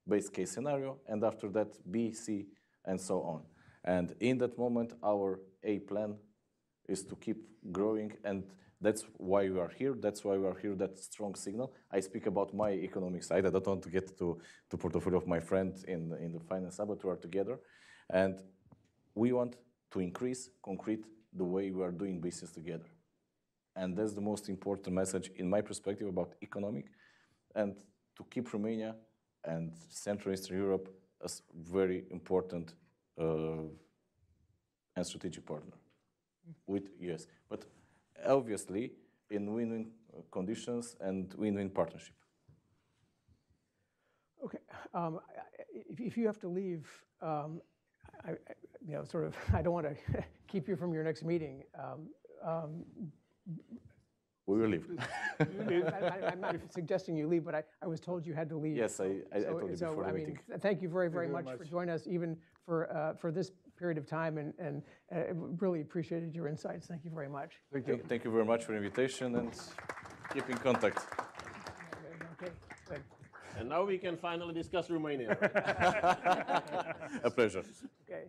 base case scenario, and after that B, C, and so on. And in that moment, our A plan is to keep growing, and that's why we are here. That's why we are here, that strong signal. I speak about my economic side. I don't want to get to portfolio of my friend in the finance side, but we are together. And we want to increase concrete the way we are doing business together. And that's the most important message in my perspective about economic, and to keep Romania and Central Eastern Europe as very important and strategic partner with US. But obviously in win-win conditions and win-win partnership. Okay, if you have to leave, I don't want to keep you from your next meeting. We will leave. I'm not suggesting you leave, but I was told you had to leave. Yes, I told you before the meeting. Thank you very much for joining us, even for this period of time, and really appreciated your insights. Thank you very much. Thank you. Thank you very much for the invitation, and keep in contact. Okay, good. And now we can finally discuss Romania. A pleasure. Okay.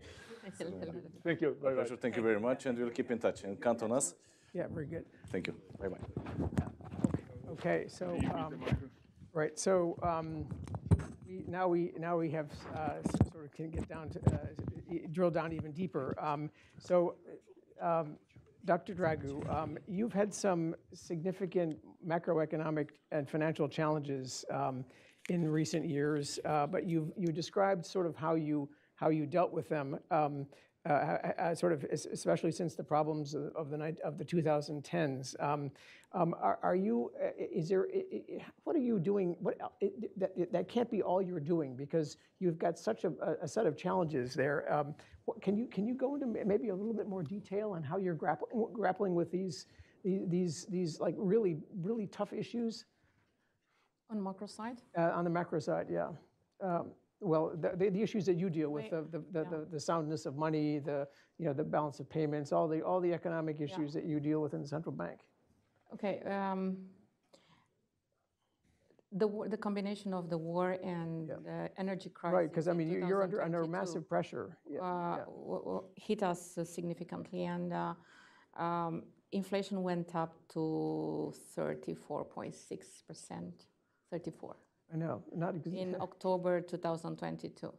Thank you. Bye-bye. Pleasure. Thank you very much, and we'll keep in touch and count on us. Yeah, very good. Thank you. Bye-bye. Okay, so right, so now we have sort of can get down to drill down even deeper. Dr. Dragu, you've had some significant macroeconomic and financial challenges in recent years, but you described sort of how you dealt with them. Sort of, especially since the problems of the 2010s. What are you doing? That can't be all you're doing, because you've got such a set of challenges there. Can you go into maybe a little bit more detail on how you're grappling with these like really tough issues? On macro side? On the macro side, yeah. Well, the issues that you deal with, the soundness of money, the balance of payments, all the economic issues that you deal with in the central bank. Okay. The combination of the war and the energy crisis. Right, because I mean you're under massive pressure. Hit us significantly, and inflation went up to 34.6%, 34. I know, not exactly. In October 2022.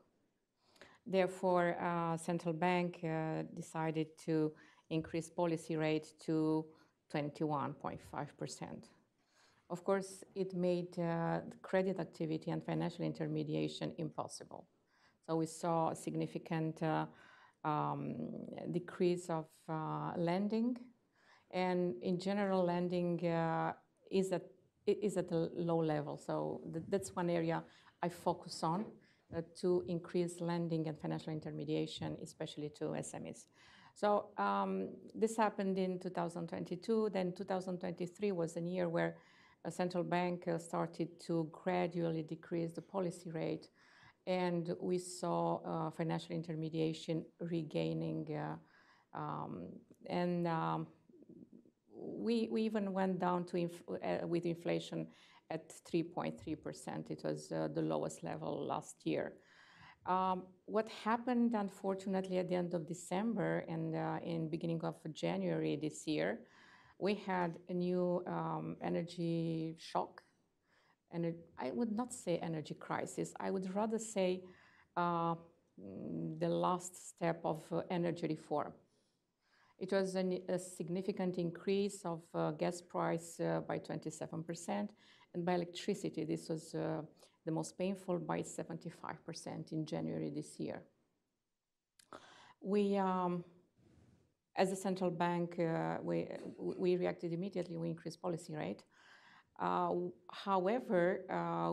Therefore, central bank decided to increase policy rate to 21.5%. Of course, it made the credit activity and financial intermediation impossible. So we saw a significant decrease of lending, and in general, lending is at a low level. So that's one area I focus on, to increase lending and financial intermediation, especially to SMEs. So this happened in 2022. Then 2023 was a year where a central bank started to gradually decrease the policy rate, and we saw financial intermediation regaining, we even went down to with inflation at 3.3%. It was the lowest level last year. What happened, unfortunately, at the end of December and in beginning of January this year, we had a new energy shock, I would not say energy crisis. I would rather say the last step of energy reform. It was a significant increase of gas price by 27%, and by electricity, this was the most painful, by 75% in January this year. We, as a central bank, we reacted immediately. We increased policy rate. However,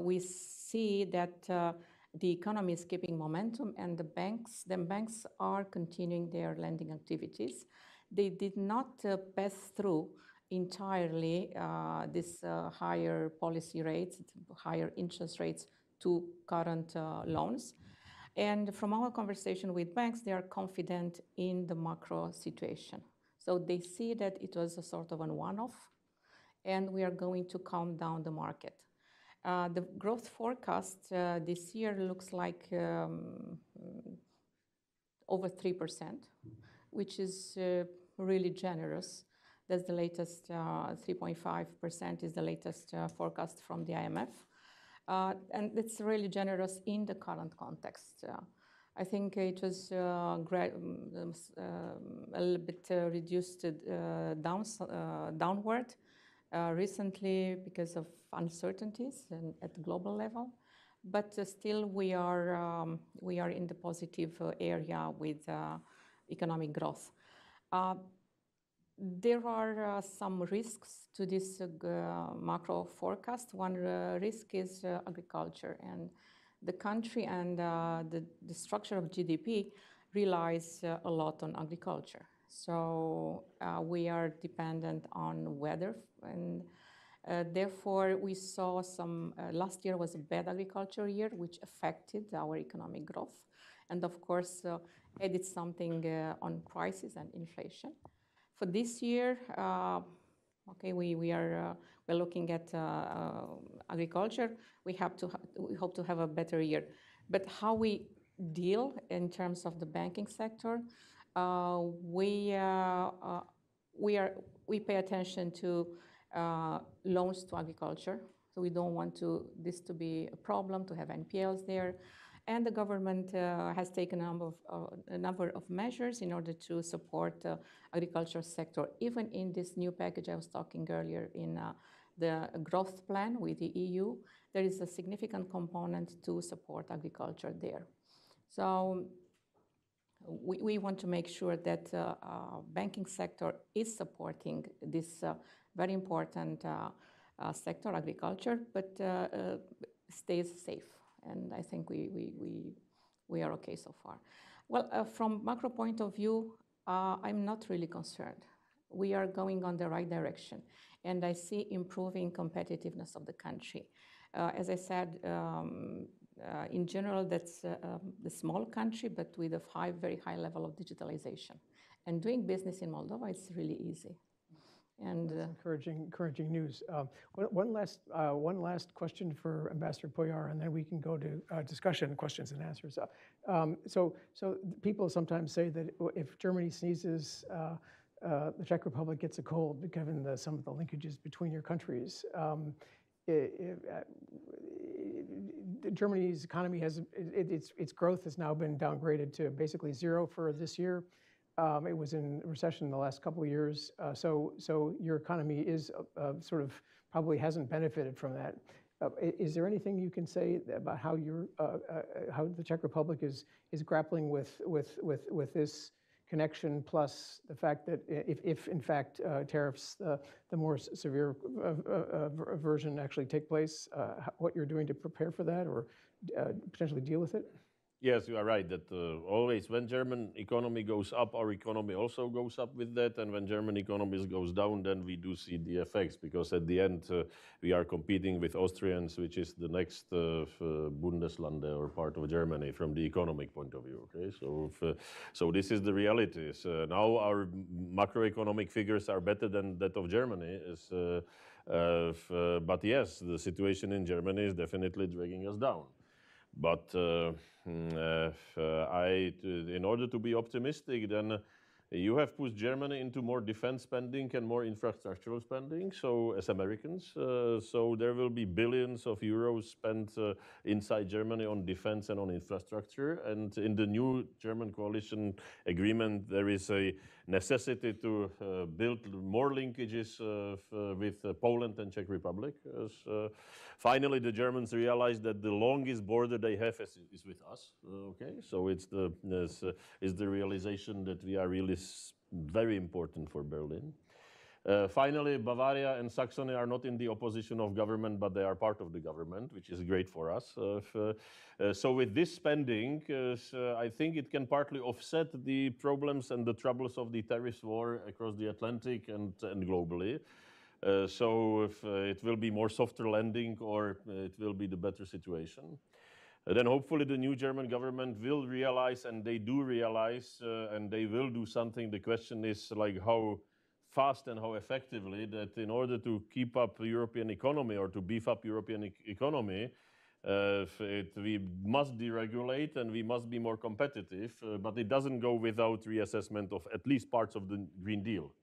we see that the economy is keeping momentum, and the banks are continuing their lending activities. They did not pass through entirely this higher policy rates, higher interest rates to current loans. And from our conversation with banks, they are confident in the macro situation. So they see that it was a sort of a one-off, and we are going to calm down the market. The growth forecast this year looks like over 3%, which is really generous. That's the latest, 3.5% is the latest forecast from the IMF. And it's really generous in the current context. I think it was a little bit reduced downward recently because of uncertainties at the global level. But still, we are in the positive area with economic growth. There are some risks to this macro forecast. One risk is agriculture, and the country and the structure of GDP relies a lot on agriculture. So we are dependent on weather, and therefore we saw some, last year was a bad agriculture year, which affected our economic growth, and of course added something on prices and inflation. For this year, okay, we're looking at agriculture. We hope to have a better year. But how we deal in terms of the banking sector, we pay attention to loans to agriculture. So we don't want this to be a problem, to have NPLs there. And the government has taken a number of measures in order to support the agriculture sector. Even in this new package I was talking earlier in the growth plan with the EU, there is a significant component to support agriculture there. So we want to make sure that the banking sector is supporting this very important sector, agriculture, but stays safe. And I think we are okay so far. Well, from macro point of view, I'm not really concerned. We are going on the right direction, and I see improving competitiveness of the country. As I said, in general, that's a small country, but with a very high level of digitalization. And doing business in Moldova is really easy. And encouraging news. One last question for Ambassador Poyar, and then we can go to discussion, questions and answers. So people sometimes say that if Germany sneezes, the Czech Republic gets a cold, given some of the linkages between your countries. Germany's economy its growth has now been downgraded to basically zero for this year. It was in recession the last couple of years, so your economy is sort of probably hasn't benefited from that. Is there anything you can say about how the Czech Republic is grappling with this connection, plus the fact that if in fact tariffs, the more severe version actually take place, what you're doing to prepare for that or potentially deal with it? Yes, you are right that always when German economy goes up, our economy also goes up with that. And when German economy goes down, then we do see the effects, because at the end we are competing with Austrians, which is the next Bundesland or part of Germany from the economic point of view. Okay, so this is the reality. Now our macroeconomic figures are better than that of Germany. But yes, the situation in Germany is definitely dragging us down. But in order to be optimistic, then You have pushed Germany into more defense spending and more infrastructural spending, so as Americans. So there will be billions of euros spent inside Germany on defense and on infrastructure. And in the new German coalition agreement, there is a necessity to build more linkages with Poland and Czech Republic. Finally, the Germans realized that the longest border they have is with us. Okay, so it's the realization that we are really very important for Berlin. Finally, Bavaria and Saxony are not in the opposition of government, but they are part of the government, which is great for us. So with this spending, I think it can partly offset the problems and the troubles of the tariff war across the Atlantic and globally. So if it will be more softer landing, or it will be the better situation. Then hopefully the new German government will realize, and they do realize, and they will do something. The question is like how fast and how effectively, that in order to keep up the European economy or to beef up European economy, we must deregulate and we must be more competitive, but it doesn't go without reassessment of at least parts of the Green Deal.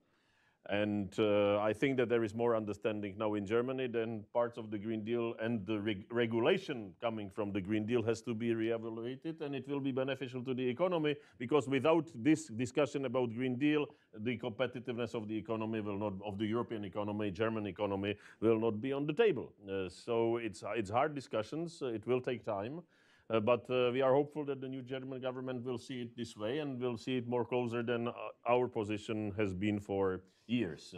And I think that there is more understanding now in Germany than parts of the Green Deal, and the regulation coming from the Green Deal has to be reevaluated, and it will be beneficial to the economy, because without this discussion about Green Deal, the competitiveness of the economy will not, of the European economy, German economy, will not be on the table. So it's hard discussions, it will take time. But we are hopeful that the new German government will see it this way and will see it more closer than our position has been for years.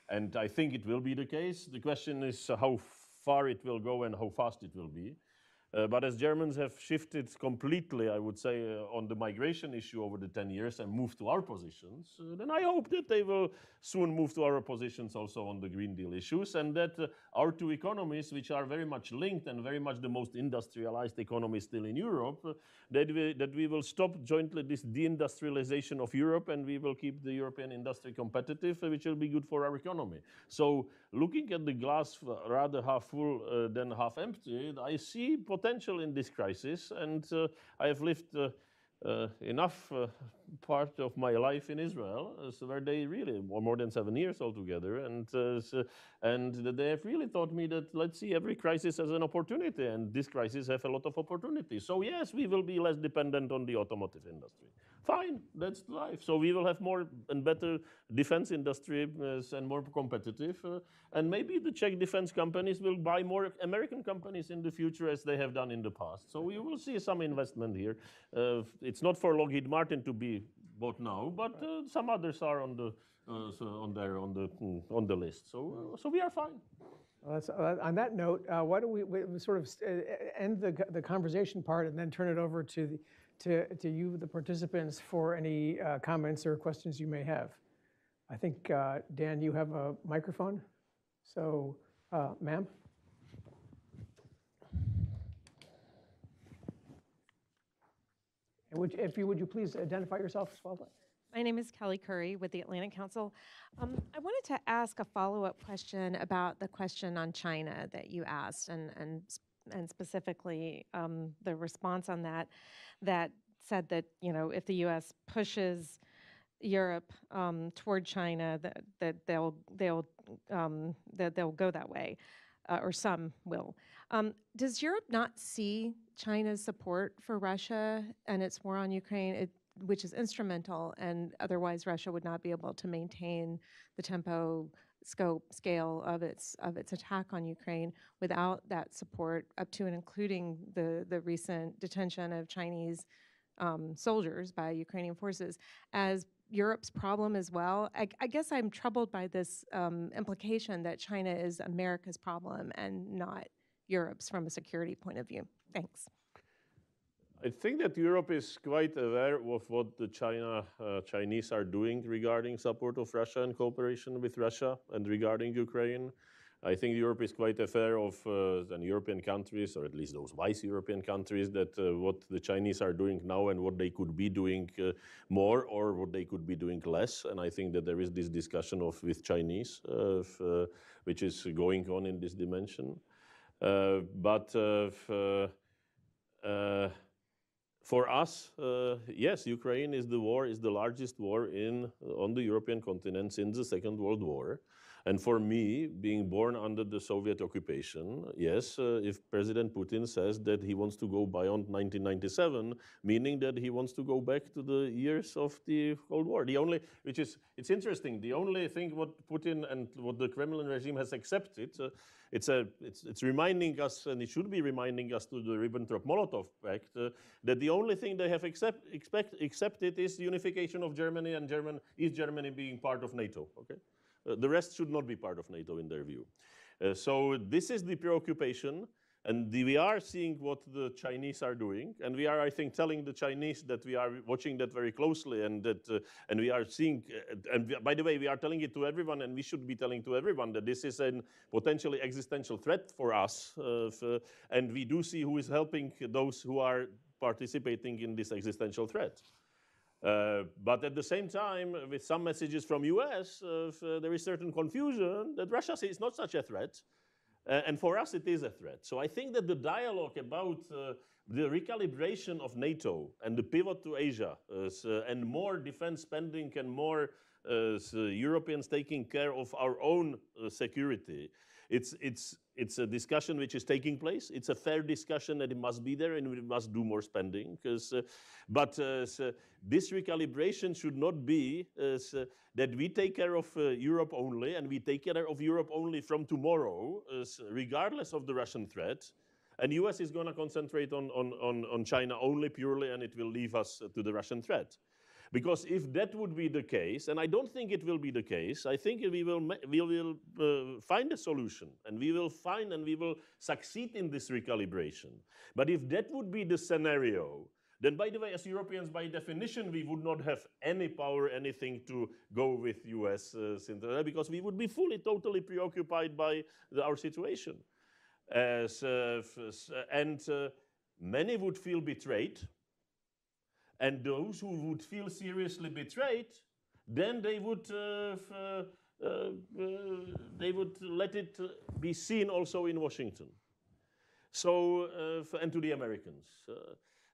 And I think it will be the case. The question is how far it will go and how fast it will be. But as Germans have shifted completely, I would say, on the migration issue over the 10 years and moved to our positions, then I hope that they will soon move to our positions also on the Green Deal issues, and that our two economies, which are very much linked and very much the most industrialized economy still in Europe, that we will stop jointly this deindustrialization of Europe, and we will keep the European industry competitive, which will be good for our economy. So looking at the glass rather half full than half empty, I see potential in this crisis, and I have lived enough part of my life in Israel, so where they really more than 7 years altogether, and they have really taught me that let's see every crisis as an opportunity, and this crisis have a lot of opportunities. So yes, we will be less dependent on the automotive industry. Fine, that's life. So we will have more and better defense industry and more competitive, and maybe the Czech defense companies will buy more American companies in the future as they have done in the past. So we will see some investment here. It's not for Lockheed Martin to be bought now, but some others are on the list. So we are fine. On that note, why don't we sort of end the conversation part and then turn it over to you, the participants, for any comments or questions you may have. I think, Dan, you have a microphone. So, ma'am. And would you please identify yourself as well? My name is Kelly Curry with the Atlantic Council. I wanted to ask a follow-up question about the question on China that you asked, and specifically the response on that said that, you know, if the U.S. pushes Europe toward China, that they'll go that way, or some will. Does Europe not see China's support for Russia and its war on Ukraine, which is instrumental, and otherwise Russia would not be able to maintain the tempo, scale of its attack on Ukraine without that support, up to and including the recent detention of Chinese soldiers by Ukrainian forces, as Europe's problem as well? I guess I'm troubled by this implication that China is America's problem and not Europe's from a security point of view. Thanks. I think that Europe is quite aware of what the Chinese are doing regarding support of Russia and cooperation with Russia and regarding Ukraine. I think Europe is quite aware of the European countries, or at least those wise European countries, that what the Chinese are doing now and what they could be doing more, or what they could be doing less. And I think that there is this discussion with Chinese, which is going on in this dimension. For us, yes, Ukraine is the largest war on the European continent since the Second World War. And for me, being born under the Soviet occupation, yes, if President Putin says that he wants to go beyond 1997, meaning that he wants to go back to the years of the Cold War. It's interesting, the only thing what Putin and what the Kremlin regime has accepted, it's reminding us, and it should be reminding us to the Ribbentrop-Molotov Pact, that the only thing they have accepted is the unification of Germany and East Germany being part of NATO, okay? The rest should not be part of NATO in their view. So this is the preoccupation, and we are seeing what the Chinese are doing, and we are, I think, telling the Chinese that we are watching that very closely, and that, and we are seeing, by the way, we are telling it to everyone, and we should be telling to everyone that this is a potentially existential threat for us, and we do see who is helping those who are participating in this existential threat. But at the same time, with some messages from US, there is certain confusion that Russia is not such a threat, and for us it is a threat. So I think that the dialogue about the recalibration of NATO and the pivot to Asia and more defense spending and more Europeans taking care of our own security, it's a discussion which is taking place. It's a fair discussion that it must be there and we must do more spending. But this recalibration should not be that we take care of Europe only and we take care of Europe only from tomorrow, regardless of the Russian threat. And US is going to concentrate on China only purely, and it will leave us to the Russian threat. Because if that would be the case, and I don't think it will be the case, I think we will find a solution, and we will succeed in this recalibration. But if that would be the scenario, then by the way, as Europeans, by definition, we would not have any power, anything to go with US, because we would be fully, totally preoccupied by our situation. Many would feel betrayed. And those who would feel seriously betrayed, then they would let it be seen also in Washington. So, and to the Americans.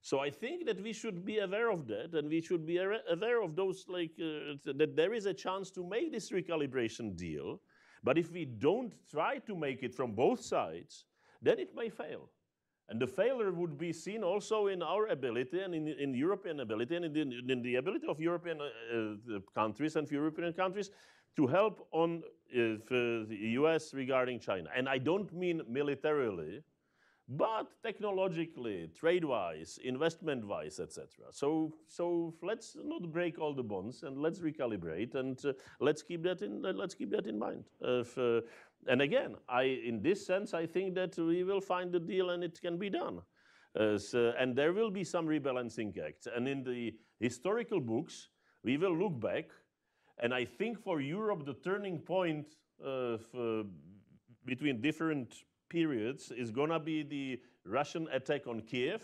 So I think that we should be aware of that, and we should be aware of those, that there is a chance to make this recalibration deal. But if we don't try to make it from both sides, then it may fail. And the failure would be seen also in our ability and in European ability and in the ability of European countries and European countries to help on the US regarding China. And I don't mean militarily, but technologically, trade-wise, investment-wise, etc. So let's not break all the bonds and let's recalibrate and let's keep that in mind. And again, in this sense, I think that we will find the deal and it can be done. And there will be some rebalancing acts. And in the historical books, we will look back. And I think for Europe, the turning point between different periods is going to be the Russian attack on Kiev.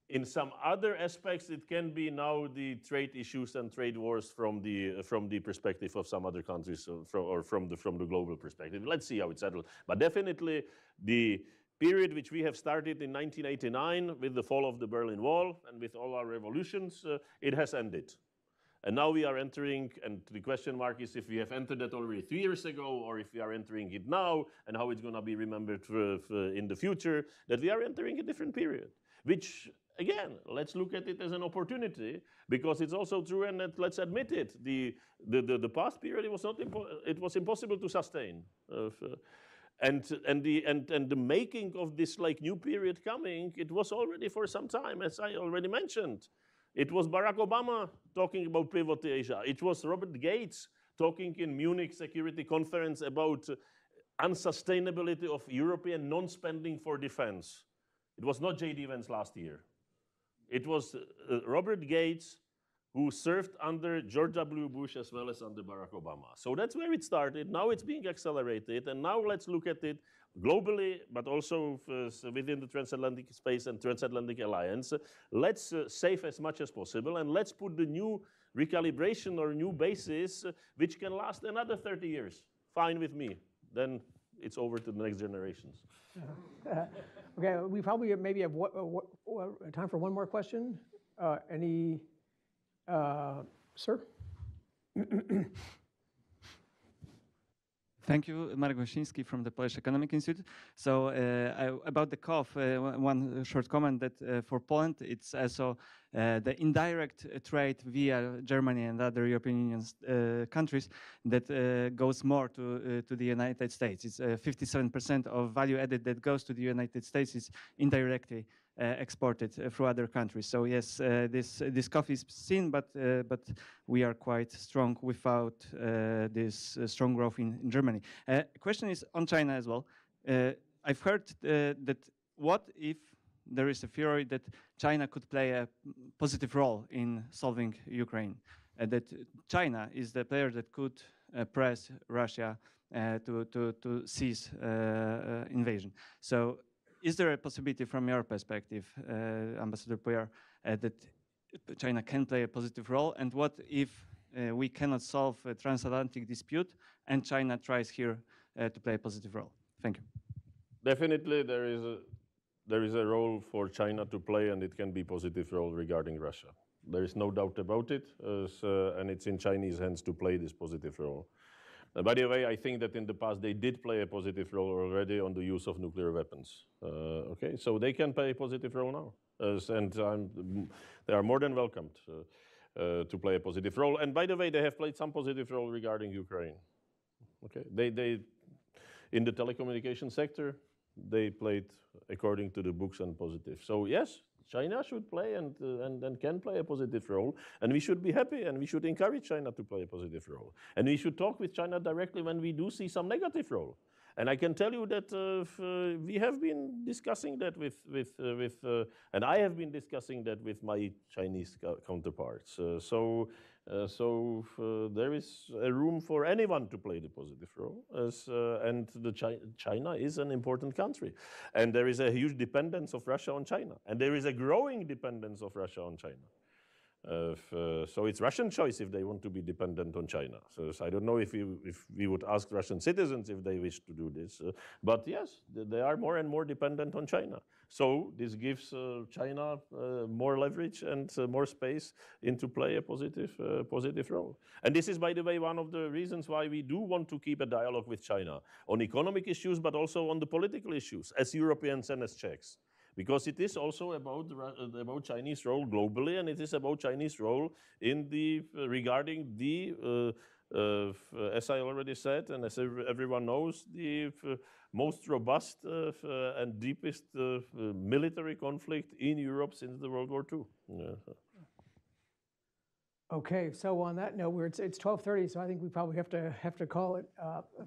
In some other aspects, it can be now the trade issues and trade wars from the perspective of some other countries or from the global perspective. Let's see how it's settled. But definitely the period which we have started in 1989 with the fall of the Berlin Wall and with all our revolutions, it has ended. And now we are entering, and the question mark is if we have entered that already 3 years ago or if we are entering it now and how it's going to be remembered in the future, that we are entering a different period, which again, let's look at it as an opportunity, because it's also true, and let's admit it, the past period it was impossible to sustain, and the making of this new period coming, it was already for some time, as I already mentioned. It was Barack Obama talking about pivot to Asia. It was Robert Gates talking in Munich Security Conference about unsustainability of European non-spending for defense. It was not J.D. Vance last year. It was Robert Gates, who served under George W. Bush as well as under Barack Obama. So that's where it started. Now it's being accelerated. And now let's look at it globally, but also within the transatlantic space and transatlantic alliance. Let's save as much as possible, and let's put the new recalibration or new basis, which can last another 30 years. Fine with me. Then it's over to the next generations. Okay, we probably maybe have time for one more question. Sir? Thank you, Marek Wyszyński from the Polish Economic Institute. So about the COF, one short comment that for Poland, it's also the indirect trade via Germany and other European Union countries that goes more to the United States. It's 57% of value added that goes to the United States is indirectly exported through other countries. So yes, this coffee is seen, but we are quite strong without this strong growth in Germany. Question is on China as well. I've heard that what if there is a theory that China could play a positive role in solving Ukraine, that China is the player that could press Russia to cease invasion. So is there a possibility from your perspective, Ambassador Puyer, that China can play a positive role? And what if we cannot solve a transatlantic dispute and China tries here to play a positive role? Thank you. Definitely there is a role for China to play, and it can be a positive role regarding Russia. There is no doubt about it, and it's in Chinese hands to play this positive role. By the way, I think that in the past they did play a positive role already on the use of nuclear weapons. Okay, so they can play a positive role now, and they are more than welcomed to play a positive role. And by the way, they have played some positive role regarding Ukraine. Okay, they in the telecommunication sector, they played according to the books and positive. So yes, China should play and can play a positive role, and we should be happy and we should encourage China to play a positive role. And we should talk with China directly when we do see some negative role. And I can tell you that we have been discussing that and I have been discussing that with my Chinese counterparts. So there is a room for anyone to play the positive role, and China is an important country. And there is a huge dependence of Russia on China. And there is a growing dependence of Russia on China. So it's Russian choice if they want to be dependent on China. So I don't know if we would ask Russian citizens if they wish to do this. But yes, they are more and more dependent on China. So this gives China more leverage and more space into play a positive role. And this is, by the way, one of the reasons why we do want to keep a dialogue with China on economic issues, but also on the political issues as Europeans and as Czechs. Because it is also about Chinese role globally, and it is about Chinese role in regarding the, as I already said, and as everyone knows, the most robust and deepest military conflict in Europe since the World War II. Yeah. Okay, so on that note, it's 12:30, so I think we probably have to call it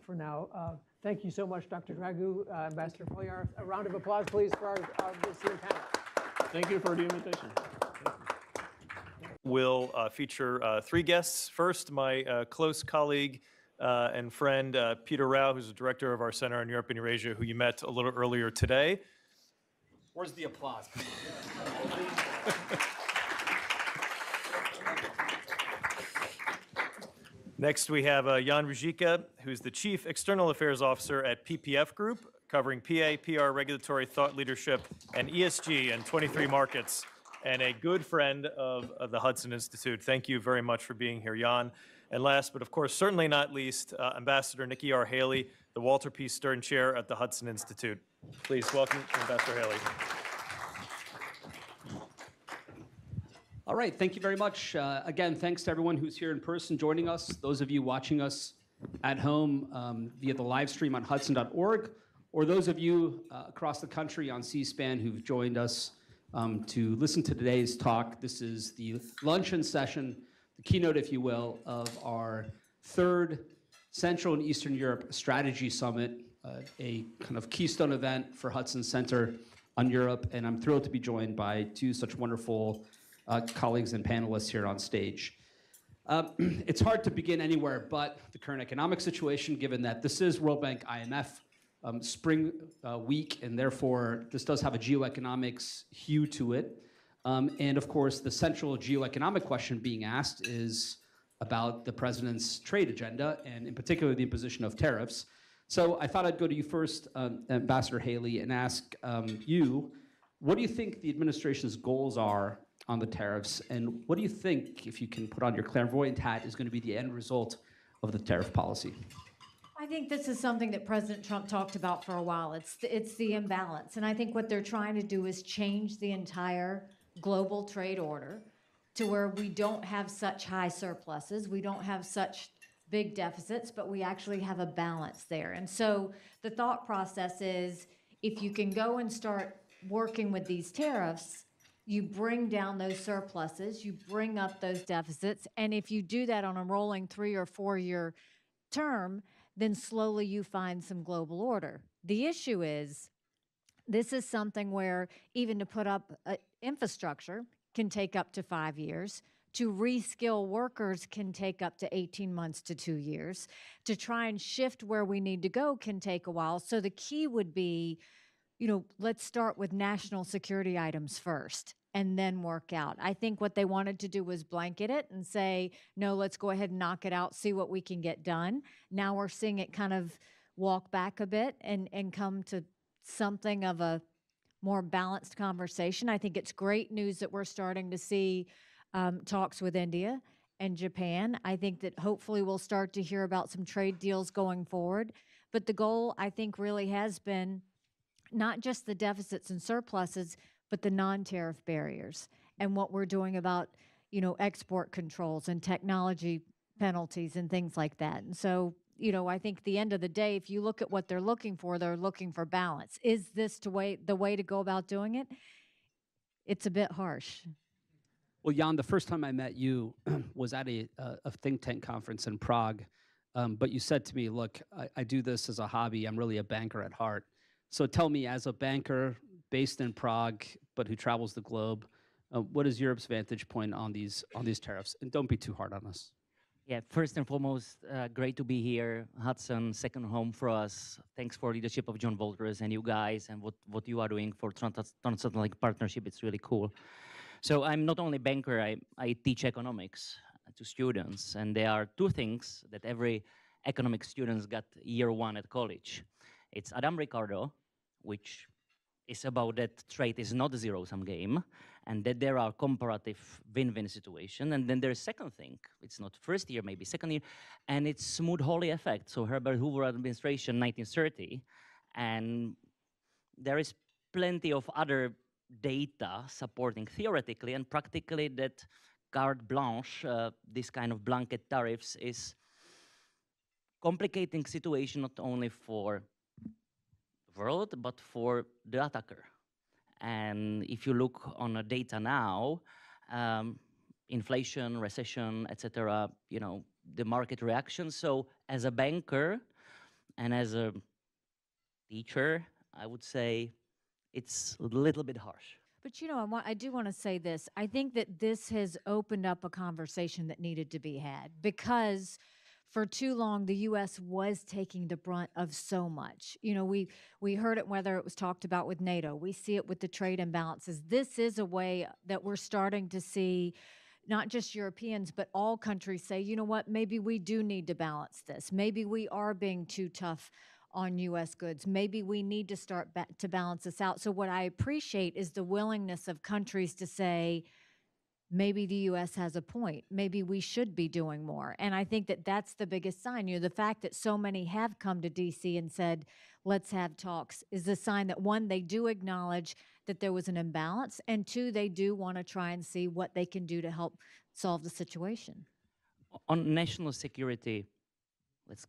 for now. Thank you so much, Dr. Dragu, Ambassador Puyer. A round of applause, please, for our esteemed panel. Thank you for the invitation. We'll feature three guests. First, my close colleague and friend, Peter Rao, who's the director of our Center on Europe and Eurasia, who you met a little earlier today. Where's the applause? Next, we have Jan Ruzicka, who's the Chief External Affairs Officer at PPF Group, covering PA, PR, regulatory thought leadership, and ESG in 23 markets, and a good friend of the Hudson Institute. Thank you very much for being here, Jan. And last, but of course certainly not least, Ambassador Nikki R. Haley, the Walter P. Stern Chair at the Hudson Institute. Please welcome Ambassador Haley. All right, thank you very much. Again, thanks to everyone who's here in person joining us, those of you watching us at home via the live stream on hudson.org, or those of you across the country on C-SPAN who've joined us to listen to today's talk. This is the luncheon session, the keynote, if you will, of our third Central and Eastern Europe Strategy Summit, a kind of keystone event for Hudson Center on Europe, and I'm thrilled to be joined by two such wonderful colleagues and panelists here on stage. It's hard to begin anywhere but the current economic situation, given that this is World Bank IMF spring week, and therefore this does have a geoeconomics hue to it. And of course, the central geoeconomic question being asked is about the president's trade agenda, and in particular the imposition of tariffs. So I thought I'd go to you first, Ambassador Haley, and ask you, What do you think the administration's goals are on the tariffs? And what do you think, if you can put on your clairvoyant hat, is going to be the end result of the tariff policy? I think this is something that President Trump talked about for a while. It's the imbalance. And I think what they're trying to do is change the entire global trade order to where we don't have such high surpluses, we don't have such big deficits, but we actually have a balance there. And so the thought process is, if you can go and start working with these tariffs, you bring down those surpluses, you bring up those deficits, and if you do that on a rolling 3 or 4 year term, then slowly you find some global order. The issue is, this is something where even to put up infrastructure can take up to 5 years. To reskill workers can take up to 18 months to 2 years. To try and shift where we need to go can take a while. So the key would be, let's start with national security items first and then work out. I think what they wanted to do was blanket it and say, no, let's go ahead and knock it out, see what we can get done. Now we're seeing it kind of walk back a bit and come to something of a more balanced conversation. I think it's great news that we're starting to see talks with India and Japan. I think that hopefully we'll start to hear about some trade deals going forward. But the goal, I think, really has been not just the deficits and surpluses, but the non-tariff barriers and what we're doing about, export controls and technology penalties and things like that. And so, I think at the end of the day, if you look at what they're looking for balance. Is this the way to go about doing it? It's a bit harsh. Well, Jan, the first time I met you was at a think tank conference in Prague, but you said to me, look, I do this as a hobby. I'm really a banker at heart. So tell me, as a banker based in Prague, but who travels the globe, what is Europe's vantage point on these tariffs? And don't be too hard on us. Yeah, first and foremost, great to be here. Hudson, second home for us. Thanks for leadership of John Walters and you guys and what you are doing for transatlantic partnership. It's really cool. So I'm not only a banker, I teach economics to students. And there are two things that every economics students got year one at college. It's Adam Ricardo, which is about that trade is not a zero-sum game, and that there are comparative win-win situations. And then there's second thing, it's not first year, maybe second year, and it's Smoot-Hawley effect. So Herbert Hoover administration, 1930, and there is plenty of other data supporting theoretically and practically that carte blanche, this kind of blanket tariffs is complicating situation not only for the world, but for the attacker. And if you look on the data now, inflation, recession, etc., the market reaction. So as a banker and as a teacher, I would say it's a little bit harsh. But I do want to say this. I think that this has opened up a conversation that needed to be had, because for too long, the U.S. was taking the brunt of so much. We heard it, whether it was talked about with NATO. We see it with the trade imbalances. This is a way that we're starting to see not just Europeans, but all countries say, you know what, maybe we do need to balance this. Maybe we are being too tough on U.S. goods. Maybe we need to start to balance this out. So what I appreciate is the willingness of countries to say, maybe the U.S. has a point. Maybe we should be doing more. And I think that that's the biggest sign. The fact that so many have come to D.C. and said, let's have talks, is a sign that, one, they do acknowledge that there was an imbalance, and two, they do want to try and see what they can do to help solve the situation. On national security, let's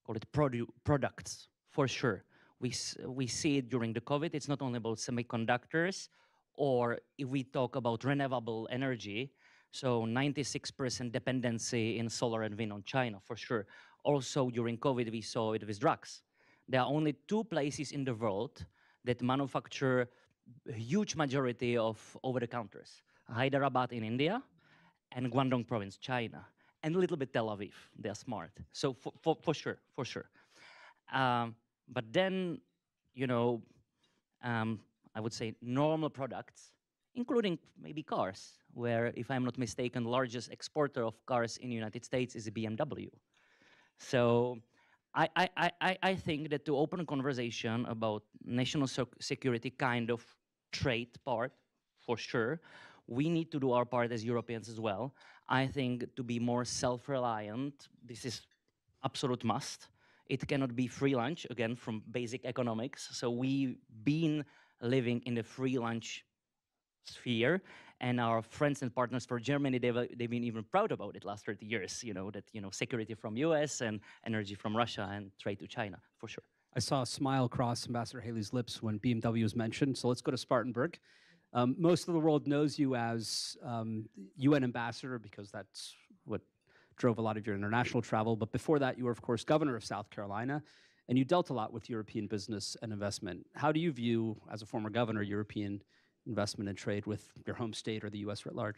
call it products, for sure. We see it during the COVID. It's not only about semiconductors, or if we talk about renewable energy, so 96% dependency in solar and wind on China, for sure. Also, during COVID, we saw it with drugs. There are only 2 places in the world that manufacture a huge majority of over-the-counters. Hyderabad in India and Guangdong province, China. And a little bit Tel Aviv. They're smart. So for sure. But then, I would say normal products, including maybe cars, where, if I'm not mistaken, the largest exporter of cars in the United States is BMW. So I think that to open a conversation about national security kind of trade part, for sure. We need to do our part as Europeans as well. I think to be more self-reliant, this is absolute must. It cannot be free lunch, again, from basic economics. So we've been living in the free lunch sphere, and our friends and partners for Germany, they've been even proud about it last 30 years, security from US and energy from Russia and trade to China, for sure. I saw a smile cross Ambassador Haley's lips when BMW was mentioned, so let's go to Spartanburg. Most of the world knows you as UN ambassador because that's what drove a lot of your international travel. But before that, you were, of course, governor of South Carolina, and you dealt a lot with European business and investment. How do you view, as a former governor, European investment and trade with your home state or the U.S. writ large?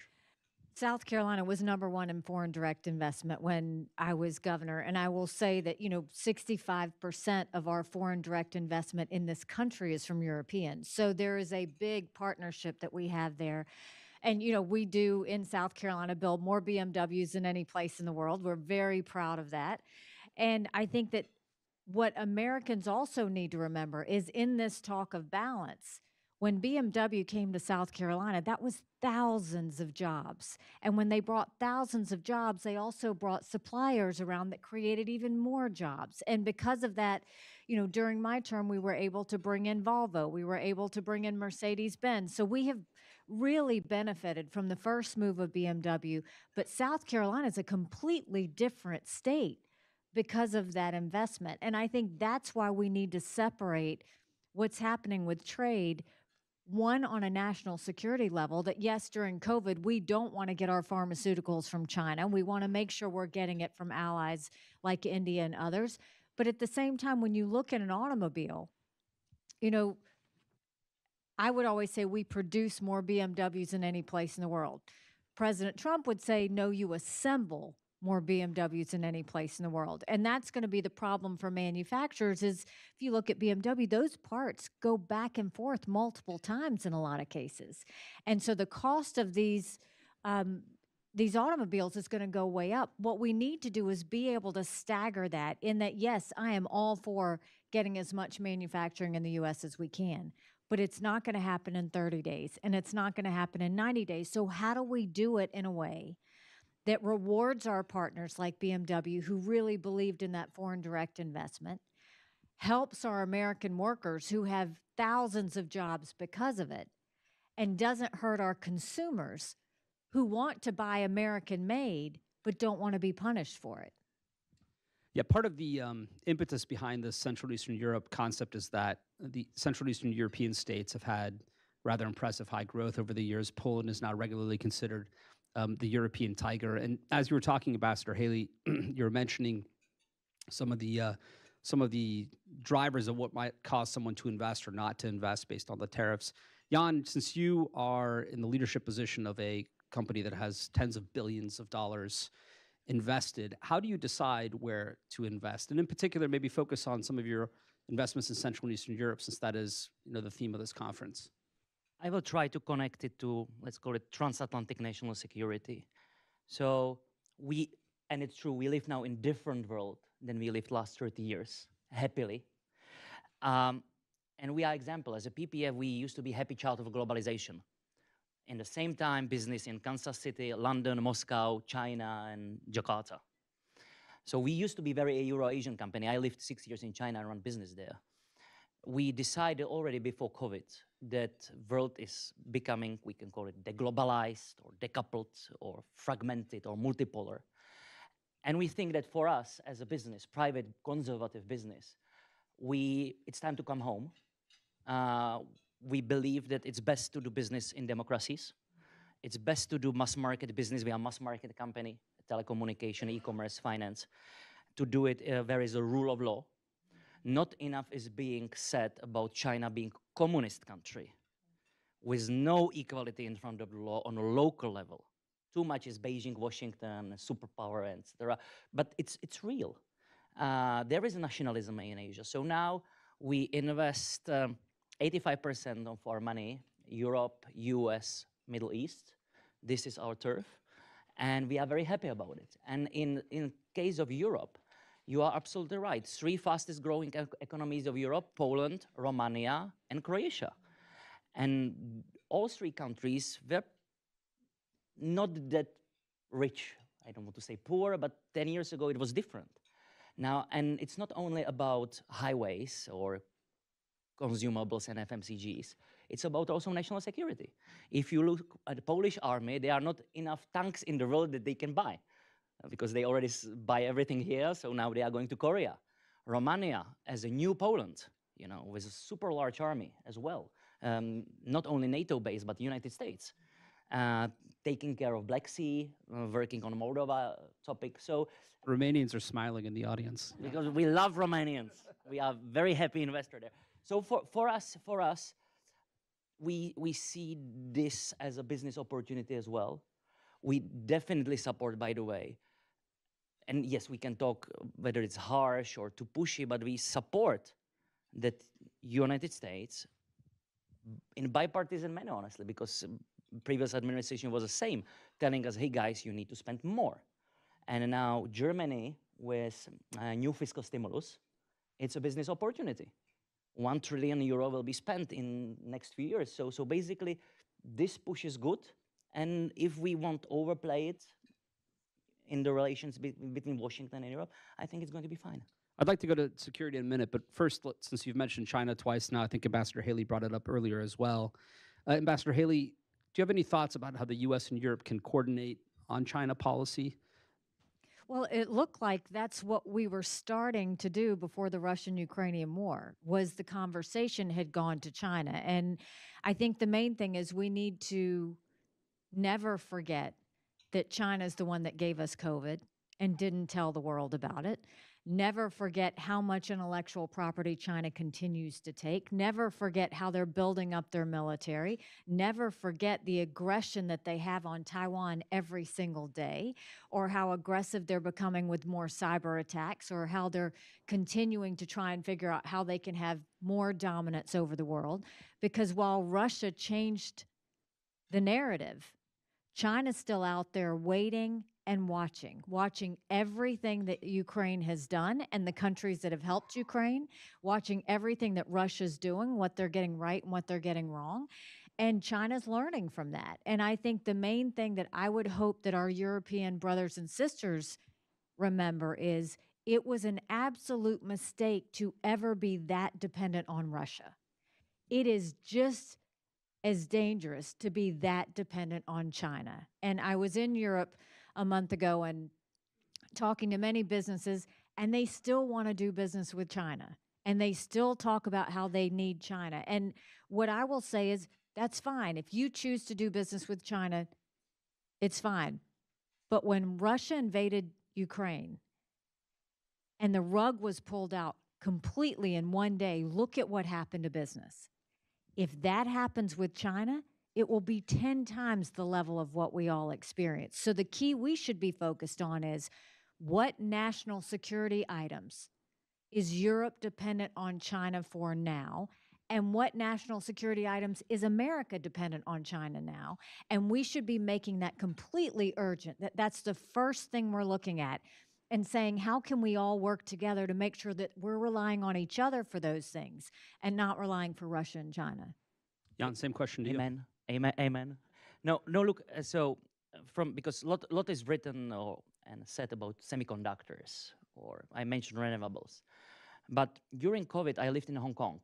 South Carolina was #1 in foreign direct investment when I was governor. And I will say that, 65% of our foreign direct investment in this country is from Europeans. So there is a big partnership that we have there. And, we do in South Carolina build more BMWs than any place in the world. We're very proud of that. And I think that what Americans also need to remember is in this talk of balance, when BMW came to South Carolina, that was thousands of jobs. And when they brought thousands of jobs, they also brought suppliers around that created even more jobs. And because of that, during my term, we were able to bring in Volvo. We were able to bring in Mercedes-Benz. So we have really benefited from the first move of BMW. But South Carolina is a completely different state because of that investment. And I think that's why we need to separate what's happening with trade, one, on a national security level, that yes, during COVID, we don't want to get our pharmaceuticals from China. We want to make sure we're getting it from allies like India and others. But at the same time, when you look at an automobile, I would always say we produce more BMWs than any place in the world. President Trump would say, no, you assemble more BMWs than any place in the world. And that's going to be the problem for manufacturers is if you look at BMW, those parts go back and forth multiple times in a lot of cases. And so the cost of these automobiles is going to go way up. What we need to do is be able to stagger that in that, yes, I am all for getting as much manufacturing in the U.S. as we can, but it's not going to happen in 30 days, and it's not going to happen in 90 days. So how do we do it in a way that rewards our partners like BMW who really believed in that foreign direct investment, helps our American workers who have thousands of jobs because of it, and doesn't hurt our consumers who want to buy American-made but don't want to be punished for it? Yeah, part of the impetus behind the Central and Eastern Europe concept is that the Central and Eastern European states have had rather impressive high growth over the years. Poland is now regularly considered the European tiger. And as you were talking, Ambassador Haley, you were mentioning some of the drivers of what might cause someone to invest or not to invest based on the tariffs. Jan, since you are in the leadership position of a company that has tens of billions of dollars invested, how do you decide where to invest? And in particular, maybe focus on some of your investments in Central and Eastern Europe, since that is, the theme of this conference. I will try to connect it to, let's call it, transatlantic national security. So and it's true, we live now in different world than we lived last 30 years, happily. And we are example. As a PPF, we used to be happy child of globalization. In the same time, business in Kansas City, London, Moscow, China, and Jakarta. So we used to be very a Euro-Asian company. I lived 6 years in China and run business there. We decided already before COVID that world is becoming, we can call it deglobalized or decoupled or fragmented or multipolar. And we think that for us as a business, private conservative business, it's time to come home. We believe that it's best to do business in democracies. It's best to do mass market business. We are a mass market company, telecommunication, e-commerce, finance. To do it, there is a rule of law. Not enough is being said about China being a communist country with no equality in front of the law on a local level. Too much is Beijing, Washington, superpower, etc. But it's real. There is nationalism in Asia. So now we invest 85% of our money, Europe, US, Middle East. This is our turf. And we are very happy about it. And in case of Europe, you are absolutely right. 3 fastest growing economies of Europe, Poland, Romania, and Croatia. And all three countries were not that rich. I don't want to say poor, but 10 years ago it was different. Now, and it's not only about highways or consumables and FMCGs. It's about also national security. If you look at the Polish army, there are not enough tanks in the world that they can buy because they already buy everything here, so now they are going to Korea. Romania as a new Poland, you know, with a super large army as well, not only NATO-based, but United States. Taking care of Black Sea, working on Moldova topic. So Romanians are smiling in the audience. because we love Romanians. We are very happy investor there. So for us, we see this as a business opportunity as well. We definitely support, by the way, and yes, we can talk whether it's harsh or too pushy, but we support that United States in bipartisan manner, honestly, because previous administration was the same, telling us, hey guys, you need to spend more. And now Germany with new fiscal stimulus, it's a business opportunity. 1 trillion euro will be spent in next few years. So basically, this push is good. And if we won't overplay it in the relations between Washington and Europe, I think it's going to be fine. I'd like to go to security in a minute, but first, since you've mentioned China twice now, I think Ambassador Haley brought it up earlier as well. Ambassador Haley, do you have any thoughts about how the U.S. and Europe can coordinate on China policy? Well, it looked like that's what we were starting to do before the Russian-Ukrainian war, was the conversation had gone to China. And I think the main thing is we need to never forget that China's the one that gave us COVID and didn't tell the world about it. Never forget how much intellectual property China continues to take. Never forget how they're building up their military. Never forget the aggression that they have on Taiwan every single day, or how aggressive they're becoming with more cyber attacks, or how they're continuing to try and figure out how they can have more dominance over the world. Because while Russia changed the narrative, China's still out there waiting and watching everything that Ukraine has done and the countries that have helped Ukraine, watching everything that Russia's doing, what they're getting right and what they're getting wrong. And China's learning from that. And I think the main thing that I would hope that our European brothers and sisters remember is it was an absolute mistake to ever be that dependent on Russia. It is just as dangerous to be that dependent on China. And I was in Europe a month ago and talking to many businesses, and they still want to do business with China. And they still talk about how they need China. And what I will say is, that's fine. If you choose to do business with China, it's fine. But when Russia invaded Ukraine and the rug was pulled out completely in one day, look at what happened to business. If that happens with China, it will be 10 times the level of what we all experience. So the key we should be focused on is what national security items is Europe dependent on China for now, and what national security items is America dependent on China now. And we should be making that completely urgent. That's the first thing we're looking at, and saying, how can we all work together to make sure that we're relying on each other for those things and not relying for Russia and China? Jan, same question to you. Amen. Amen. Amen. No. Look. So, because lot is written and said about semiconductors, or I mentioned renewables, but during COVID, I lived in Hong Kong,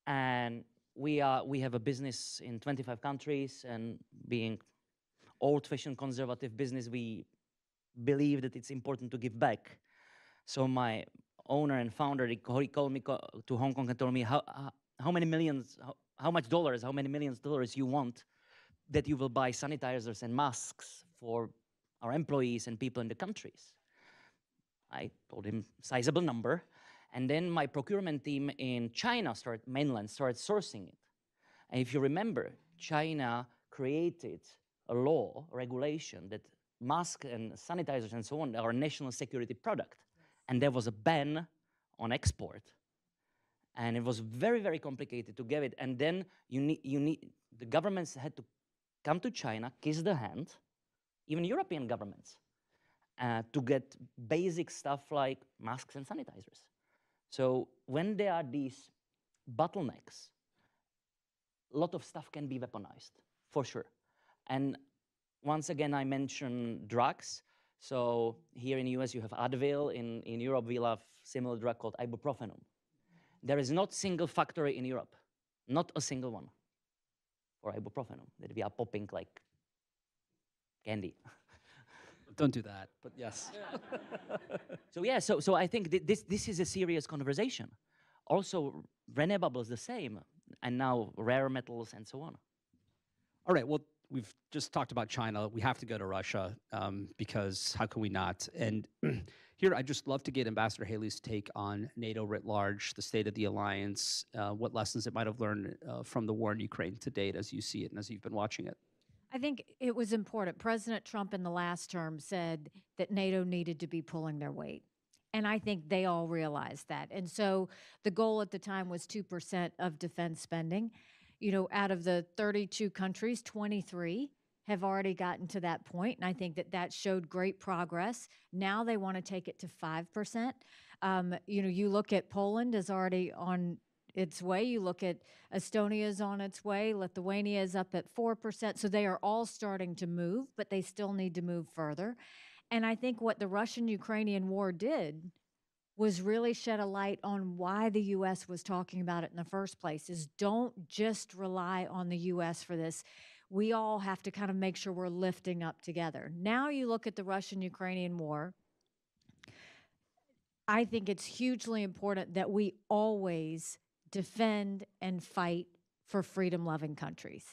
and we have a business in 25 countries, and being old-fashioned conservative business, we believe that it's important to give back. So my owner and founder, he called me to Hong Kong and told me how many millions. How much dollars, how many millions of dollars you want that you will buy sanitizers and masks for our employees and people in the countries? I told him sizable number. And then my procurement team in China mainland started sourcing it. And if you remember, China created a law, a regulation that masks and sanitizers and so on are a national security product. And there was a ban on export. And it was very, very complicated to get it. And then the governments had to come to China, kiss the hand, even European governments, to get basic stuff like masks and sanitizers. So when there are these bottlenecks, a lot of stuff can be weaponized, for sure. And once again, I mention drugs. So here in the US, you have Advil. In Europe, we have similar drug called ibuprofen. There is not single factory in Europe, not a single one, for ibuprofen that we are popping like candy. Don't do that, but yes. So yeah, so I think this is a serious conversation. Also, renewables the same, and now rare metals and so on. All right, well, we've just talked about China. We have to go to Russia because how can we not? And here, I'd just love to get Ambassador Haley's take on NATO writ large, the state of the alliance, what lessons it might have learned from the war in Ukraine to date as you see it and as you've been watching it. I think it was important. President Trump in the last term said that NATO needed to be pulling their weight. And I think they all realized that. And so the goal at the time was 2% of defense spending. You know, out of the 32 countries, 23 have already gotten to that point. And I think that showed great progress. Now they want to take it to 5%. You know, you look at Poland is already on its way. You look at Estonia is on its way. Lithuania is up at 4%. So they are all starting to move, but they still need to move further. And I think what the Russian-Ukrainian war did was really shed a light on why the U.S. was talking about it in the first place, is don't just rely on the U.S. for this. We all have to kind of make sure we're lifting up together. Now you look at the Russian-Ukrainian war, I think it's hugely important that we always defend and fight for freedom-loving countries.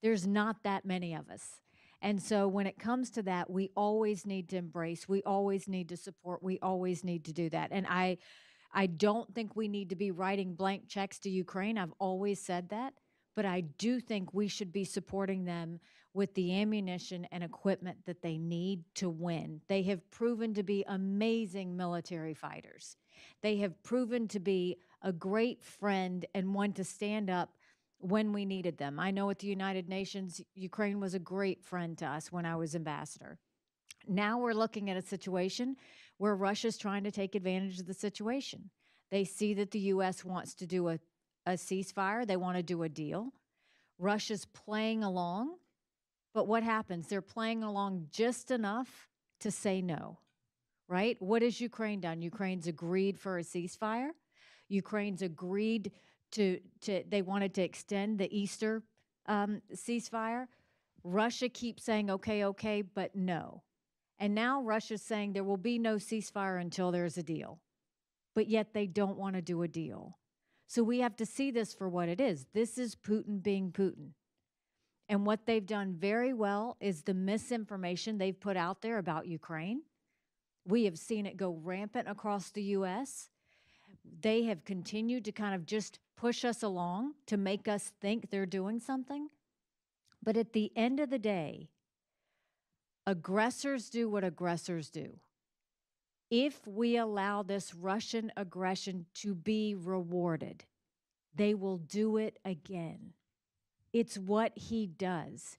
There's not that many of us. And so when it comes to that, we always need to embrace, we always need to support, we always need to do that. And I don't think we need to be writing blank checks to Ukraine. I've always said that. But I do think we should be supporting them with the ammunition and equipment that they need to win. They have proven to be amazing military fighters. They have proven to be a great friend and one to stand up when we needed them. I know at the United Nations, Ukraine was a great friend to us when I was ambassador. Now we're looking at a situation where Russia's trying to take advantage of the situation. They see that the U.S. wants to do a ceasefire. They want to do a deal. Russia's playing along. But what happens? They're playing along just enough to say no, right? What has Ukraine done? Ukraine's agreed for a ceasefire. Ukraine's agreed they wanted to extend the Easter ceasefire. Russia keeps saying, okay, but no. And now Russia's saying there will be no ceasefire until there's a deal. But yet they don't want to do a deal. So we have to see this for what it is. This is Putin being Putin. And what they've done very well is the misinformation they've put out there about Ukraine. We have seen it go rampant across the U.S. They have continued to kind of just push us along to make us think they're doing something. But at the end of the day, aggressors do what aggressors do. If we allow this Russian aggression to be rewarded, they will do it again. It's what he does.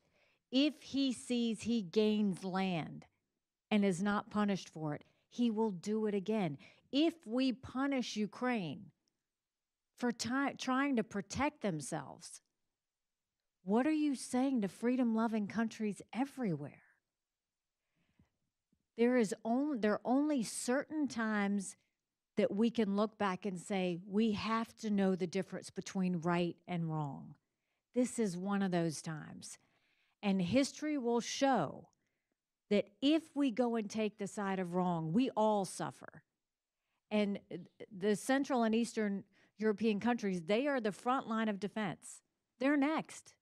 If he sees he gains land and is not punished for it, he will do it again. If we punish Ukraine for trying to protect themselves, what are you saying to freedom-loving countries everywhere? There are only certain times that we can look back and say, we have to know the difference between right and wrong. This is one of those times. And history will show that if we go and take the side of wrong, we all suffer. And the Central and Eastern European countries, they are the front line of defense. They're next.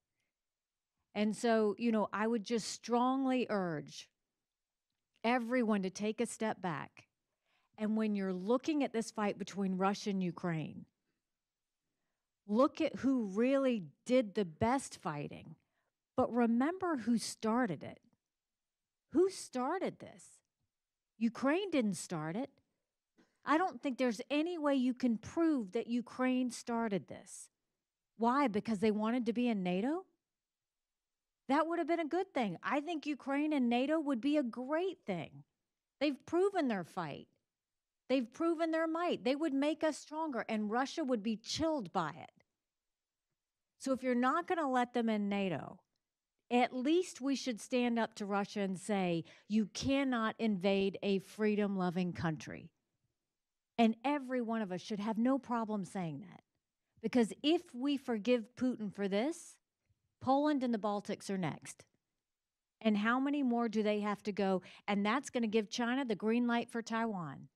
And so, I would just strongly urge everyone to take a step back. And when you're looking at this fight between Russia and Ukraine, look at who really did the best fighting. But remember who started it. Who started this? Ukraine didn't start it. I don't think there's any way you can prove that Ukraine started this. Why? Because they wanted to be in NATO? That would have been a good thing. I think Ukraine and NATO would be a great thing. They've proven their fight. They've proven their might. They would make us stronger, and Russia would be chilled by it. So if you're not going to let them in NATO, at least we should stand up to Russia and say, you cannot invade a freedom-loving country. And every one of us should have no problem saying that. Because if we forgive Putin for this, Poland and the Baltics are next. And how many more do they have to go? And that's going to give China the green light for Taiwan.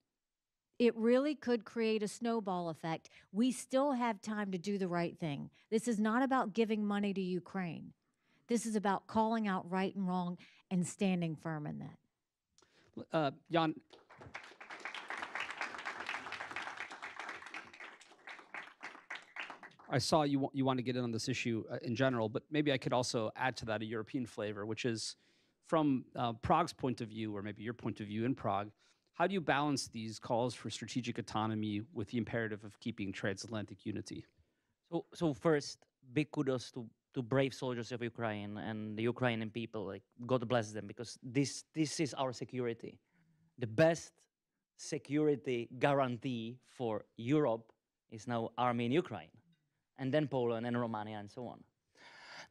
It really could create a snowball effect. We still have time to do the right thing. This is not about giving money to Ukraine. This is about calling out right and wrong and standing firm in that. Jan, I saw you want to get in on this issue in general, but maybe I could also add to that a European flavor, which is from Prague's point of view, or maybe your point of view in Prague, how do you balance these calls for strategic autonomy with the imperative of keeping transatlantic unity? So first, big kudos to brave soldiers of Ukraine and the Ukrainian people. Like, God bless them, because this is our security. The best security guarantee for Europe is now army in Ukraine, and then Poland and Romania and so on.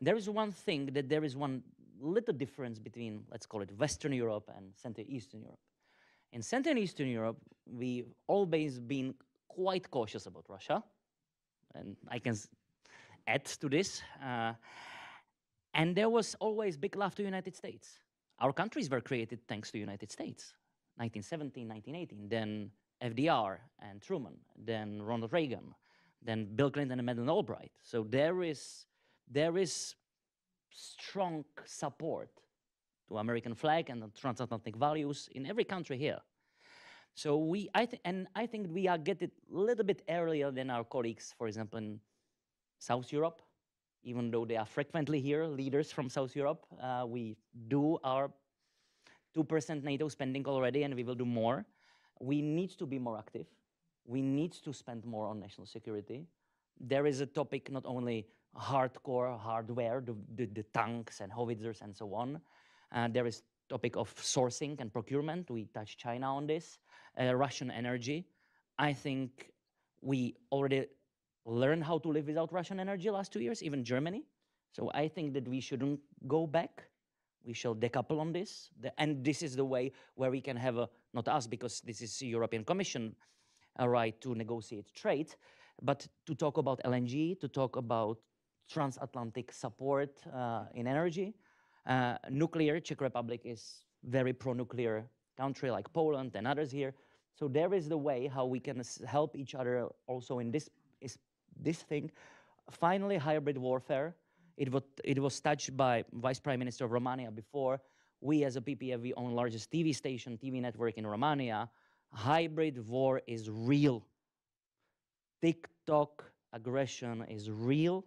There is one thing, that there is one little difference between, let's call it, Western Europe and Central Eastern Europe. In Central and Eastern Europe, we've always been quite cautious about Russia, and I can add to this. And there was always big love to the United States. Our countries were created thanks to the United States. 1917, 1918, then FDR and Truman, then Ronald Reagan, then Bill Clinton and Madeleine Albright. So there is strong support to American flag and the transatlantic values in every country here. So I think we are getting a little bit earlier than our colleagues, for example, in South Europe, even though they are frequently here, leaders from South Europe. We do our 2% NATO spending already, and we will do more. We need to be more active. We need to spend more on national security. There is a topic, not only hardcore hardware, the tanks and howitzers and so on. There is topic of sourcing and procurement. We touched China on this. Russian energy. I think we already learned how to live without Russian energy last 2 years, even Germany. So I think that we shouldn't go back. We shall decouple on this. And this is the way where we can have not us, because this is the European Commission right to negotiate trade, but to talk about LNG, to talk about transatlantic support in energy. Nuclear, Czech Republic is very pro-nuclear country, like Poland and others here. So there is the way how we can help each other also in this thing. Finally, hybrid warfare. It was touched by Vice Prime Minister of Romania before. We as a PPF, we own largest TV station, TV network in Romania. Hybrid war is real. TikTok aggression is real.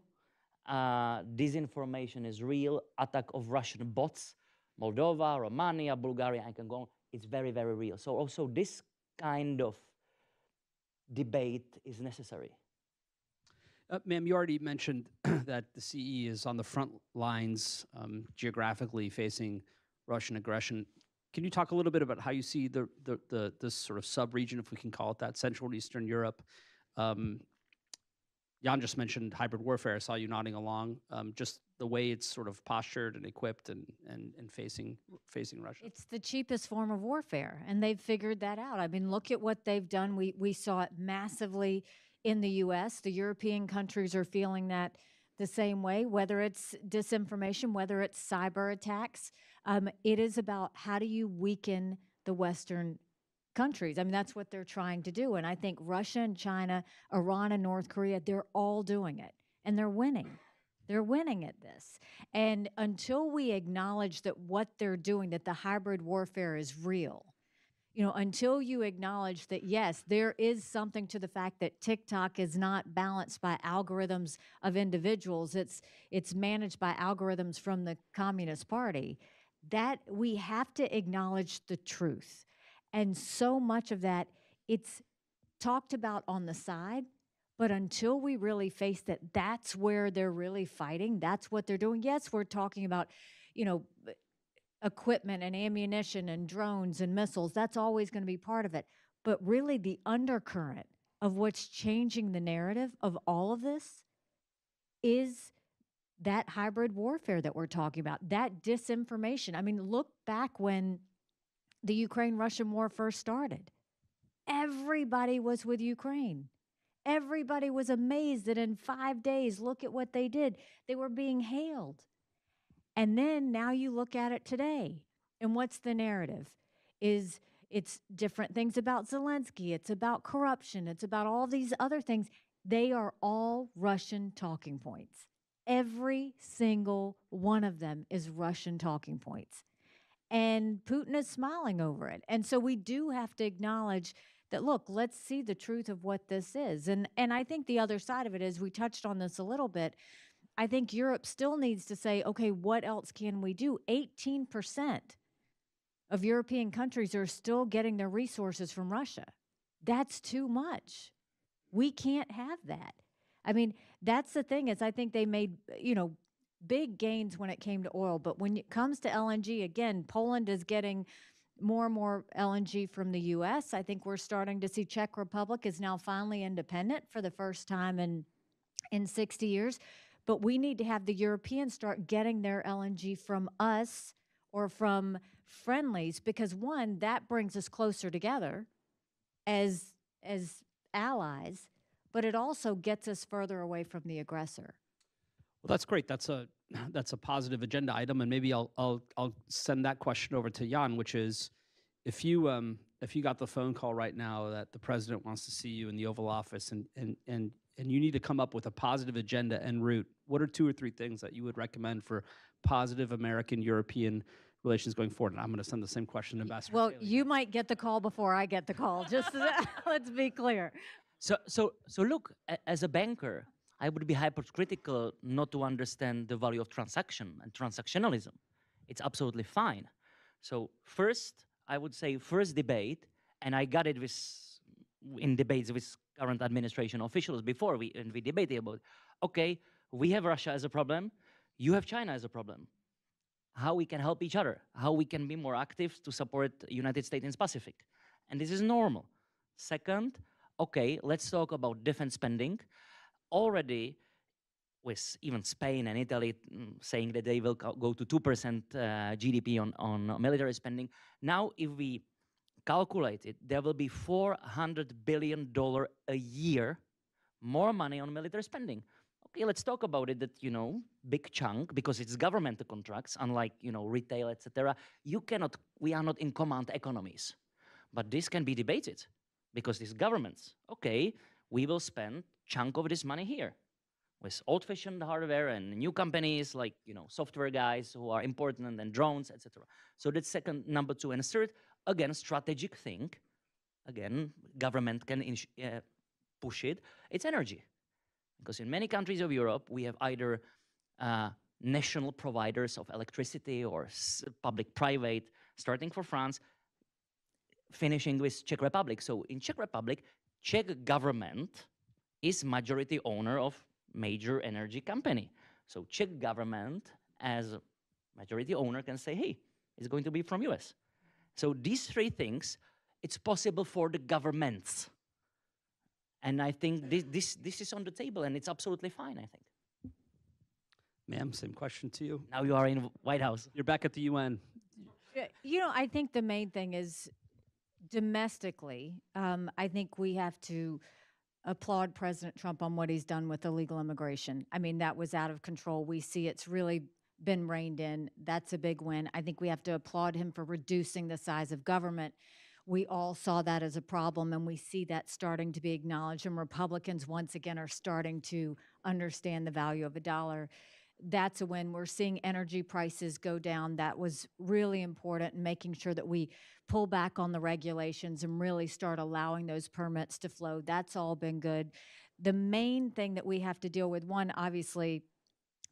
Disinformation is real. Attack of Russian bots, Moldova, Romania, Bulgaria, I can go on. It's very, very real. So also this kind of debate is necessary. Ma'am, you already mentioned that the CE is on the front lines geographically facing Russian aggression. Can you talk a little bit about how you see this sort of sub-region, if we can call it that, Central and Eastern Europe? Jan just mentioned hybrid warfare. I saw you nodding along. Just the way it's sort of postured and equipped and facing Russia. It's the cheapest form of warfare, and they've figured that out. I mean, look at what they've done. We saw it massively in the U.S. The European countries are feeling that the same way, whether it's disinformation, whether it's cyber attacks. It is about how do you weaken the Western countries. I mean, that's what they're trying to do. And I think Russia and China, Iran and North Korea, they're all doing it. And they're winning. They're winning at this. And until we acknowledge that what they're doing, that the hybrid warfare is real, until you acknowledge that, yes, there is something to the fact that TikTok is not balanced by algorithms of individuals. It's managed by algorithms from the Communist Party. That we have to acknowledge the truth. And so much of that, it's talked about on the side, but until we really face that, that's where they're really fighting. That's what they're doing. Yes, we're talking about, equipment and ammunition and drones and missiles. That's always going to be part of it. But really the undercurrent of what's changing the narrative of all of this is that hybrid warfare that we're talking about, that disinformation. I mean, look back when the Ukraine-Russian war first started. Everybody was with Ukraine. Everybody was amazed that in 5 days, look at what they did. They were being hailed. And then now you look at it today, and what's the narrative? It's different things about Zelensky, it's about corruption, it's about all these other things. They are all Russian talking points. Every single one of them is Russian talking points. And Putin is smiling over it. And so we do have to acknowledge that, look, let's see the truth of what this is. And I think the other side of it is, we touched on this a little bit, I think Europe still needs to say, okay, what else can we do? 18% of European countries are still getting their resources from Russia. That's too much. We can't have that. I mean, that's the thing, is I think they made, big gains when it came to oil. But when it comes to LNG, again, Poland is getting more and more LNG from the U.S. I think we're starting to see Czech Republic is now finally independent for the first time in 60 years. But we need to have the Europeans start getting their LNG from us or from friendlies, because one, that brings us closer together as allies, but it also gets us further away from the aggressor. Well, that's great. That's a positive agenda item, and maybe I'll send that question over to Jan, which is, if you got the phone call right now that the president wants to see you in the Oval Office, and you need to come up with a positive agenda en route, what are 2 or 3 things that you would recommend for positive American-European relations going forward? And I'm going to send the same question to Ambassador Well, Taylor. you might get the call before I get the call. Just let's be clear. So look, as a banker, I would be hypercritical not to understand the value of transaction and transactionalism. It's absolutely fine. So first, I would say first debate, and I got it in debates with current administration officials before we debated about, okay, we have Russia as a problem, you have China as a problem. How we can help each other, how we can be more active to support the United States in the Pacific. And this is normal. Second, okay, let's talk about defense spending. Already, with even Spain and Italy saying that they will go to 2% GDP on military spending. Now, if we calculate it, there will be $400 billion a year more money on military spending. Okay, let's talk about it, that, big chunk, because it's government contracts, unlike, retail, etc. We are not in command economies. But this can be debated, because these governments, okay, we will spend chunk of this money here with old-fashioned hardware and new companies like, software guys who are important, and drones, etc. So that's second, number 2. And third, again, strategic thing. Again, government can push it. It's energy. Because in many countries of Europe, we have either national providers of electricity or public-private, starting for France, finishing with Czech Republic. So in Czech Republic, Czech government is majority owner of major energy company. So Czech government, as a majority owner, can say, hey, it's going to be from US. So these 3 things, it's possible for the governments. And I think this is on the table, and it's absolutely fine, I think. Ma'am, same question to you. Now you are in White House. You're back at the UN. I think the main thing is domestically, I think we have to applaud President Trump on what he's done with illegal immigration. I mean, that was out of control. We see it's really been reined in. That's a big win. I think we have to applaud him for reducing the size of government. We all saw that as a problem, and we see that starting to be acknowledged, and Republicans once again are starting to understand the value of a dollar. That's a win. We're seeing energy prices go down. That was really important, in making sure that we pull back on the regulations and really start allowing those permits to flow. That's all been good. The main thing that we have to deal with, one, obviously,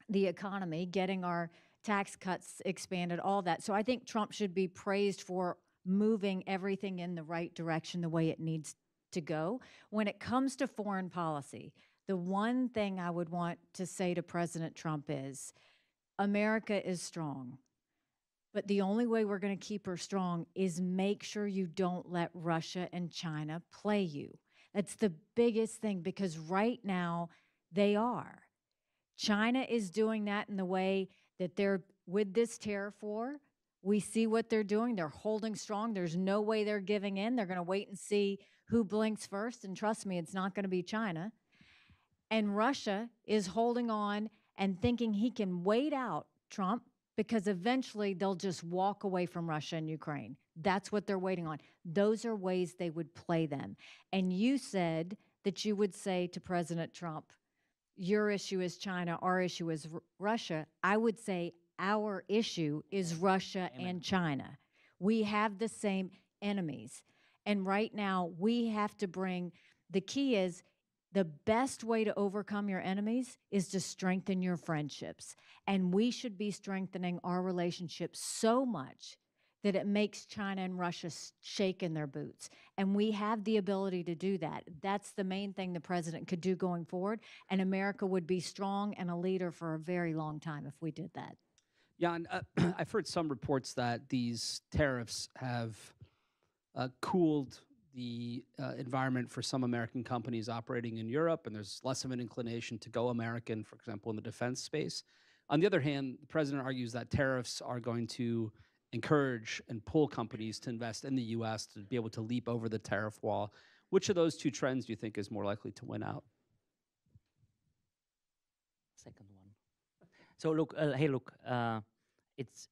the economy, getting our tax cuts expanded, all that. So I think Trump should be praised for moving everything in the right direction, the way it needs to go. When it comes to foreign policy, the one thing I would want to say to President Trump is, America is strong, but the only way we're going to keep her strong is make sure you don't let Russia and China play you. That's the biggest thing, because right now they are. China is doing that in the way that they're with this tariff war. We see what they're doing. They're holding strong. There's no way they're giving in. They're going to wait and see who blinks first. And trust me, it's not going to be China. And Russia is holding on and thinking he can wait out Trump because eventually they'll just walk away from Russia and Ukraine. That's what they're waiting on. Those are ways they would play them. And you said that you would say to President Trump, your issue is China, our issue is Russia. I would say our issue is Russia and China. We have the same enemies. And right now, we have to bring, the key is, the best way to overcome your enemies is to strengthen your friendships. And we should be strengthening our relationships so much that it makes China and Russia shake in their boots. And we have the ability to do that. That's the main thing the president could do going forward. And America would be strong and a leader for a very long time if we did that. Jan, I've heard some reports that these tariffs have cooled the environment for some American companies operating in Europe, and there's less of an inclination to go American, for example, in the defense space. On the other hand, the president argues that tariffs are going to encourage and pull companies to invest in the U.S. to be able to leap over the tariff wall. Which of those two trends do you think is more likely to win out? Second one. So look, it's,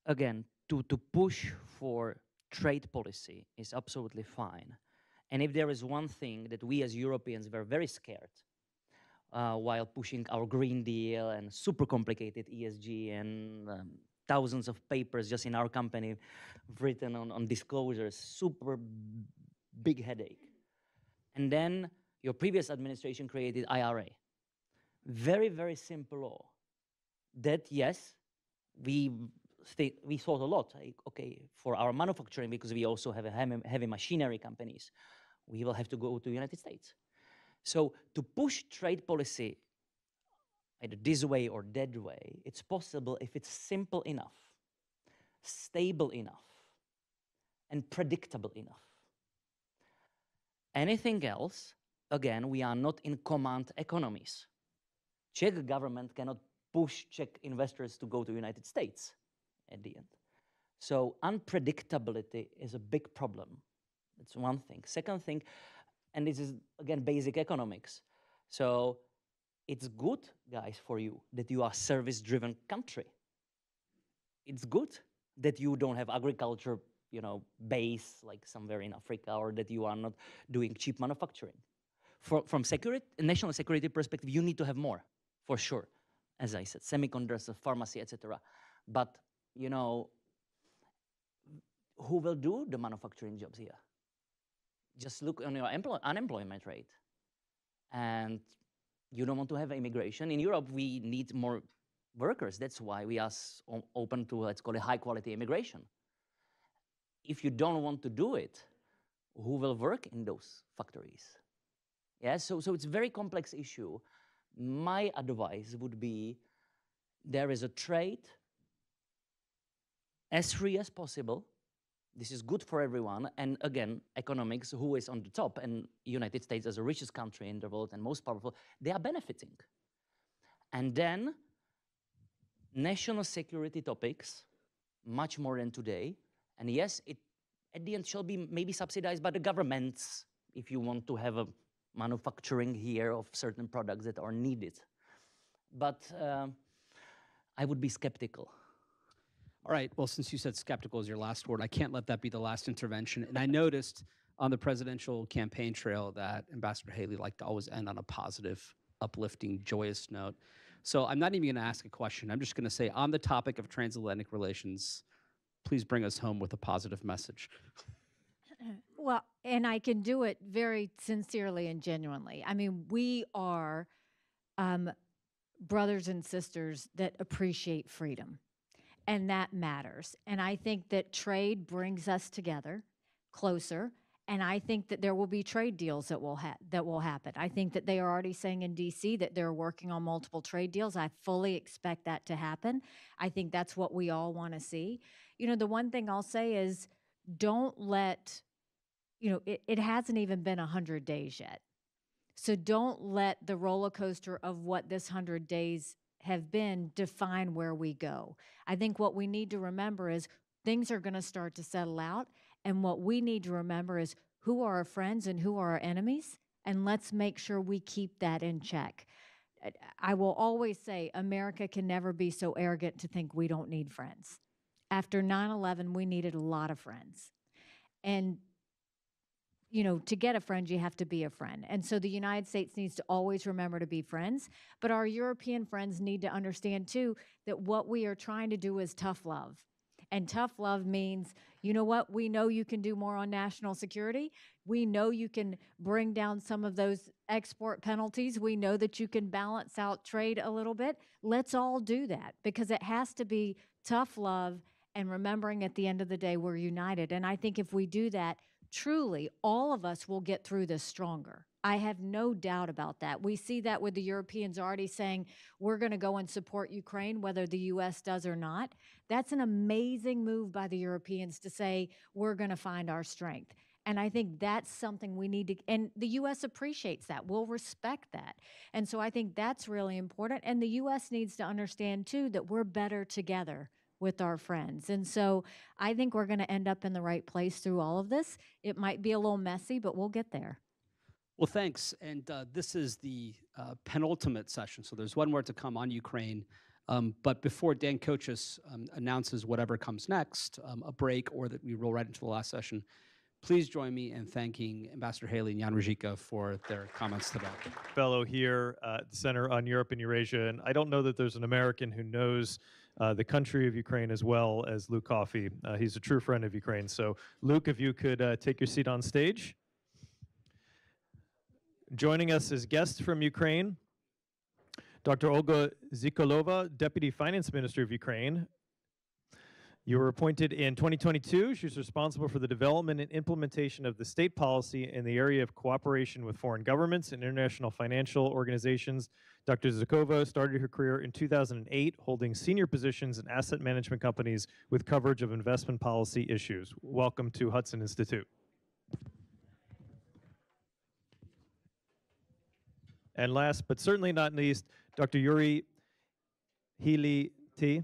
again, to push for trade policy is absolutely fine. And if there is one thing that we as Europeans were very scared while pushing our Green Deal and super complicated ESG and thousands of papers just in our company written on disclosures, super big headache. And then your previous administration created IRA. Very, very simple law that, yes, we thought a lot, like, okay, for our manufacturing, because we also have a heavy machinery companies, we will have to go to the United States. So to push trade policy either this way or that way, it's possible if it's simple enough, stable enough, and predictable enough. Anything else, again, we are not in command economies. Czech government cannot push Czech investors to go to the United States at the end. So unpredictability is a big problem. That's one thing. Second thing, and this is, again, basic economics. So it's good, guys, for you that you are a service-driven country. It's good that you don't have agriculture, base like somewhere in Africa, or that you are not doing cheap manufacturing. From national security perspective, you need to have more, for sure. As I said, semiconductors, pharmacy, etc. But who will do the manufacturing jobs here? Just look on your unemployment rate. And you don't want to have immigration. In Europe, we need more workers. That's why we are open to, let's call it, high-quality immigration. If you don't want to do it, who will work in those factories? Yeah, so it's a very complex issue. My advice would be there is a trade as free as possible. This is good for everyone. And again, economics, who is on the top, and United States as the richest country in the world and most powerful, they are benefiting. And then national security topics, much more than today. And yes, it at the end shall be maybe subsidized by the governments if you want to have a manufacturing here of certain products that are needed. But I would be skeptical. All right, well, since you said skeptical is your last word, I can't let that be the last intervention. And I noticed on the presidential campaign trail that Ambassador Haley liked to always end on a positive, uplifting, joyous note. So I'm not even going to ask a question. I'm just going to say, on the topic of transatlantic relations, please bring us home with a positive message. Well, and I can do it very sincerely and genuinely. I mean, we are brothers and sisters that appreciate freedom. And that matters. And I think that trade brings us together closer. And I think that there will be trade deals that will happen. I think that they are already saying in D.C. that they're working on multiple trade deals. I fully expect that to happen. I think that's what we all want to see. The one thing I'll say is don't let, it hasn't even been 100 days yet. So don't let the roller coaster of what this 100 days have been define where we go. I think what we need to remember is things are going to start to settle out. And what we need to remember is who are our friends and who are our enemies. And let's make sure we keep that in check. I will always say America can never be so arrogant to think we don't need friends. After 9/11, we needed a lot of friends. And you know, to get a friend, you have to be a friend. And so the United States needs to always remember to be friends. But our European friends need to understand, too, that what we are trying to do is tough love. And tough love means, you know what, we know you can do more on national security. We know you can bring down some of those export penalties. We know that you can balance out trade a little bit. Let's all do that, because it has to be tough love and remembering at the end of the day we're united. And I think if we do that, truly, all of us will get through this stronger. I have no doubt about that. We see that with the Europeans already saying, we're going to go and support Ukraine, whether the U.S. does or not. That's an amazing move by the Europeans to say, we're going to find our strength. And I think that's something we need to, and the U.S. appreciates that. We'll respect that. And so I think that's really important. And the U.S. needs to understand, too, that we're better together with our friends. And so I think we're going to end up in the right place through all of this. It might be a little messy, but we'll get there. Well, thanks. And this is the penultimate session. So there's one more to come on Ukraine. But before Dan Kochis announces whatever comes next, a break, or that we roll right into the last session, please join me in thanking Ambassador Haley and Jan Ruzicka for their comments today. Fellow here at the Center on Europe and Eurasia, and I don't know that there's an American who knows the country of Ukraine as well as Luke Coffey. He's a true friend of Ukraine. So Luke, if you could take your seat on stage. Joining us as guests from Ukraine, Dr. Olga Zikolova, Deputy Finance Minister of Ukraine. You were appointed in 2022. She's responsible for the development and implementation of the state policy in the area of cooperation with foreign governments and international financial organizations. Dr. Zikova started her career in 2008, holding senior positions in asset management companies with coverage of investment policy issues. Welcome to Hudson Institute. And last, but certainly not least, Dr. Yuri Helety,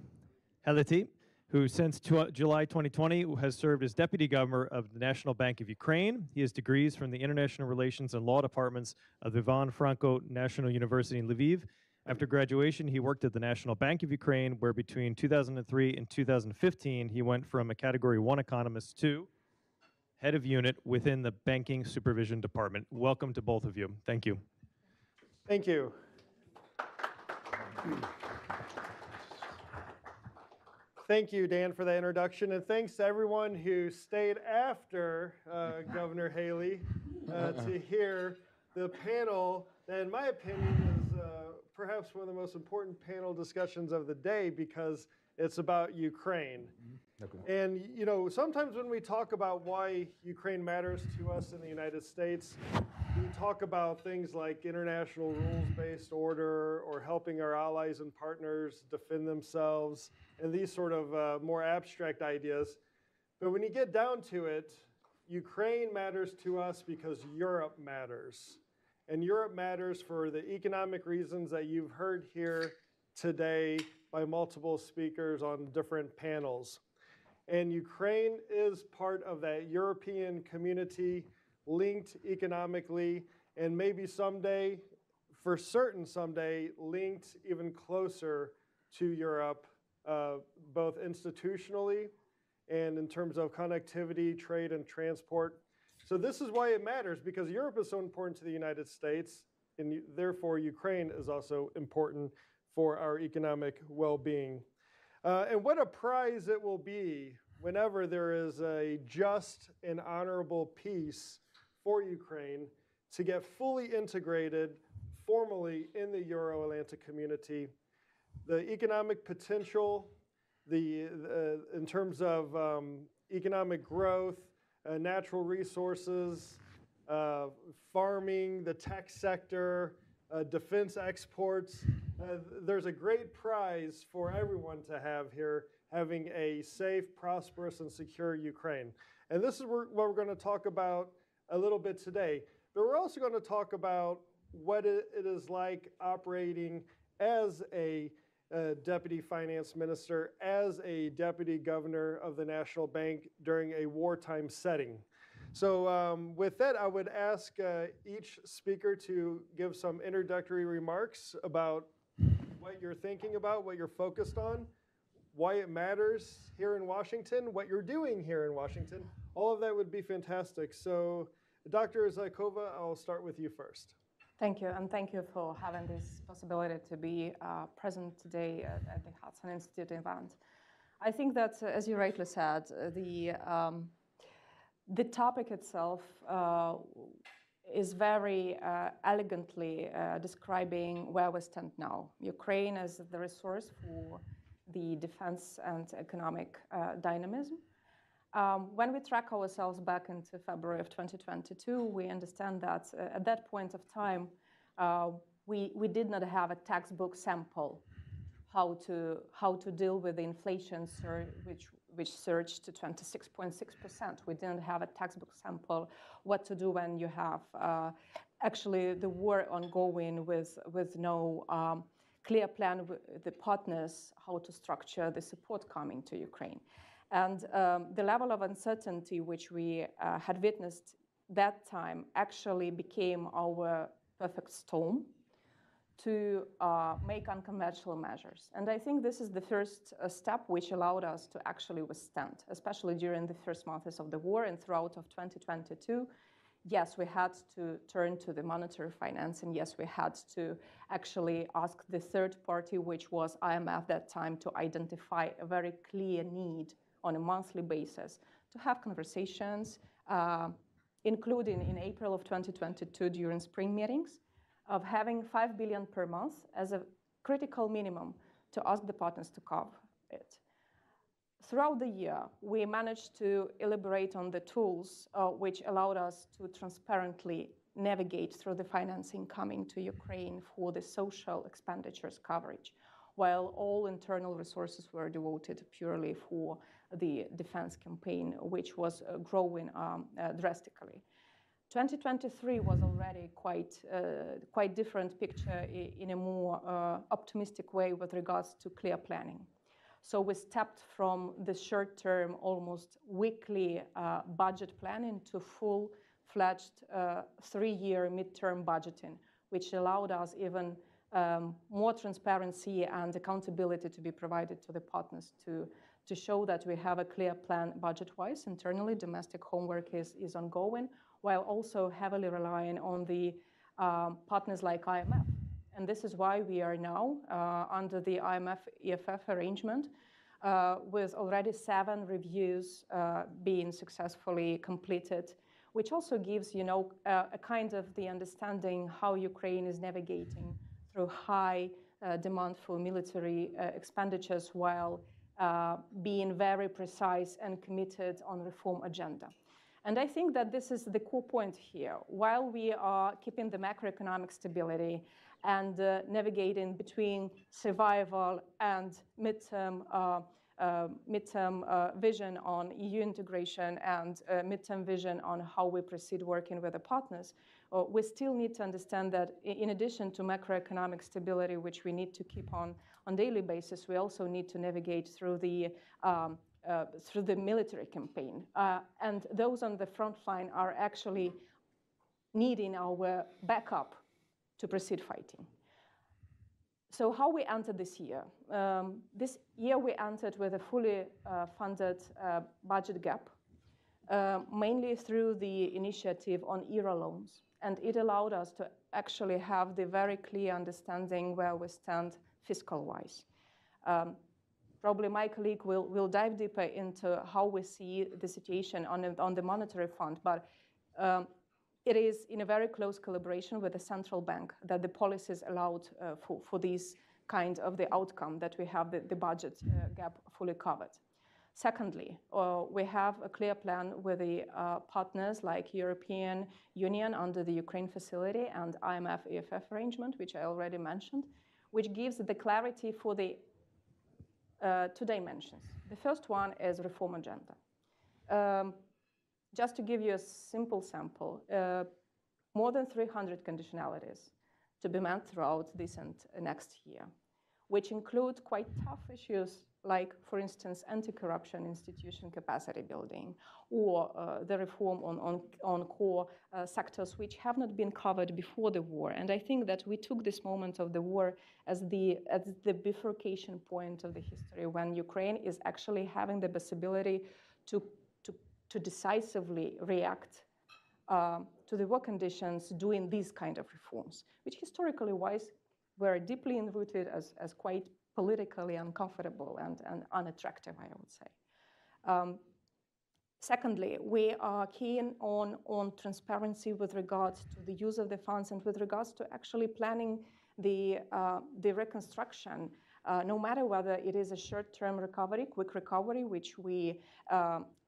who since July 2020 has served as Deputy Governor of the National Bank of Ukraine. He has degrees from the International Relations and Law Departments of the Ivan Franko National University in Lviv. After graduation, he worked at the National Bank of Ukraine, where between 2003 and 2015, he went from a Category 1 economist to head of unit within the Banking Supervision Department. Welcome to both of you. Thank you. Thank you. Thank you, Dan, for that introduction, and thanks to everyone who stayed after Governor Haley to hear the panel that, in my opinion, is perhaps one of the most important panel discussions of the day, because it's about Ukraine. And, you know, sometimes when we talk about why Ukraine matters to us in the United States, we talk about things like international rules-based order or helping our allies and partners defend themselves and these sort of more abstract ideas. But when you get down to it, Ukraine matters to us because Europe matters. And Europe matters for the economic reasons that you've heard here today by multiple speakers on different panels. And Ukraine is part of that European community, linked economically, and maybe someday, for certain someday, linked even closer to Europe, both institutionally and in terms of connectivity, trade, and transport. So this is why it matters, because Europe is so important to the United States, and therefore Ukraine is also important for our economic well-being. And what a prize it will be whenever there is a just and honorable peace for Ukraine to get fully integrated formally in the Euro-Atlantic community. The economic potential, in terms of economic growth, natural resources, farming, the tech sector, defense exports, there's a great prize for everyone to have here, having a safe, prosperous, and secure Ukraine. And this is what we're going to talk about a little bit today. But we're also going to talk about what it is like operating as a deputy finance minister, as a deputy governor of the National Bank during a wartime setting. So with that, I would ask each speaker to give some introductory remarks about what you're thinking about, what you're focused on, why it matters here in Washington, what you're doing here in Washington. All of that would be fantastic. So Dr. Zykova, I'll start with you first. Thank you, and thank you for having this possibility to be present today at the Hudson Institute event. I think that, as you rightly said, the topic itself is very elegantly describing where we stand now. Ukraine as the resource for the defense and economic dynamism. When we track ourselves back into February of 2022, we understand that at that point of time, we did not have a textbook sample how to deal with the inflation which surged to 26.6%. We didn't have a textbook sample what to do when you have actually the war ongoing with no clear plan with the partners how to structure the support coming to Ukraine. And the level of uncertainty which we had witnessed that time actually became our perfect storm to make unconventional measures. And I think this is the first step which allowed us to actually withstand, especially during the first months of the war and throughout of 2022. Yes, we had to turn to the monetary finance, and yes, we had to actually ask the third party, which was IMF at that time, to identify a very clear need on a monthly basis to have conversations, including in April of 2022 during spring meetings, of having $5 billion per month as a critical minimum to ask the partners to cover it. Throughout the year, we managed to elaborate on the tools which allowed us to transparently navigate through the financing coming to Ukraine for the social expenditures coverage, while all internal resources were devoted purely for the defense campaign, which was growing drastically. 2023 was already quite different picture in a more optimistic way with regards to clear planning. So we stepped from the short-term, almost weekly budget planning to full-fledged 3-year midterm budgeting, which allowed us even more transparency and accountability to be provided to the partners to show that we have a clear plan budget-wise. Internally, domestic homework is ongoing, while also heavily relying on the partners like IMF. And this is why we are now under the IMF-EFF arrangement with already 7 reviews being successfully completed, which also gives, a kind of the understanding how Ukraine is navigating through high demand for military expenditures while being very precise and committed on reform agenda. And I think that this is the core point here. While we are keeping the macroeconomic stability and navigating between survival and midterm vision on EU integration and midterm vision on how we proceed working with the partners, we still need to understand that in addition to macroeconomic stability, which we need to keep on daily basis, we also need to navigate through the military campaign. And those on the front line are actually needing our backup to proceed fighting. So how we entered this year? This year we entered with a fully funded budget gap, mainly through the initiative on ERA loans. And it allowed us to actually have the very clear understanding where we stand fiscal-wise. Probably my colleague will dive deeper into how we see the situation on the monetary front, but it is in a very close collaboration with the central bank that the policies allowed for this kind of the outcome that we have the budget gap fully covered. Secondly, we have a clear plan with the partners like European Union under the Ukraine facility and IMF-EFF arrangement, which I already mentioned, which gives the clarity for the 2 dimensions. The first one is reform agenda. Just to give you a simple sample, more than 300 conditionalities to be met throughout this and next year, which include quite tough issues like, for instance, anti-corruption institution capacity building, or the reform on core sectors which have not been covered before the war. And I think that we took this moment of the war as the bifurcation point of the history, when Ukraine is actually having the possibility to decisively react to the war conditions doing these kind of reforms, which historically wise were deeply enrooted as quite politically uncomfortable and unattractive, I would say. Secondly, we are keen on transparency with regards to the use of the funds and with regards to actually planning the reconstruction, no matter whether it is a short-term recovery, quick recovery, which we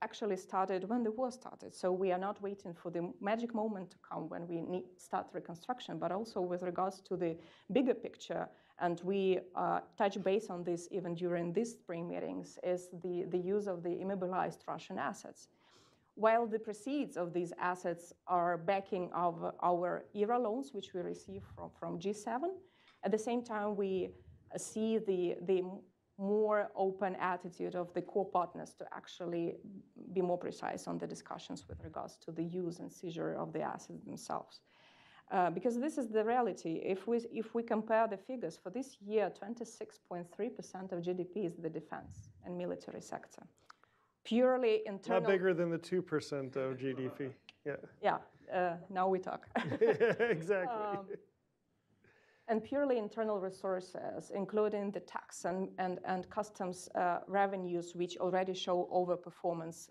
actually started when the war started. So we are not waiting for the magic moment to come when we need start reconstruction, but also with regards to the bigger picture. And we touch base on this even during these spring meetings, is the use of the immobilized Russian assets. While the proceeds of these assets are backing of our ERA loans, which we receive from G7, at the same time, we see the more open attitude of the core partners to actually be more precise on the discussions with regards to the use and seizure of the assets themselves. Because this is the reality. If we compare the figures for this year, 26.3% of GDP is the defense and military sector. Purely internal. Not bigger than the 2% of GDP. Yeah. Yeah. Now we talk. Exactly. And purely internal resources, including the tax and customs revenues, which already show overperformance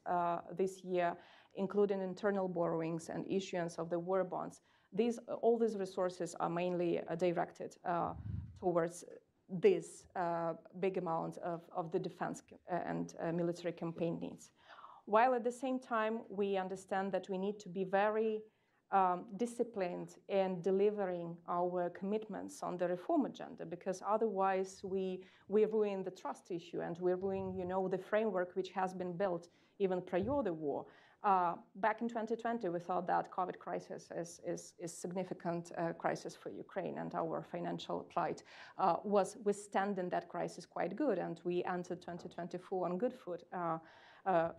this year, including internal borrowings and issuance of the war bonds. All these resources are mainly directed towards this big amount of the defense and military campaign needs. While at the same time, we understand that we need to be very disciplined in delivering our commitments on the reform agenda, because otherwise we ruin the trust issue and we ruin, the framework which has been built even prior the war. Back in 2020, we thought that COVID crisis is significant crisis for Ukraine, and our financial plight was withstanding that crisis quite good, and we entered 2024 on good foot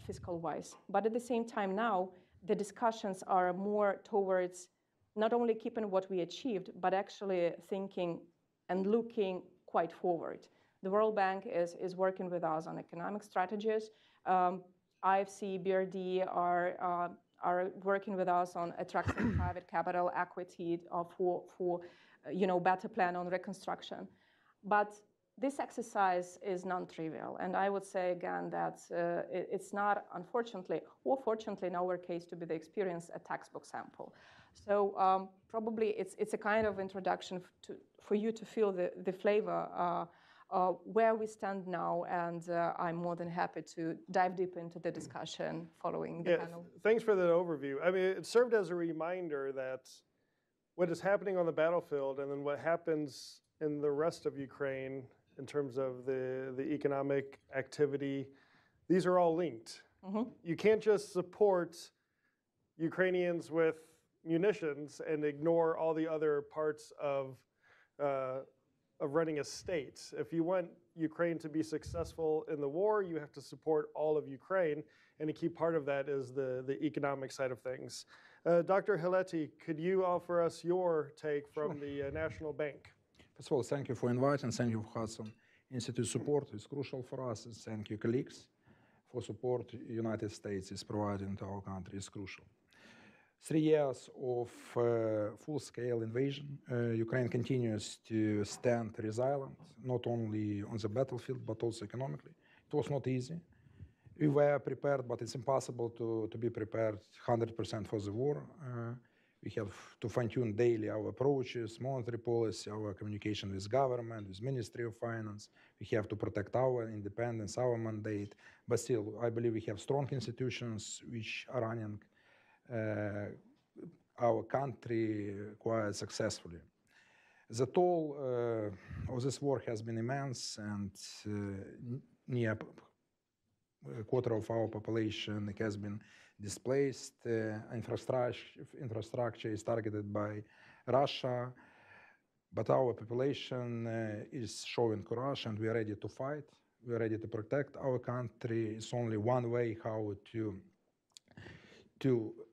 fiscal-wise. But at the same time now, the discussions are more towards not only keeping what we achieved, but actually thinking and looking quite forward. The World Bank is working with us on economic strategies. IFC, BRD are working with us on attracting private capital equity for better plan on reconstruction. But this exercise is non-trivial, and I would say again that it's not, unfortunately or fortunately in our case, to be the experience a textbook sample. So probably it's a kind of introduction for you to feel the flavor where we stand now, and I'm more than happy to dive deep into the discussion following the panel. Thanks for that overview. I mean, it served as a reminder that what is happening on the battlefield and then what happens in the rest of Ukraine in terms of the economic activity, these are all linked. Mm-hmm. You can't just support Ukrainians with munitions and ignore all the other parts of running a state. If you want Ukraine to be successful in the war, you have to support all of Ukraine, and a key part of that is the economic side of things. Dr. Hileti, could you offer us your take from the National Bank? First of all, thank you for inviting. Thank you for Hudson Institute support. It's crucial for us. Thank you, colleagues, for support the United States is providing to our country is crucial. 3 years of full-scale invasion, Ukraine continues to stand resilient, not only on the battlefield, but also economically. It was not easy. We were prepared, but it's impossible to be prepared 100% for the war. We have to fine-tune daily our approaches, monetary policy, our communication with government, with Ministry of Finance. We have to protect our independence, our mandate. But still, I believe we have strong institutions which are running our country quite successfully. The toll of this war has been immense, and near a quarter of our population has been displaced. Infrastructure is targeted by Russia. But our population is showing courage, and we are ready to fight. We are ready to protect our country. It's only one way how to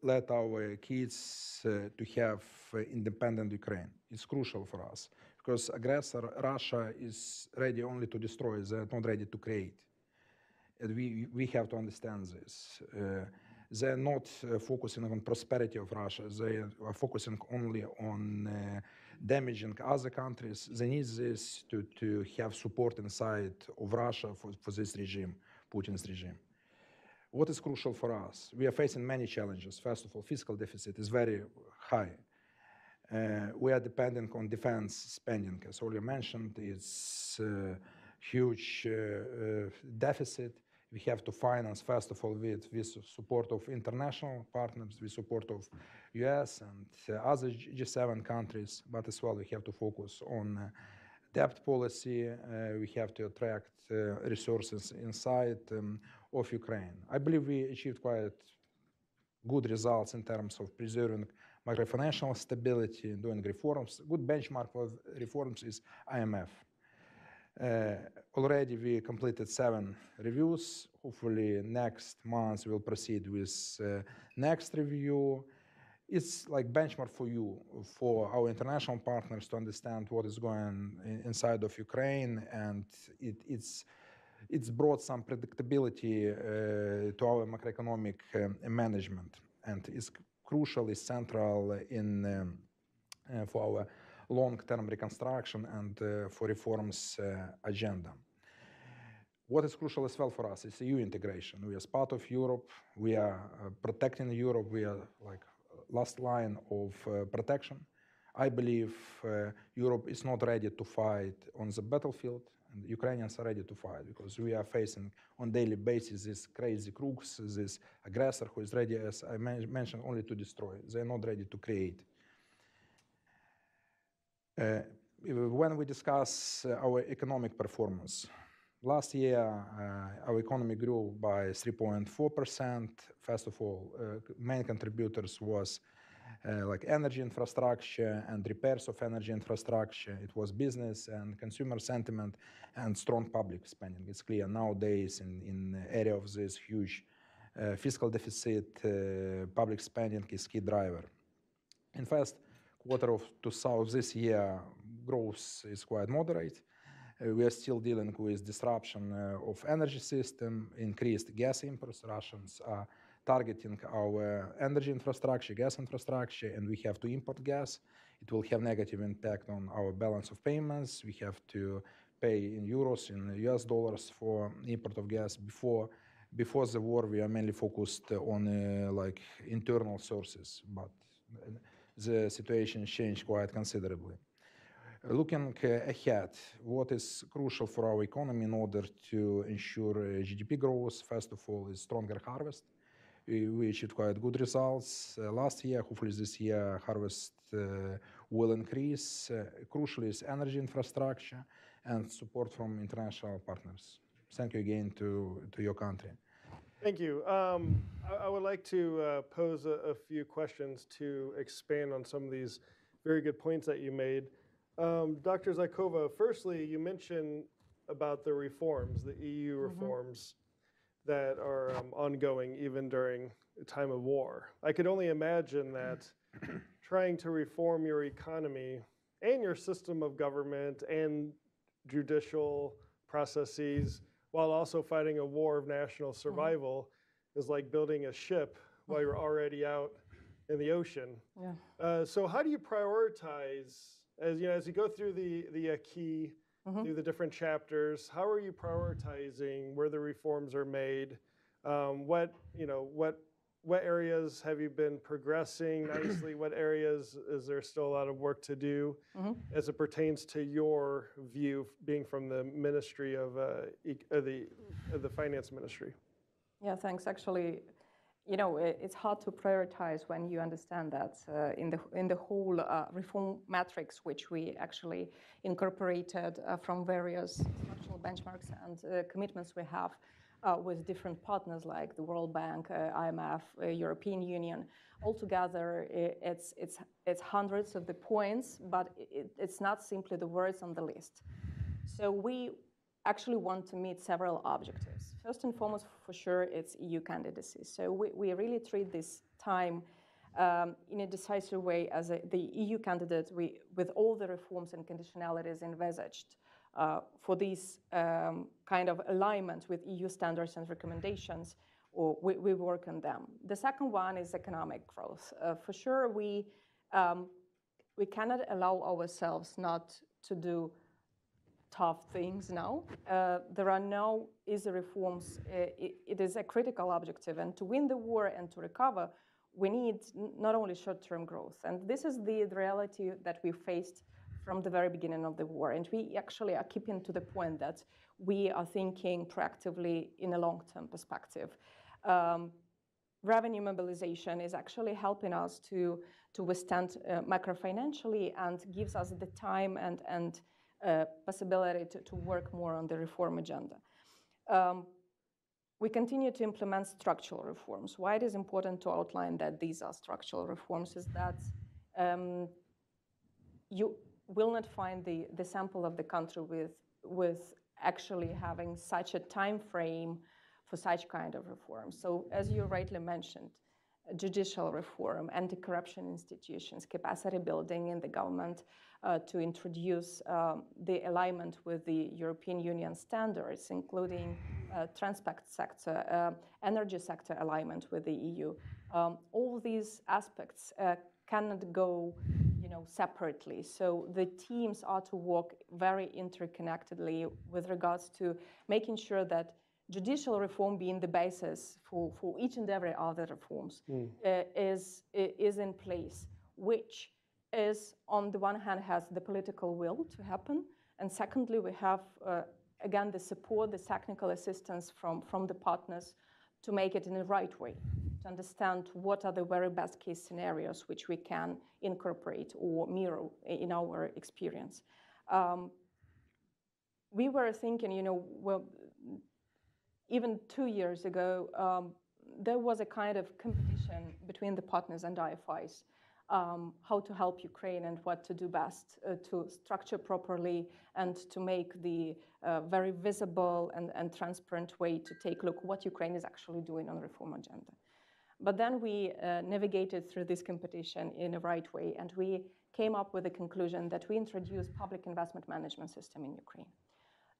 let our kids to have independent Ukraine. It's crucial for us because aggressor Russia is ready only to destroy. They're not ready to create. And we have to understand this. They're not focusing on prosperity of Russia. They are focusing only on damaging other countries. They need this to have support inside of Russia for this regime, Putin's regime. What is crucial for us? We are facing many challenges. First of all, fiscal deficit is very high. We are dependent on defense spending. As already mentioned, it's a huge deficit. We have to finance, first of all, with support of international partners, with support of US and other G7 countries, but as well we have to focus on debt policy. We have to attract resources inside of Ukraine. I believe we achieved quite good results in terms of preserving macrofinancial stability, doing reforms. Good benchmark for reforms is IMF. Already we completed 7 reviews. Hopefully next month we'll proceed with next review. It's like benchmark for you, for our international partners to understand what is going on inside of Ukraine, and it's brought some predictability to our macroeconomic management, and is crucially central in for our long-term reconstruction and for reforms agenda. What is crucial as well for us is EU integration. We are part of Europe. We are protecting Europe. We are like last line of protection. I believe Europe is not ready to fight on the battlefield, and Ukrainians are ready to fight because we are facing on daily basis this crazy crooks, this aggressor who is ready, as I mentioned, only to destroy. They are not ready to create. When we discuss our economic performance, last year our economy grew by 3.4%. First of all, main contributors was like energy infrastructure and repairs of energy infrastructure. It was business and consumer sentiment and strong public spending. It's clear nowadays in the area of this huge fiscal deficit, public spending is key driver. In first quarter of this year, growth is quite moderate. We are still dealing with disruption of energy system, increased gas imports. Russians are targeting our energy infrastructure, gas infrastructure, and we have to import gas. It will have negative impact on our balance of payments. We have to pay in euros, in US dollars for import of gas. Before the war, we are mainly focused on like internal sources, but the situation changed quite considerably. Looking ahead, what is crucial for our economy in order to ensure GDP growth, first of all, is stronger harvest. We achieved quite good results last year. Hopefully this year harvest will increase. Crucially is energy infrastructure and support from international partners. Thank you again to your country. Thank you. I would like to pose a few questions to expand on some of these very good points that you made. Dr. Zykova, firstly, you mentioned about the reforms, the EU reforms that are ongoing even during a time of war. I could only imagine that trying to reform your economy and your system of government and judicial processes while also fighting a war of national survival is like building a ship while you're already out in the ocean. Yeah. So how do you prioritize, as you go through the acquis, through the different chapters, how are you prioritizing where the reforms are made? What areas have you been progressing nicely? What areas is there still a lot of work to do as it pertains to your view, being from the Ministry of the Finance Ministry? Yeah, thanks. Actually, it's hard to prioritize when you understand that in the whole reform matrix, which we actually incorporated from various national benchmarks and commitments we have. with different partners like the World Bank, IMF, European Union. Altogether, it's hundreds of the points, but it's not simply the words on the list. So we actually want to meet several objectives. First and foremost, for sure, it's EU candidacy. So we really treat this time in a decisive way as the EU candidate with all the reforms and conditionalities envisaged for these kind of alignment with EU standards and recommendations, or we work on them. The second one is economic growth. For sure, we cannot allow ourselves not to do tough things now. There are no easy reforms. It is a critical objective, and to win the war and to recover, we need not only short-term growth. And this is the reality that we faced from the very beginning of the war. And we actually are keeping to the point that we are thinking proactively in a long-term perspective. Revenue mobilization is actually helping us to withstand macrofinancially and gives us the time and possibility to work more on the reform agenda. We continue to implement structural reforms. Why it is important to outline that these are structural reforms is that you will not find the sample of the country with actually having such a time frame for such kind of reform. So as you rightly mentioned, judicial reform, anti-corruption institutions, capacity building in the government to introduce the alignment with the European Union standards, including transport sector, energy sector alignment with the EU. All these aspects cannot go separately. So the teams are to work very interconnectedly with regards to making sure that judicial reform being the basis for each and every other reforms is in place, which is, on the one hand, has the political will to happen, and secondly, we have, again, the support, the technical assistance from the partners to make it in the right way, to understand what are the very best case scenarios which we can incorporate or mirror in our experience. We were thinking, well, even 2 years ago, there was a kind of competition between the partners and IFIs, how to help Ukraine and what to do best to structure properly and to make the very visible and transparent way to take a look what Ukraine is actually doing on the reform agenda. But then we navigated through this competition in a right way, and we came up with the conclusion that we introduce public investment management system in Ukraine.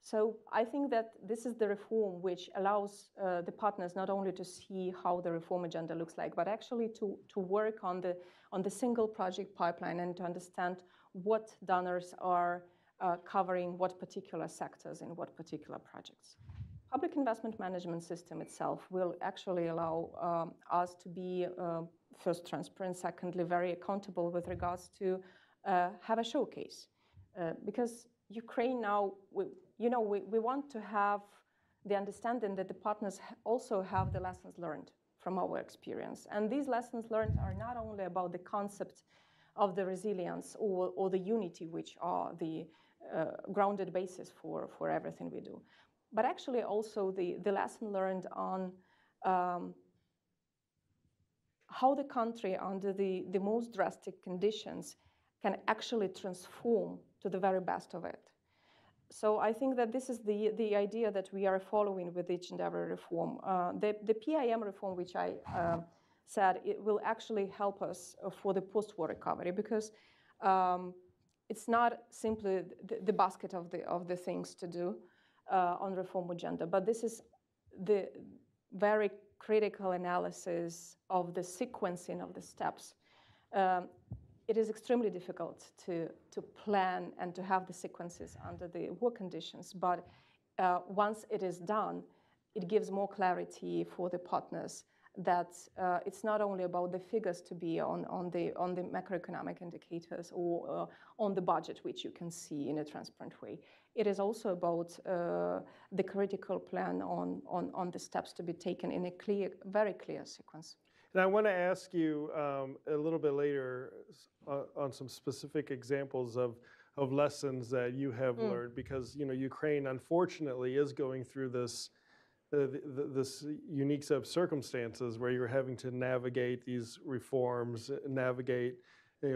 So I think that this is the reform which allows the partners not only to see how the reform agenda looks like, but actually to work on the single project pipeline and to understand what donors are covering what particular sectors in what particular projects. Public investment management system itself will actually allow us to be first transparent, secondly very accountable with regards to have a showcase, because Ukraine now, we want to have the understanding that the partners also have the lessons learned from our experience. And these lessons learned are not only about the concept of the resilience or the unity, which are the grounded basis for everything we do, but actually also the lesson learned on how the country under the most drastic conditions can actually transform to the very best of it. So I think that this is the idea that we are following with each and every reform. The PIM reform, which I said, it will actually help us for the post-war recovery, because it's not simply the basket of the things to do on reform agenda, but this is the very critical analysis of the sequencing of the steps. It is extremely difficult to plan and to have the sequences under the war conditions, but once it is done, it gives more clarity for the partners that it's not only about the figures to be on the macroeconomic indicators or on the budget, which you can see in a transparent way. It is also about the critical plan on the steps to be taken in a clear, very clear sequence. And I want to ask you a little bit later on some specific examples of lessons that you have learned, because Ukraine unfortunately is going through this this unique set of circumstances where you're having to navigate these reforms, navigate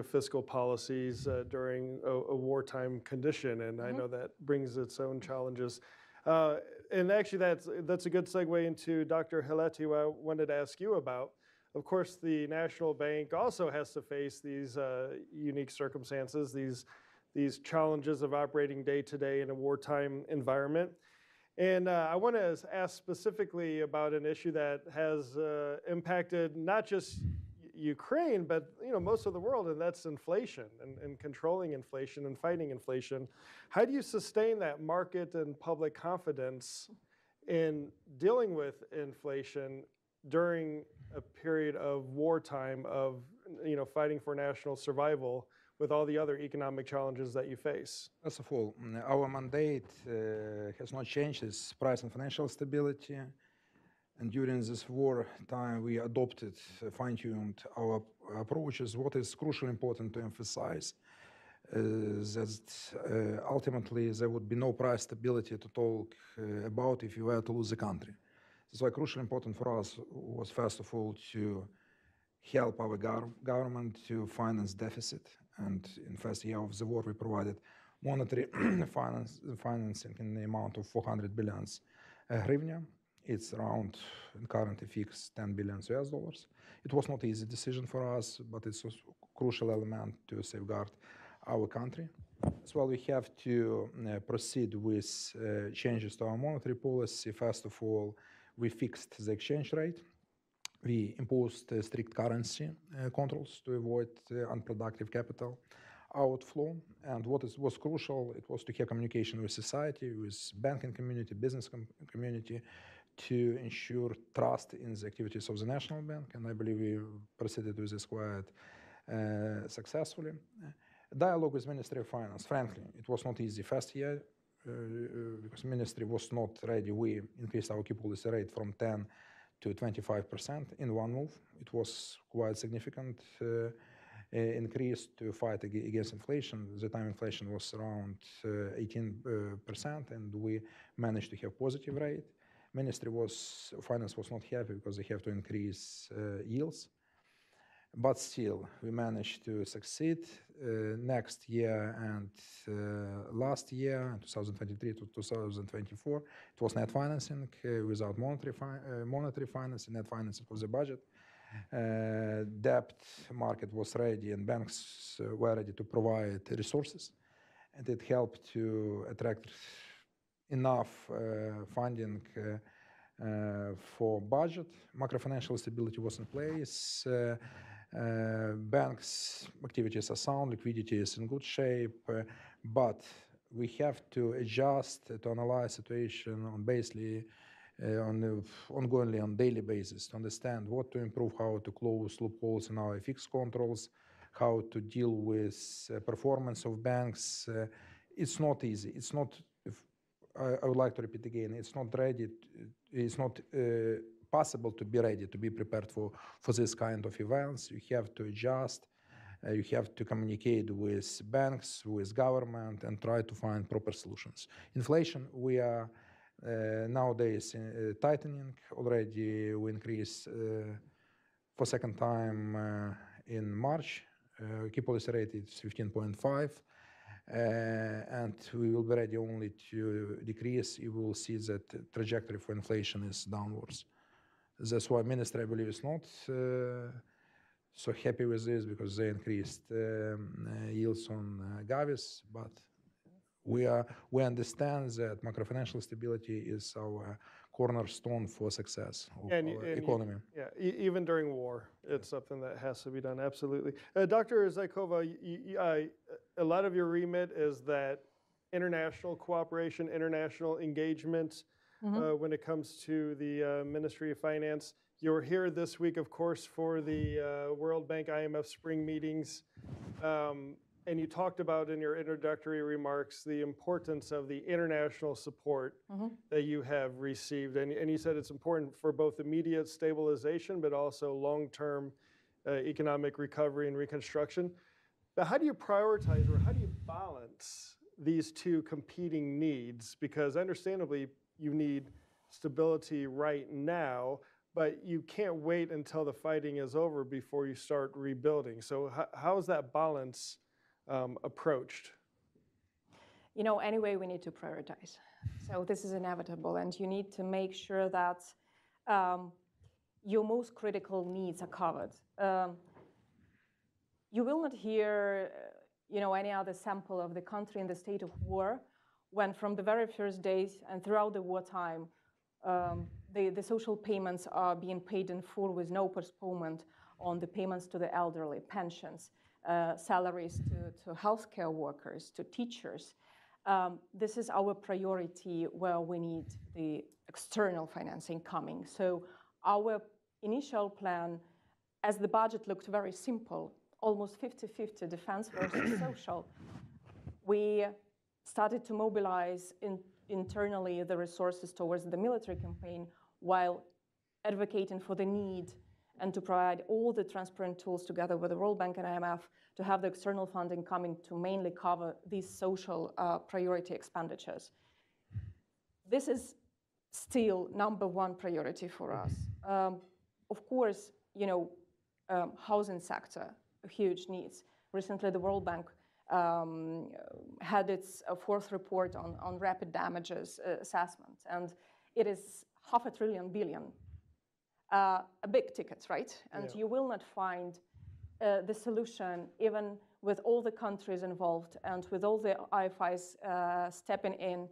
fiscal policies during a wartime condition, and I know that brings its own challenges. And actually, that's a good segue into Dr. Heleti, who I wanted to ask you about. Of course, the National Bank also has to face these unique circumstances, these challenges of operating day to day in a wartime environment. And I want to ask specifically about an issue that has impacted not just Ukraine, but most of the world, and that's inflation and controlling inflation and fighting inflation. How do you sustain that market and public confidence in dealing with inflation during a period of wartime, of fighting for national survival, with all the other economic challenges that you face? First of all, our mandate has not changed. It's price and financial stability. And during this war time, we adopted, fine-tuned our approaches. What is crucially important to emphasize is that ultimately there would be no price stability to talk about if you were to lose the country. That's why crucially important for us was, first of all, to help our government to finance deficit. And in the first year of the war, we provided monetary financing in the amount of 400 billion hryvnia. It's around, currently fixed, $10 billion. It was not an easy decision for us, but it's a crucial element to safeguard our country. As well, we have to proceed with changes to our monetary policy. First of all, we fixed the exchange rate. We imposed strict currency controls to avoid unproductive capital outflow. And what was crucial, it was to have communication with society, with banking community, business community, to ensure trust in the activities of the National Bank. And I believe we proceeded with this quite successfully. Dialogue with Ministry of Finance, frankly, it was not easy first year because Ministry was not ready. We increased our key policy rate from 10 to 25% in one move. It was quite significant increase to fight against inflation. The time inflation was around 18%, and we managed to have positive rate. Ministry of Finance was not happy because they have to increase yields. But still, we managed to succeed. Next year and last year, 2023 to 2024, it was net financing without monetary financing, net financing for the budget. Debt market was ready and banks were ready to provide resources. And it helped to attract enough funding for budget. Macro-financial stability was in place. Banks' activities are sound, liquidity is in good shape, but we have to adjust to analyze situation on basically ongoingly on daily basis to understand what to improve, how to close loopholes in our FX controls, how to deal with performance of banks. It's not easy. It's not. I would like to repeat again. It's not ready. It's not possible to be ready, to be prepared for this kind of events. You have to adjust. You have to communicate with banks, with government, and try to find proper solutions. Inflation, we are nowadays tightening. Already we increased for second time in March. Key policy rate is 15.5. And we will be ready only to decrease if we will see that the trajectory for inflation is downwards. That's why Ministry, I believe, is not so happy with this because they increased yields on Gavis. But we understand that macro-financial stability is our cornerstone for success of our economy. Even during war, it's something that has to be done, absolutely. Dr. Zykova, a lot of your remit is that international cooperation, international engagement when it comes to the Ministry of Finance. You're here this week, of course, for the World Bank IMF spring meetings. And you talked about in your introductory remarks the importance of the international support that you have received. And you said it's important for both immediate stabilization, but also long-term economic recovery and reconstruction. But how do you prioritize or how do you balance these two competing needs? Because understandably, you need stability right now, but you can't wait until the fighting is over before you start rebuilding. So how is that balance approached? You know, anyway, we need to prioritize. So this is inevitable, and you need to make sure that your most critical needs are covered. You will not hear, any other sample of the country in the state of war when from the very first days and throughout the wartime, the social payments are being paid in full with no postponement on the payments to the elderly, pensions, salaries to healthcare workers, to teachers. This is our priority where we need the external financing coming. So our initial plan, as the budget looked very simple, almost 50-50 defense versus social, we started to mobilize internally the resources towards the military campaign while advocating for the need and to provide all the transparent tools together with the World Bank and IMF to have the external funding coming to mainly cover these social priority expenditures. This is still #1 priority for us. Of course, housing sector, huge needs. Recently, the World Bank had its fourth report on rapid damages assessment, and it is $500 billion. A big ticket, right? And you will not find the solution, even with all the countries involved and with all the IFIs stepping in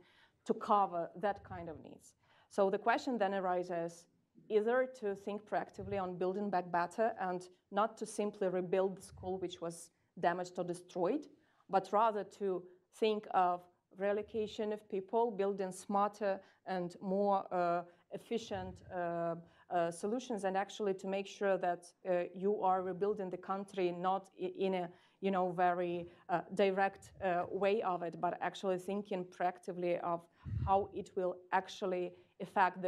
to cover that kind of needs. So the question then arises, either to think proactively on building back better and not to simply rebuild the school which was damaged or destroyed, but rather to think of reallocation of people, building smarter and more efficient solutions, and actually to make sure that you are rebuilding the country not in a very direct way of it, but actually thinking proactively of how it will actually affect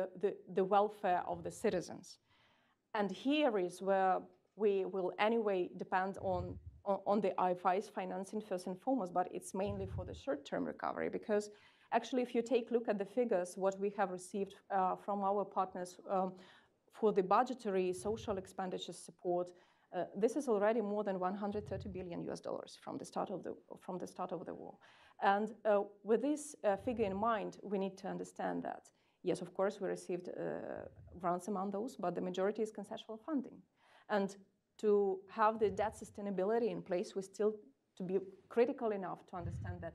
the welfare of the citizens. And here is where we will anyway depend on the IFI's financing first and foremost, but it's mainly for the short-term recovery, because actually if you take a look at the figures, what we have received from our partners for the budgetary social expenditure support, this is already more than $130 billion from the start of the war. And with this figure in mind, we need to understand that, yes, of course, we received grants among those, but the majority is concessional funding. And to have the debt sustainability in place, we still to be critical enough to understand that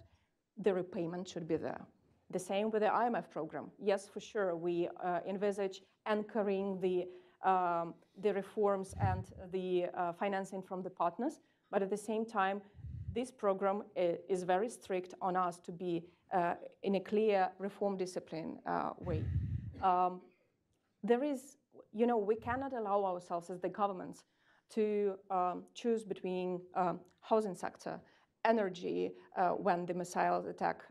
the repayment should be there. The same with the IMF program. Yes, for sure, we envisage anchoring the reforms and the financing from the partners, but at the same time, this program is very strict on us to be in a clear reform discipline way. There is, we cannot allow ourselves as the governments to choose between housing sector, energy, when the missile attack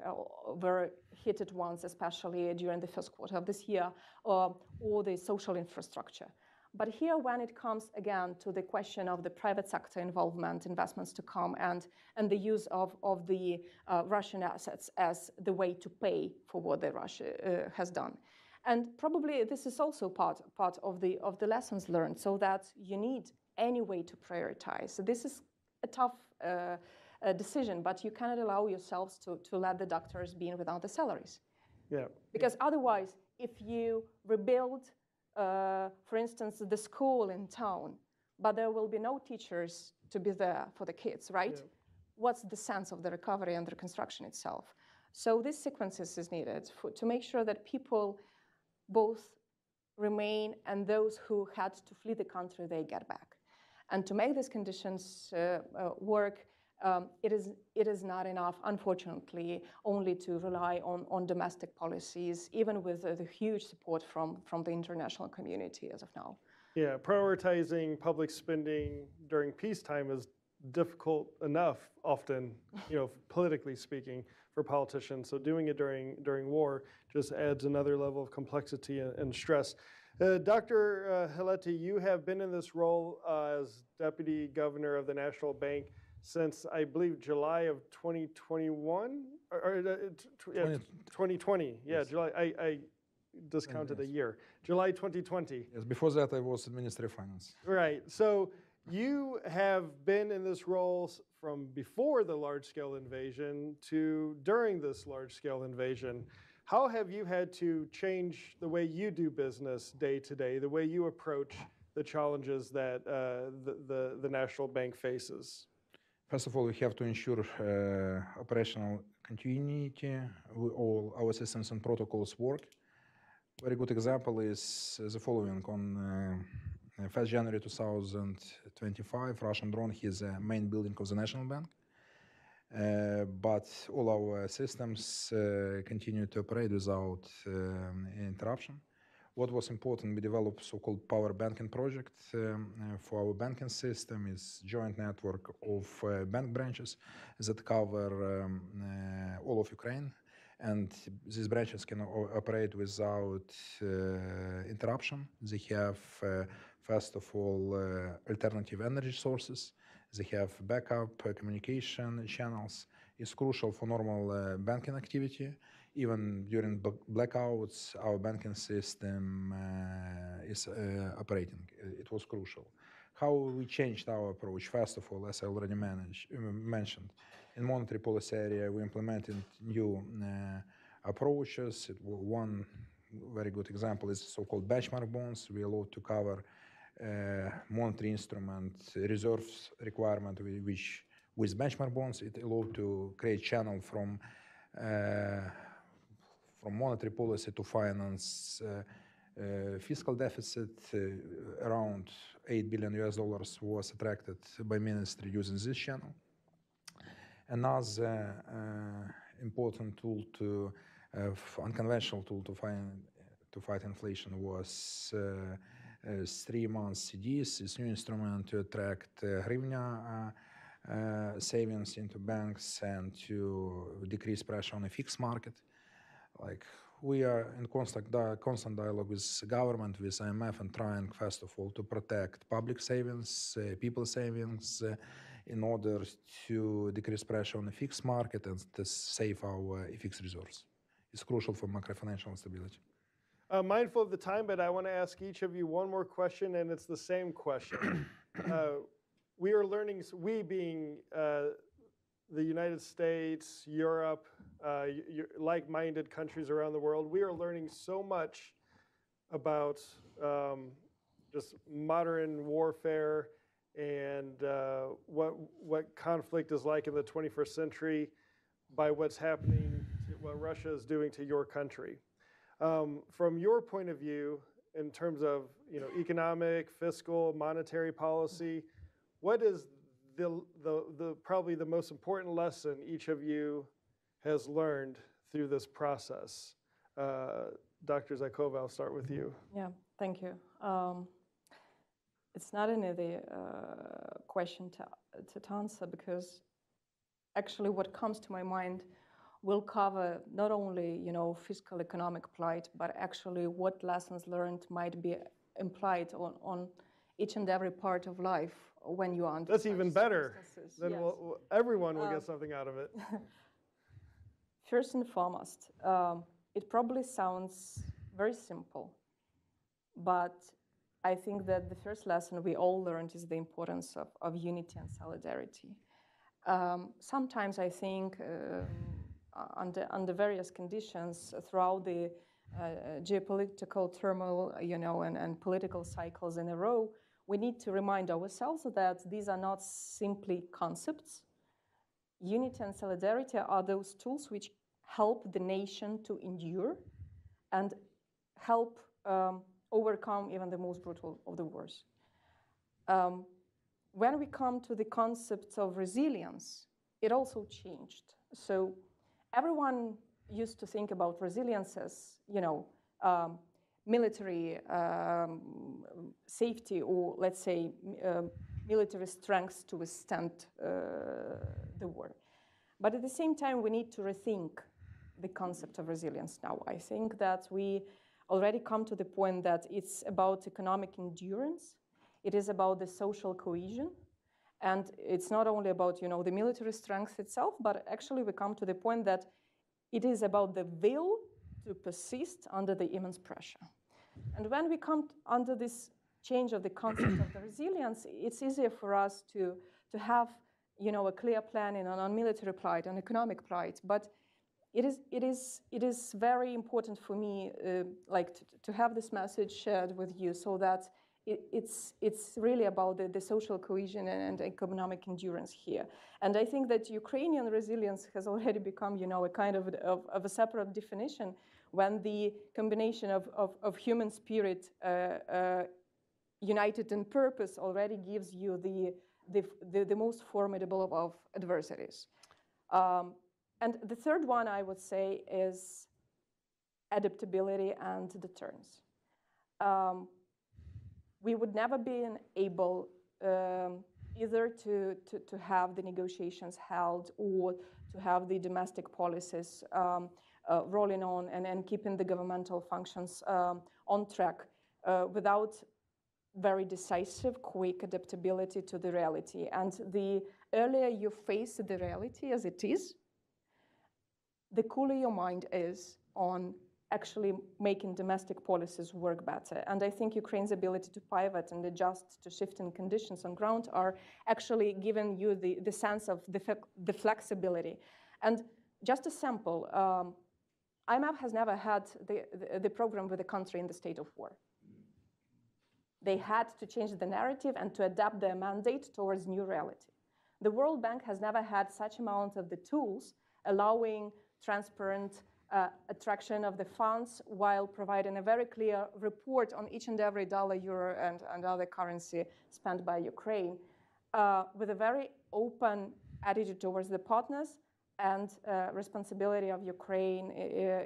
were hit at once, especially during the first quarter of this year, or the social infrastructure. But here, when it comes again to the question of the private sector involvement, investments to come, and the use of the Russian assets as the way to pay for what the Russia has done. And probably this is also part of the lessons learned, so that you need any way to prioritize. So this is a tough decision, but you cannot allow yourselves to let the doctors be in without the salaries. Yeah. Because otherwise, if you rebuild, for instance, the school in town, but there will be no teachers to be there for the kids, right? Yeah. What's the sense of the recovery and the reconstruction itself? So this sequences is needed to make sure that people both remain and those who had to flee the country, they get back. And to make these conditions work, it is not enough, unfortunately, only to rely on domestic policies, even with the huge support from the international community as of now. Yeah, prioritizing public spending during peacetime is difficult enough, often, politically speaking, for politicians. So doing it during war just adds another level of complexity and stress. Dr. Haleti, you have been in this role as Deputy Governor of the National Bank since, I believe, July of 2021? 2020, yeah, yes. July. discounted a year. July 2020. Yes, before that I was Ministry of Finance. Right. So you have been in this role from before the large-scale invasion to during this large-scale invasion. How have you had to change the way you do business day to day, the way you approach the challenges that the National Bank faces? First of all, we have to ensure operational continuity. All our systems and protocols work. Very good example is the following. On 1st January 2025, Russian drone hit the main building of the National Bank. But all our systems continue to operate without interruption. What was important, we developed so-called power banking project for our banking system. Is joint network of bank branches that cover all of Ukraine, and these branches can operate without interruption. They have, first of all, alternative energy sources. They have backup communication channels. It's crucial for normal banking activity. Even during blackouts, our banking system is operating. It was crucial. How we changed our approach? First of all, as I already mentioned, in monetary policy area, we implemented new approaches. One very good example is so-called benchmark bonds. We allowed to cover monetary instrument reserves requirement, which with benchmark bonds, it allowed to create channel from monetary policy to finance fiscal deficit. Around $8 billion was attracted by ministry using this channel. Another important tool unconventional tool to fight inflation was 3 month CDs. This new instrument to attract hryvnia savings into banks and to decrease pressure on the fixed market. Like, we are in constant dialogue with government, with IMF, and trying, first of all, to protect public savings, people savings, in order to decrease pressure on the fixed market and to save our fixed reserves. It's crucial for macrofinancial stability. Mindful of the time, but I want to ask each of you one more question, and it's the same question. We are learning, we being the United States, Europe, like-minded countries around the world, we are learning so much about just modern warfare and what conflict is like in the 21st century by what's happening, what Russia is doing to your country. From your point of view, in terms of economic, fiscal, monetary policy, what is probably the most important lesson each of you has learned through this process? Dr. Zykova, I'll start with you. Yeah, thank you. It's not an easy question to answer, because actually what comes to my mind will cover not only fiscal economic plight, but actually what lessons learned might be implied on each and every part of life when you are under That's even better. Then yes. Everyone will get something out of it. First and foremost, it probably sounds very simple, but I think that the first lesson we all learned is the importance of unity and solidarity. Sometimes I think under various conditions throughout the geopolitical turmoil, and political cycles in a row, we need to remind ourselves that these are not simply concepts. Unity and solidarity are those tools which help the nation to endure and help overcome even the most brutal of the wars. When we come to the concept of resilience, it also changed. So everyone used to think about resilience as, military safety, or let's say military strength to withstand the war. But at the same time, we need to rethink the concept of resilience now. I think that we already come to the point that it's about economic endurance. It is about the social cohesion. And it's not only about, the military strength itself, but actually we come to the point that it is about the will to persist under the immense pressure. And when we come under this change of the concept of the resilience, it's easier for us to have, a clear planning on military plight, on economic plight. But it is very important for me, to have this message shared with you, so that it's really about the social cohesion and economic endurance here. And I think that Ukrainian resilience has already become, a kind of a separate definition, when the combination of human spirit united in purpose already gives you the most formidable of adversaries. And the third one, I would say, is adaptability and deterrence. We would never be able either to have the negotiations held or to have the domestic policies rolling on and keeping the governmental functions on track without very decisive, quick adaptability to the reality. And the earlier you face the reality as it is, the cooler your mind is on actually making domestic policies work better. And I think Ukraine's ability to pivot and adjust to shifting conditions on ground are actually giving you the sense of the flexibility. And just a sample, IMF has never had the program with a country in the state of war. They had to change the narrative and to adapt their mandate towards new reality. The World Bank has never had such amount of the tools allowing transparent attraction of the funds while providing a very clear report on each and every dollar, euro, and other currency spent by Ukraine, with a very open attitude towards the partners and responsibility of Ukraine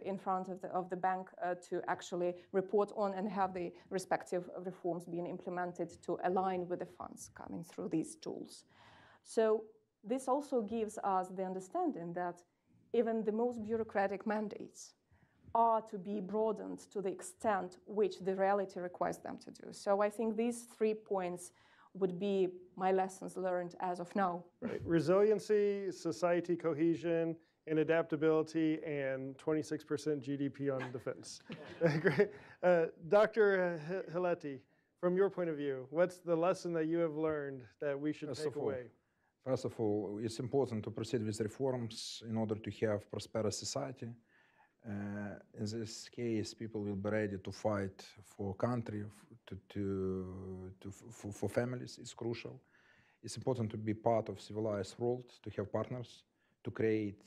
in front of the bank to actually report on and have the respective reforms being implemented to align with the funds coming through these tools. So this also gives us the understanding that even the most bureaucratic mandates are to be broadened to the extent which the reality requires them to do. So I think these 3 points would be my lessons learned as of now. Right. Resiliency, society cohesion, and adaptability, and 26% GDP on defense. Great. Dr. Hileti, from your point of view, what's the lesson that you have learned that we should take away? First of all, it's important to proceed with reforms in order to have prosperous society. In this case, people will be ready to fight for country, for families. It's crucial. It's important to be part of civilized world, to have partners, to create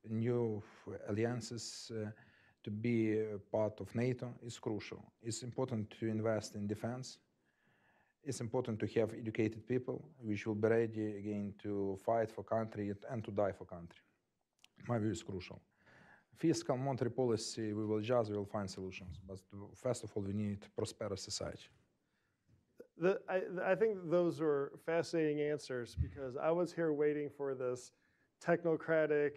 new alliances, to be part of NATO is crucial. It's important to invest in defense. It's important to have educated people which will be ready again to fight for country and to die for country. My view is crucial. Fiscal monetary policy, we will find solutions. But first of all, we need prosperous society. I think those were fascinating answers, because I was here waiting for this technocratic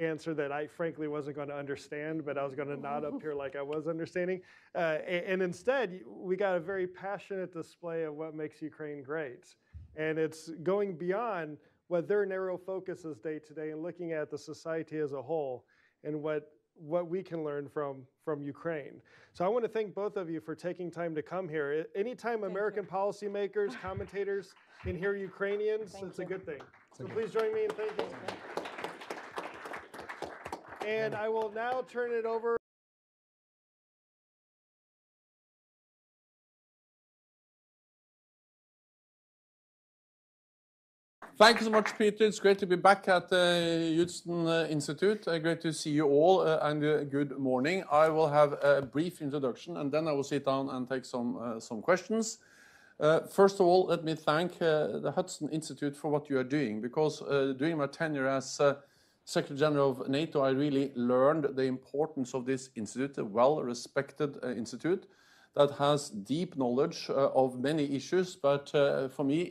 answer that I frankly wasn't going to understand, but I was going to nod up here like I was understanding. And instead, we got a very passionate display of what makes Ukraine great. And it's going beyond what their narrow focus is day to day and looking at the society as a whole and what we can learn from Ukraine. So I want to thank both of you for taking time to come here. Anytime American policymakers, commentators can hear Ukrainians, it's a good thing. So please join me in thanking them. And I will now turn it over. Thank you so much, Peter. It's great to be back at the Houston Institute. Great to see you all, and good morning. I will have a brief introduction, and then I will sit down and take some questions. First of all, let me thank the Hudson Institute for what you are doing, because during my tenure as Secretary General of NATO, I really learned the importance of this institute, a well-respected institute that has deep knowledge of many issues, but for me,